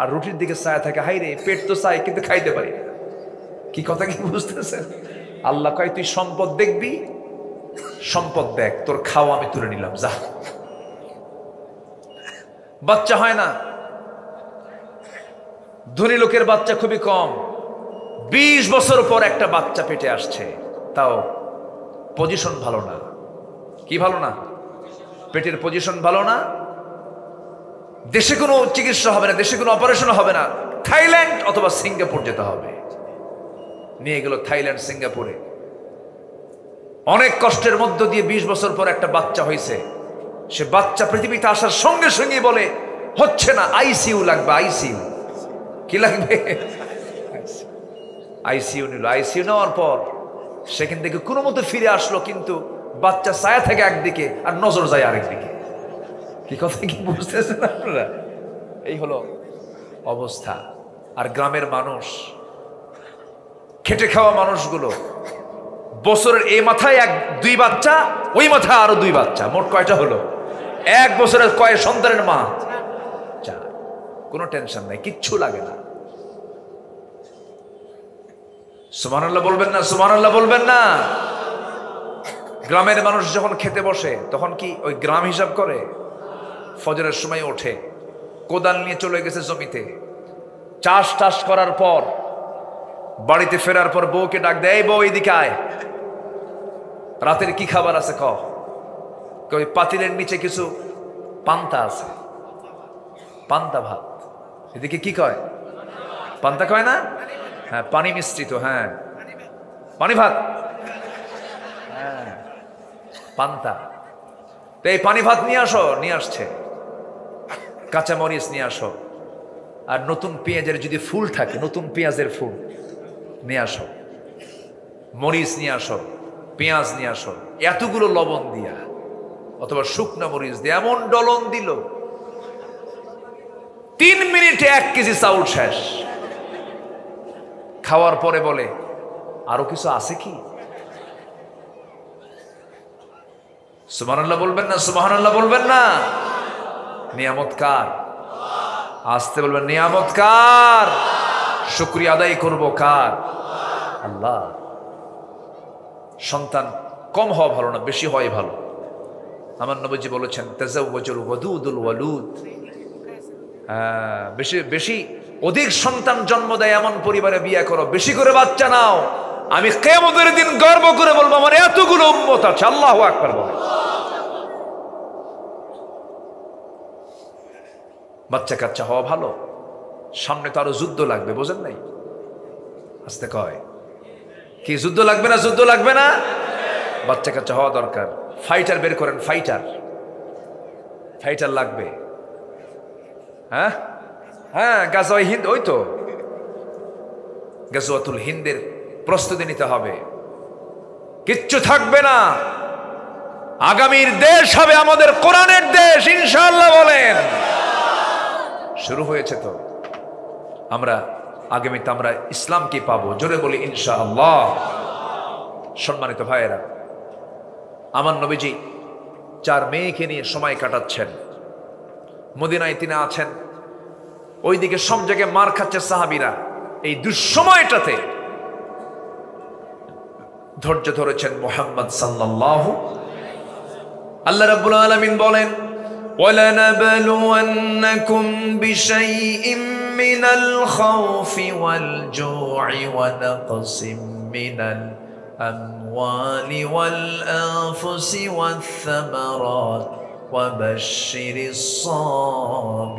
আর রুটির দিকে ছায়া থাকে। হাই রে পেট তো চাই কিন্তু খাইতে পারি না। কি কথা কি বুঝতেছেন? আল্লাহ কয়, তুই সম্পদ দেখবি, সম্পদ দেখ, তোর খাওয়া আমি তুলে নিলাম, যা। বাচ্চা হয় না, ধনী লোকের বাচ্চা খুবই কম। 20 বছর পর একটা বাচ্চা পেটে আসছে, তাও পজিশন ভালো না। কি ভালো না? পেটের পজিশন ভালো না। দেশে কোনো চিকিৎসা হবে না, দেশে কোনো অপারেশন হবে না, থাইল্যান্ড অথবা সিঙ্গাপুর যেতে হবে। নিয়ে গেল থাইল্যান্ড, সিঙ্গাপুরে। অনেক কষ্টের মধ্য দিয়ে 20 বছর পর একটা বাচ্চা হয়েছে। সে বাচ্চা পৃথিবীতে আসার সঙ্গে সঙ্গে বলে, হচ্ছে না, আইসিইউ লাগবে, আইসিইউ। কি লাগবে? আইসিইউ নিল। আইসিইউ নেওয়ার পর সেখান থেকে কোনো মতো ফিরে আসলো, কিন্তু বাচ্চা ছায়া থেকে একদিকে আর নজর যায় আরেকদিকে। কি কথা কি বুঝতেছেন আপনারা? এই হলো অবস্থা। আর গ্রামের মানুষ, খেটে খাওয়া মানুষগুলো, বছরের এই মাথায় 2 বাচ্চা, ওই মাথায় আরো 2 বাচ্চা, মোট কয়টা হলো? 1 বছরের কয় সন্তানের মা? 4। কোনো টেনশন নাই, কিচ্ছু লাগে না। সুবহানাল্লাহ বলবেন না? সুবহানাল্লাহ বলবেন না? গ্রামের মানুষ যখন খেতে বসে তখন কি ওই গ্রাম হিসাব করে? ফজরের সময় ওঠে, কোদাল নিয়ে চলে গেছে জমিতে, চাষ টাস করার পর বাড়িতে ফেরার পর বউকে ডাক দেয়, বউ এদিকে আয়, রাতের কি খাবার আছে ক। ওই পাতিলের নিচে কিছু পান্তা আছে, পান্তা ভাত। এদিকে কি কয়? পান্তা কয় না? হ্যাঁ, পানি মিশ্রিত, হ্যাঁ, পানি ভাত, হ্যাঁ, পান্তা। তো এই পানি ভাত নিয়ে আসো। নিয়ে আসছে। কাঁচা মরিচ নিয়ে আসো, আর নতুন পেঁয়াজের যদি ফুল থাকে, নতুন পেঁয়াজের ফুল নিয়ে আসো, মরিচ নিয়ে আসো, পেঁয়াজ নিয়ে আসো, এতগুলো লবণ দিয়া অথবা শুকনা মরিচ দিয়ে এমন ডলন দিল, 3 মিনিটে 1 কেজি চাউল শেষ। খাওয়ার পরে বলে, আরো কিছু আছে কি? সুবহানাল্লাহ বলবেন না? সুবহানাল্লাহ বলবেন না? নিয়ামত কার? আসতে বলবেন, নিয়ামত কার? শুকরিয়া আদায় করব কার? আল্লাহ। সন্তান কম হওয়া ভালো না, বেশি হয় ভালো। আমার নবীজি বলেছেন, তাজাওয়াজুল ওয়াদুদুল ওয়ালুদ। বেশি বেশি অধিক সন্তান জন্ম দেয় এমন পরিবারে বিয়ে করো, বেশি করে বাচ্চা নাও। আমি কিয়ামতের দিন গর্ব করে বলবো, আমার এতগুলো উম্মত আছে। আল্লাহু আকবার বলে। বাচ্চা কাচ্চা হওয়া ভালো, সামনে তো আরো যুদ্ধ লাগবে, বোঝেন নাই? আসতে কয় কি, যুদ্ধ লাগবে না? যুদ্ধ লাগবে না? বাচ্চা কাচ্চা হওয়া দরকার। ফাইটার বের করেন, ফাইটার, ফাইটার লাগবে। হ্যাঁ হ্যাঁ, গাজওয়া হিন্দ, ওই তো গাজওয়াতুল হিন্দের প্রস্তুতি নিতে হবে। কিচ্ছু থাকবে না, আগামীর দেশ হবে আমাদের কোরআনের দেশ, ইনশাআল্লাহ বলেন। শুরু হয়েছে তো, আমরা আগামীতে আমরা ইসলামকে পাবো, জোরে বলি ইনশাআল্লাহ। সম্মানিত ভাইয়েরা, আমার নবীজি 4 মেয়েকে নিয়ে সময় কাটাচ্ছেন। মদিনায় তিনি আছেন, ওইদিকে সব জায়গায় মার খাচ্ছে সাহাবীরা। এই দুঃসময়টাতে ধৈর্য ধরেছেন মুহাম্মদ সাল্লাল্লাহু। আল্লাহ রাব্বুল আলামিন বলেন, وَلَنَبْلُوَنَّكُمْ بِشَيْءٍ مِّنَ الْخَوْفِ وَالْجُوعِ وَنَقْصٍ مِّنَ الْأَمْوَالِ وَالْأَنفُسِ وَالثَّمَرَاتِ وَبَشِّرِ الصَّابِرِينَ।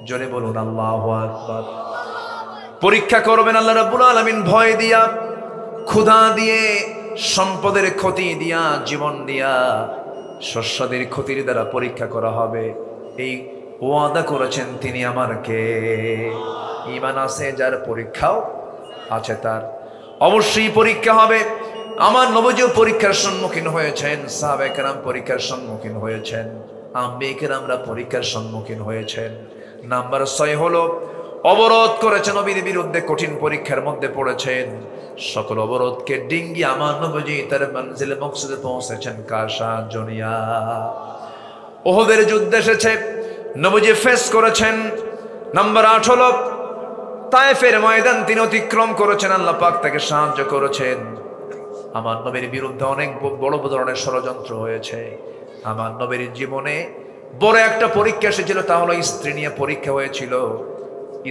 জোরে বলুন আল্লাহু আকবার। পরীক্ষা করবেন আল্লাহ রাব্বুল আলামিন ভয় দিয়া, ক্ষুধা দিয়ে, সম্পদের ক্ষতি দিয়া, জীবন দিয়া, শস্যদের ক্ষতির দ্বারা পরীক্ষা করা হবে। এই ওয়াদা করেছেন তিনি আমার কে? ঈমান আছে যার, পরীক্ষাও আছে তার। অবশ্যই পরীক্ষা হবে। আমার নবীও পরীক্ষার সম্মুখীন হয়েছেন, সাহাবায়ে কেরাম পরীক্ষার সম্মুখীন হয়েছেন, আম্বিয়ে কেরামরা পরীক্ষার সম্মুখীন হয়েছেন। নাম্বার 6 হলো, অবরোধ করেছেন, নবীর বিরুদ্ধে কঠিন পরীক্ষার মধ্যে পড়েছেন। সকল অবরোধকে ডিঙ্গি আমার নবী তার মঞ্জিলে মকসুদে পৌঁছেছেন কার সাহায্য নিয়া? ওহদের যুদ্ধ এসেছে, নবীজি ফেস করেছেন। নাম্বার 8 হলো, তায়েফের ময়দান তিনি অতিক্রম করেছেন, আল্লাহ পাক তাকে সাহায্য করেছেন। আমার নবীর বিরুদ্ধে অনেক বড় ধরনের ষড়যন্ত্র হয়েছে। আমার নবীর জীবনে বড় একটা পরীক্ষা এসেছিল, তা হলো স্ত্রী নিয়ে পরীক্ষা হয়েছিল।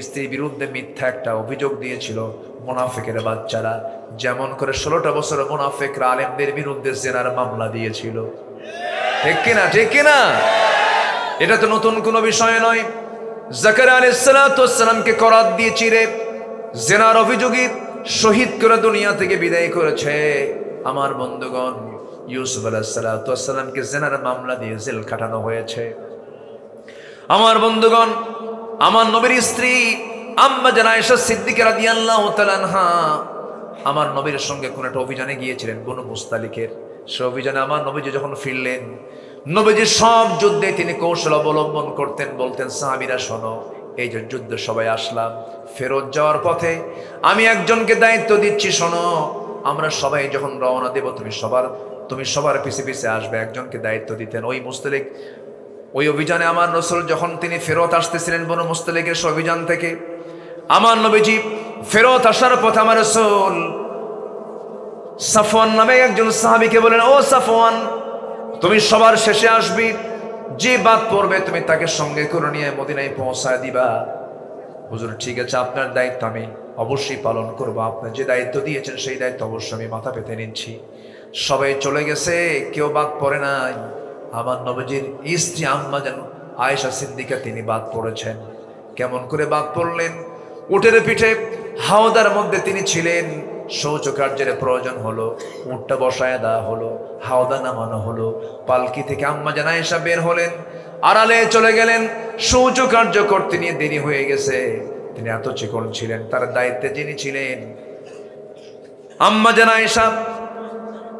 স্ত্রীর বিরুদ্ধে মিথ্যা একটা অভিযোগ দিয়েছিল মুনাফিকের বাচ্চারা, যেমন করে 16টা বছর মুনাফিকরা আলেমদের বিরুদ্ধে জিনার মামলা দিয়েছিল। ঠিক কিনা? ঠিক কিনা? এটা তো নতুন কোনো বিষয় নয়। জাকারিয়া আলাইহিস সালাতু ওয়াস সালামকে করাত দিয়ে চিরে জিনার অভিযোগে শহীদ করে দুনিয়া থেকে বিদায় করেছে। আমার বন্ধুগণ, ইউসুফ আলাইহিস সালামকে জিনার মামলা দিয়ে জেল খাটানো হয়েছে। আমার বন্ধুগণ, আমার নবীর স্ত্রী আম্মা জান আয়েশা সিদ্দিকা রাদিয়াল্লাহু তাআলা আনহা আমার নবীর সঙ্গে কোন একটা অভিযানে গিয়েছিলেন, বনু মুস্তালিকের। সে অভিযানে আমার নবীজি যখন ফিরলেন, নবীজি সব যুদ্ধে তিনি কৌশল অবলম্বন করতেন। বলতেন, সাহাবীরা শোনো, এই যে যুদ্ধ সবাই আসলাম, ফেরত যাওয়ার পথে আমি একজনকে দায়িত্ব দিচ্ছি, শোনো, আমরা সবাই যখন রওনা দেব তুমি সবার পিছে পিছে আসবে, একজনকে দায়িত্ব দিতেন। ওই অভিযানে আমার রাসূল যখন তিনি ফেরত আসতেছিলেন বনু মুস্তালিকের সে অভিযান থেকে, আমার নবীজি ফেরত আসার পথে আমার রাসূল সাফওয়ান নামে একজন সাহাবীকে বলেন, ও সাফওয়ান, তুমি সবার শেষে আসবি, যে বাদ পড়বে তুমি তাকে সঙ্গে করে নিয়ে মদিনায় পৌঁছায় দিবা। হুজুর, ঠিক আছে, আপনার দায়িত্ব আমি অবশ্যই পালন করব, আপনি যে দায়িত্ব দিয়েছেন সেই দায়িত্ব অবশ্যই আমি মাথা পেতে নিচ্ছি। সবাই চলে গেছে, কেউ বাদ পড়ে নাই। আমার নবীজির স্ত্রী আম্মা জান আয়েশা সিদ্দিকা তিনি বাদ পড়েছেন। কেমন করে বাদ পড়লেন? উটের পিঠে হাওদার মধ্যে তিনি ছিলেন, শৌচ কার্যের প্রয়োজন হলো, উটটা বসায় দেওয়া হলো, হাওদা নামানো হলো, পালকি থেকে আম্মা জান আয়েশা বের হলেন, আড়ালে চলে গেলেন। শৌচ কার্য করতে নিয়ে দেরি হয়ে গেছে। তিনি এত চিকন ছিলেন, তার দায়িত্বে যিনি ছিলেন আম্মা জান আয়েশা,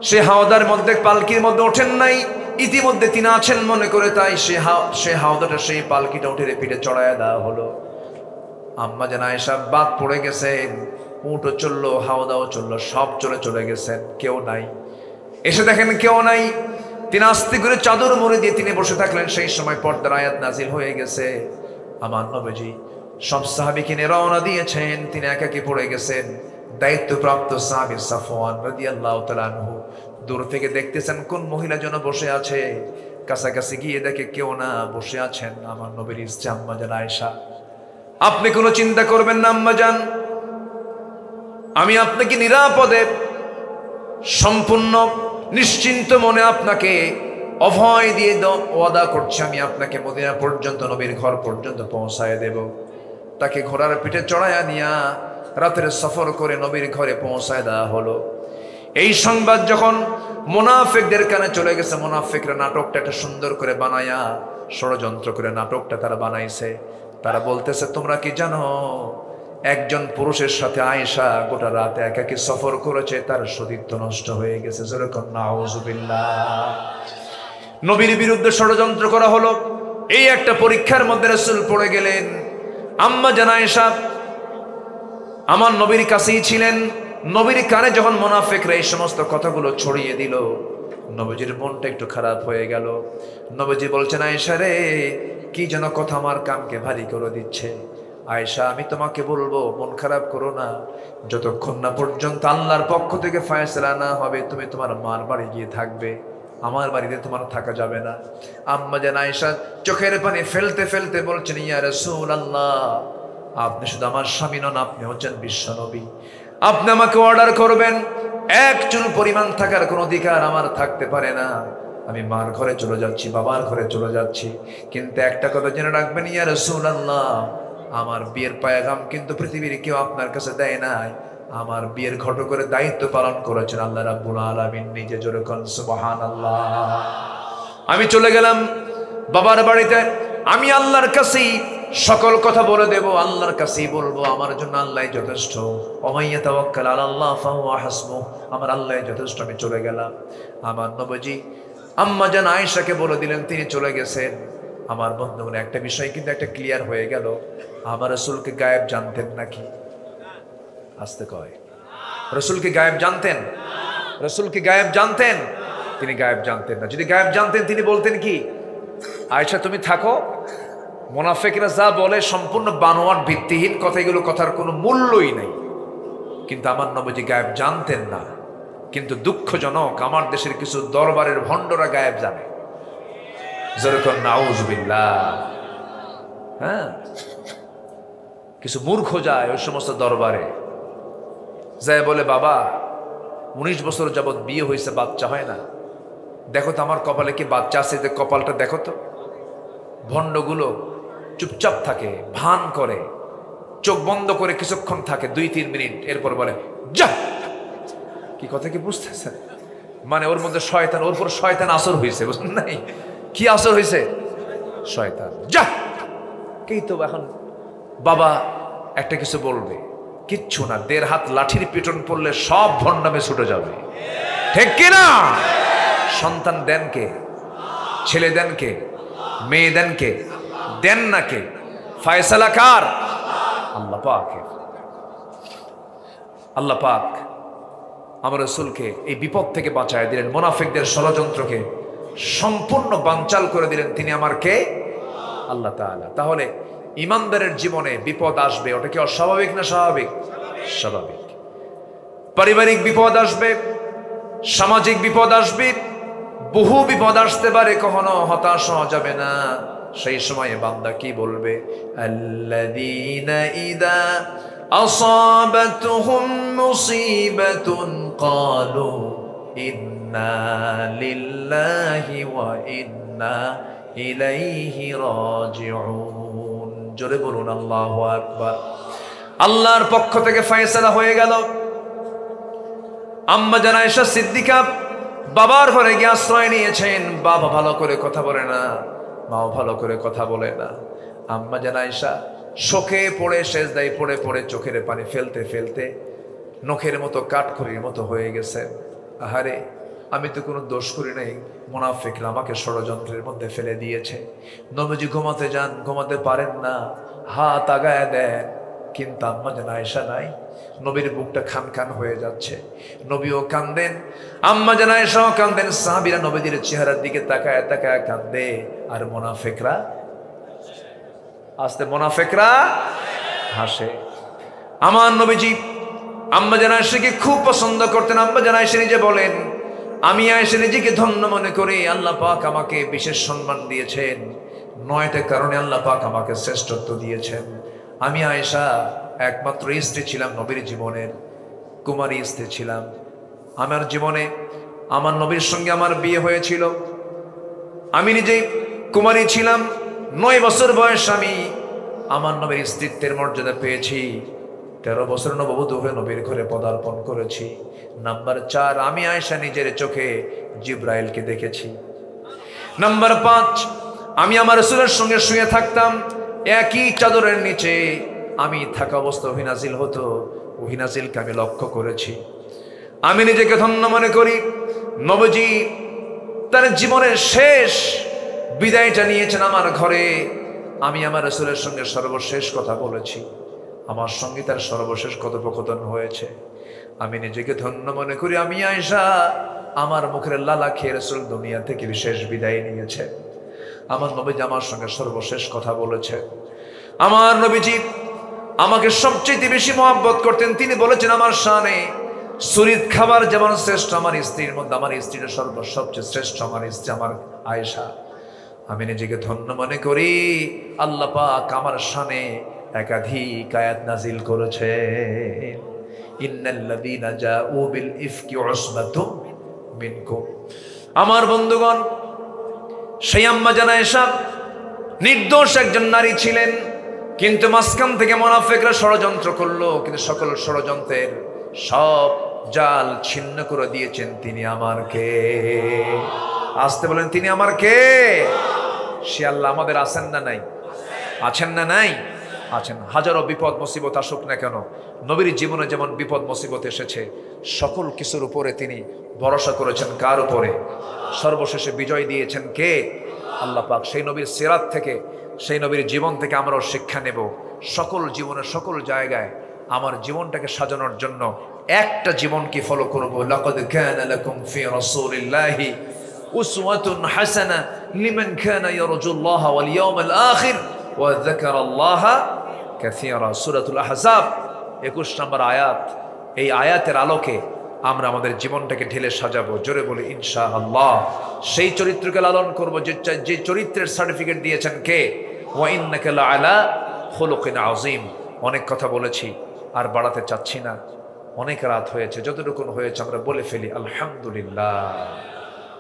সে হাওদার মধ্যে পালকির মধ্যে ওঠেন নাই, ইতিমধ্যে তিনি আছেন মনে করে, তাই সে হাওদাটা সেই পালকিটা উঠে পিঠে চড়ায় দেওয়া হলো। আম্মা জান আয়েশা বাদ পড়ে গেছেন, উটও চললো, হাওদাও চললো, সব চলে গেছেন, কেউ নাই। এসে দেখেন কেউ নাই, তিনি আস্তে করে চাদর মুড়ি দিয়ে তিনি বসে থাকলেন। সেই সময় পর্দার আয়াত নাজিল হয়ে গেছে। আমার নবীজি সব সাহাবীকে নিয়ে রওনা দিয়েছেন, তিনি একাকী পড়ে গেছেন। দায়িত্বপ্রাপ্ত সাহাবী সাফওয়ান রাদিয়াল্লাহু তাআলা আনহু দূর থেকে দেখতেছেন কোন মহিলা যেন বসে আছে। কাছাকাছি গিয়ে দেখে কেউ না, বসে আছেন আমার নবীর স্ত্রী আম্মা জান আয়েশা। আপনি কোনো চিন্তা করবেন না আম্মা জান, আমি আপনাকে নিরাপদে সম্পূর্ণ নিশ্চিন্ত মনে আপনাকে অভয় দিয়ে ওয়াদা করছি, আমি আপনাকে মদিনা পর্যন্ত, নবীর ঘর পর্যন্ত পৌঁছায় দেব। তাকে ঘোড়ার পিঠে চড়াইয়া নিয়া রাতের সফর করে নবীর ঘরে পৌঁছায় দেওয়া হলো। এই সংবাদ যখন মুনাফিকদের কানে চলে গেছে, মুনাফিকরা নাটকটা একটা সুন্দর করে বানায়া, ষড়যন্ত্র করে নাটকটা তারা বানাইছে। তারা বলতেছে, তোমরা কি জানো একজন পুরুষের সাথে আয়েশা গোটা রাতে একাকী সফর করেছে, তার সতীত্ব নষ্ট হয়ে গেছে। যেরকম নাউজুবিল্লাহ, নবীর বিরুদ্ধে ষড়যন্ত্র করা হলো। এই একটা পরীক্ষার মধ্যে রাসূল পড়ে গেলেন। আম্মা জান আয়েশা আমার নবীর কাছেই ছিলেন। নবীর কানে যখন মুনাফিকরা এই সমস্ত কথাগুলো ছড়িয়ে দিল, নবীজির মনটা একটু খারাপ হয়ে গেল। নবীজি বলছেন, আয়েশা রে, কি যেন কথা আমার কানকে ভারী করে দিচ্ছে। আয়েশা, আমি তোমাকে বলবো, মন খারাপ করো না, যতক্ষণ না পর্যন্ত আল্লাহর পক্ষ থেকে ফয়সালা না হবে তুমি তোমার মার বাড়ি গিয়ে থাকবে, আমার বাড়িতে তোমার থাকা যাবে না। আম্মা জান আয়েশা চোখের পানি ফেলতে ফেলতে বলছেন, ইয়া রাসূলুল্লাহ, আপনি শুধু আমার স্বামী নন, আপনি হচ্ছেন বিশ্ব নবী। আপনি আমাকে অর্ডার করবেন, এক চুল পরিমাণ থাকার কোনো অধিকার আমার থাকতে পারে না। আমি মার ঘরে চলে যাচ্ছি, বাবার ঘরে চলে যাচ্ছি, কিন্তু একটা কথা জেনে রাখবেন ইয়া রাসূলুল্লাহ, আমার বিয়ের পায়গাম কিন্তু পৃথিবীর কেউ আপনার কাছে দেয় নাই। আমার বিয়ের ঘট করে দায়িত্ব পালন করেছেন আল্লাহ রাব্বুল আলামিন নিজে। জোরে কোন সুবহানাল্লাহ। আমি চলে গেলাম বাবার বাড়িতে, আমি আল্লাহর কাছেই সকল কথা বলে দেব, আল্লাহর কাছেই বলবো, আমার জন্য আল্লাহই যথেষ্ট। ওমাইয়া তাওয়াক্কাল আলাল্লাহ ফাহুয়া হাসবুহ, আমার আল্লাহই যথেষ্ট। আমি চলে গেলাম। আমার নবীজি আম্মা জান আয়েশাকে বলে দিলেন, তিনি চলে গেছেন। আমার বন্ধুগণ, একটা বিষয় কিন্তু একটা ক্লিয়ার হয়ে গেল, আমার রাসূলকে গায়েব জানতেন নাকি? আসতে কয়, রাসূলকে গায়েব জানতেন? রাসূলকে গায়েব জানতেন? তিনি গায়েব জানতেন না। যদি গায়েব জানতেন তিনি বলতেন কি, আয়েশা তুমি থাকো, মুনাফিকরা যা বলে সম্পূর্ণ বানোয়াট ভিত্তিহীন কথা, এগুলো কথার কোনো মূল্যই নাই। কিন্তু আমার নবীজি গায়েব জানতেন না। কিন্তু দুঃখজনক, আমার দেশের কিছু দরবারের ভণ্ডরা গায়েব জানে। যেরকম নাউজুবিল্লাহ, হ্যাঁ, কিছু মূর্খ যায় ওই সমস্ত দরবারে, যায় বলে, বাবা 19 বছর যাবৎ বিয়ে হয়েছে, বাচ্চা হয় না, দেখো তো আমার কপালে কি বাচ্চা আছে, যে কপালটা দেখো তো। ভণ্ডগুলো চুপচাপ থাকে, ভান করে, চোখ বন্ধ করে কিছুক্ষণ থাকে 2-3 মিনিট, এরপর বলে যা। কি কথা কি বুঝতেছেন? মানে ওর মধ্যে শয়তান, ওর উপর শয়তান আসর হয়েছে, বুঝলেন নাই? কি আসর হয়েছে? শয়তান যা। কি তো এখন বাবা একটা কিছু বলবে, কিচ্ছু না, 1.5 হাত লাঠির পিটন পড়লে সব ভণ্ডামে ছুটে যাবে, ঠিক কিনা? সন্তান দেন কে? ছেলে দেন কে? মেয়ে দেন কে? দেন না কে? ফয়সালা কার? আল্লাহ পাক। আল্লাহ পাক আমার রাসূলকে এই বিপদ থেকে বাঁচায় দিলেন, মুনাফিকদের ষড়যন্ত্রকে সম্পূর্ণ বানচাল করে দিলেন। তিনি আমার কে? আল্লাহ তাআলা। তাহলে ইমানদারের জীবনে বিপদ আসবে, ওটা কি অস্বাভাবিক না স্বাভাবিক? স্বাভাবিক। পারিবারিক বিপদ আসবে, সামাজিক বিপদ আসবে, বহু বিপদ আসতে পারে, কখনো হতাশ হওয়া যাবে না। সেই সময়ে বান্দা কি বলবে? আল্লাযীনা ইযা আসাবাতুহুম মুসিবাতুন ক্বালু ইন্না লিল্লাহি ওয়া ইন্না ইলাইহি রাজিউন। জোরে বলুন আল্লাহু আকবার। আল্লাহর পক্ষ থেকে ফয়সালা হয়ে গেল। আম্মা জান আয়েশা সিদ্দিকা বাবার ঘরে গিয়ে আশ্রয় নিয়েছেন। বাবা ভালো করে কথা বলে না, মাও ভালো করে কথা বলে না। আম্মা জান আয়েশা শোকে পড়ে, সেজদায় পড়ে পড়ে চোখের পানি ফেলতে ফেলতে নখের মতো কাঠখড়ির মতো হয়ে গেছে। আহারে, আমি তো কোনো দোষ করি নাই, মুনাফিকরা আমাকে ষড়যন্ত্রের মধ্যে ফেলে দিয়েছে। নবীজি ঘুমাতে যান, ঘুমাতে পারেন না, হাত আগায় দেন, কিন্তু আম্মা জান আয়েশা নাই। নবীর বুকটা খান খান হয়ে যাচ্ছে, নবীও কান্দেন, আম্মা জান আয়েশাও কান্দেন, সাহাবীরা নবীজির চেহারার দিকে তাকায় তাকায় কান্দে। আর মুনাফিকরা মুনাফিকরা হাসে। আমার নবীজি আম্মা জান আয়েশাকে খুব পছন্দ করতেন। আম্মা জান আয়েশা নিজে বলেন, আমি আয়েশা নিজেকে ধন্য মনে করি, আল্লাহ পাক আমাকে বিশেষ সম্মান দিয়েছেন, 9টা কারণে আল্লাহ পাক আমাকে শ্রেষ্ঠত্ব দিয়েছেন। আমি আয়েশা একমাত্র স্ত্রী ছিলাম নবীর জীবনের, কুমারী স্ত্রী ছিলাম। আমার জীবনে আমার নবীর সঙ্গে আমার বিয়ে হয়েছিল, আমি নিজে কুমারী ছিলাম। 9 বছর বয়স আমি আমার নবীর স্ত্রীত্বের মর্যাদা পেয়েছি। 13 বছর নববধূ হয়ে নবীর ঘরে পদার্পণ করেছি। নাম্বার 4, আমি আয়েশা নিজের চোখে জিব্রাইলকে দেখেছি। নাম্বার 5, আমি আমার রাসূলের সঙ্গে শুয়ে থাকতাম একই চাদরের নিচে। আমি থাকা অবস্থা ওহী নাজিল হতো, ওহী নাজিলকে আমি লক্ষ্য করেছি। আমি নিজেকে ধন্য মনে করি, নবীজি তার জীবনের শেষ বিদায়টা নিয়েছেন আমার ঘরে। আমি আমার রাসূলের সঙ্গে সর্বশেষ কথা বলেছি, আমার সঙ্গে তার সর্বশেষ কথোপকথন হয়েছে। আমি নিজেকে ধন্য মনে করি, আমি আয়েশা আমার মুখের লালা খেয়ে রাসূল দুনিয়া থেকে বিশেষ বিদায় নিয়েছে। আমার নবীজি আমার সঙ্গে সর্বশেষ কথা বলেছে। আমার নবীজি আমাকে সবচেয়ে বেশি মহব্বত করতেন। তিনি বলেছেন আমার শানে, সুরিত খাবার যেমন শ্রেষ্ঠ আমার স্ত্রীর মধ্যে, আমার স্ত্রীর সবচেয়ে শ্রেষ্ঠ আমার স্ত্রী আমার আয়েশা। আমি নিজেকে ধন্য মনে করি, আল্লাহ পাক আমার শানে একাধিক আয়াত নাজিল করেছে। ইন্নাল্লাযীনা জাউ বিল ইফকি উসবাতুম মিনকুম। আমার বন্ধুগণ, সেই আম্মা জান আয়েশা নির্দোষ একজন নারী ছিলেন, কিন্তু মাঝখান থেকে মুনাফিকরা ষড়যন্ত্র করলো, কিন্তু সকল ষড়যন্ত্রের সব জাল ছিন্ন করে দিয়েছেন তিনি আমার কে। আসতে বলেন, তিনি আমার কে? সে আল্লাহ আমাদের আছেন না নাই? আছেন না নাই? আছেন। হাজারো বিপদ মুসিবত আসুক না কেন, নবীর জীবনে যেমন বিপদ মুসিবত এসেছে, সকল কিছুর উপরে তিনি ভরসা করেছেন কার উপরে? সর্বশেষে বিজয় দিয়েছেন কে? আল্লাহ পাক। সেই নবীর সিরাত থেকে, সেই নবীর জীবন থেকে আমরাও শিক্ষা নেব। সকল জীবনের সকল জায়গায় আমার জীবনটাকে সাজানোর জন্য একটা জীবনকে ফলো করব। লাকাদ কানা লাকুম ফি রাসূলিল্লাহি উসওয়াতুন হাসানাহ লিমান কানা ইয়ারজুল্লাহা ওয়াল ইয়াউমাল আখির ওয়া যাকারাল্লাহা কাসীরা। সূরাতুল আহজাব 21 নম্বর আয়াত। এই আয়াতের আলোকে আমরা আমাদের জীবনটাকে ঢেলে সাজাবো। জোরে বলি ইনশাআল্লাহ। সেই চরিত্রকে লালন করব যে চরিত্রের সার্টিফিকেট দিয়েছেন কে? ওয়া ইন্নাকা লাআলা খুলুকিন আযীম। অনেক কথা বলেছি, আর বাড়াতে চাচ্ছি না, অনেক রাত হয়েছে, যতটুকু হয়েছে আমরা বলে ফেলি আলহামদুলিল্লাহ।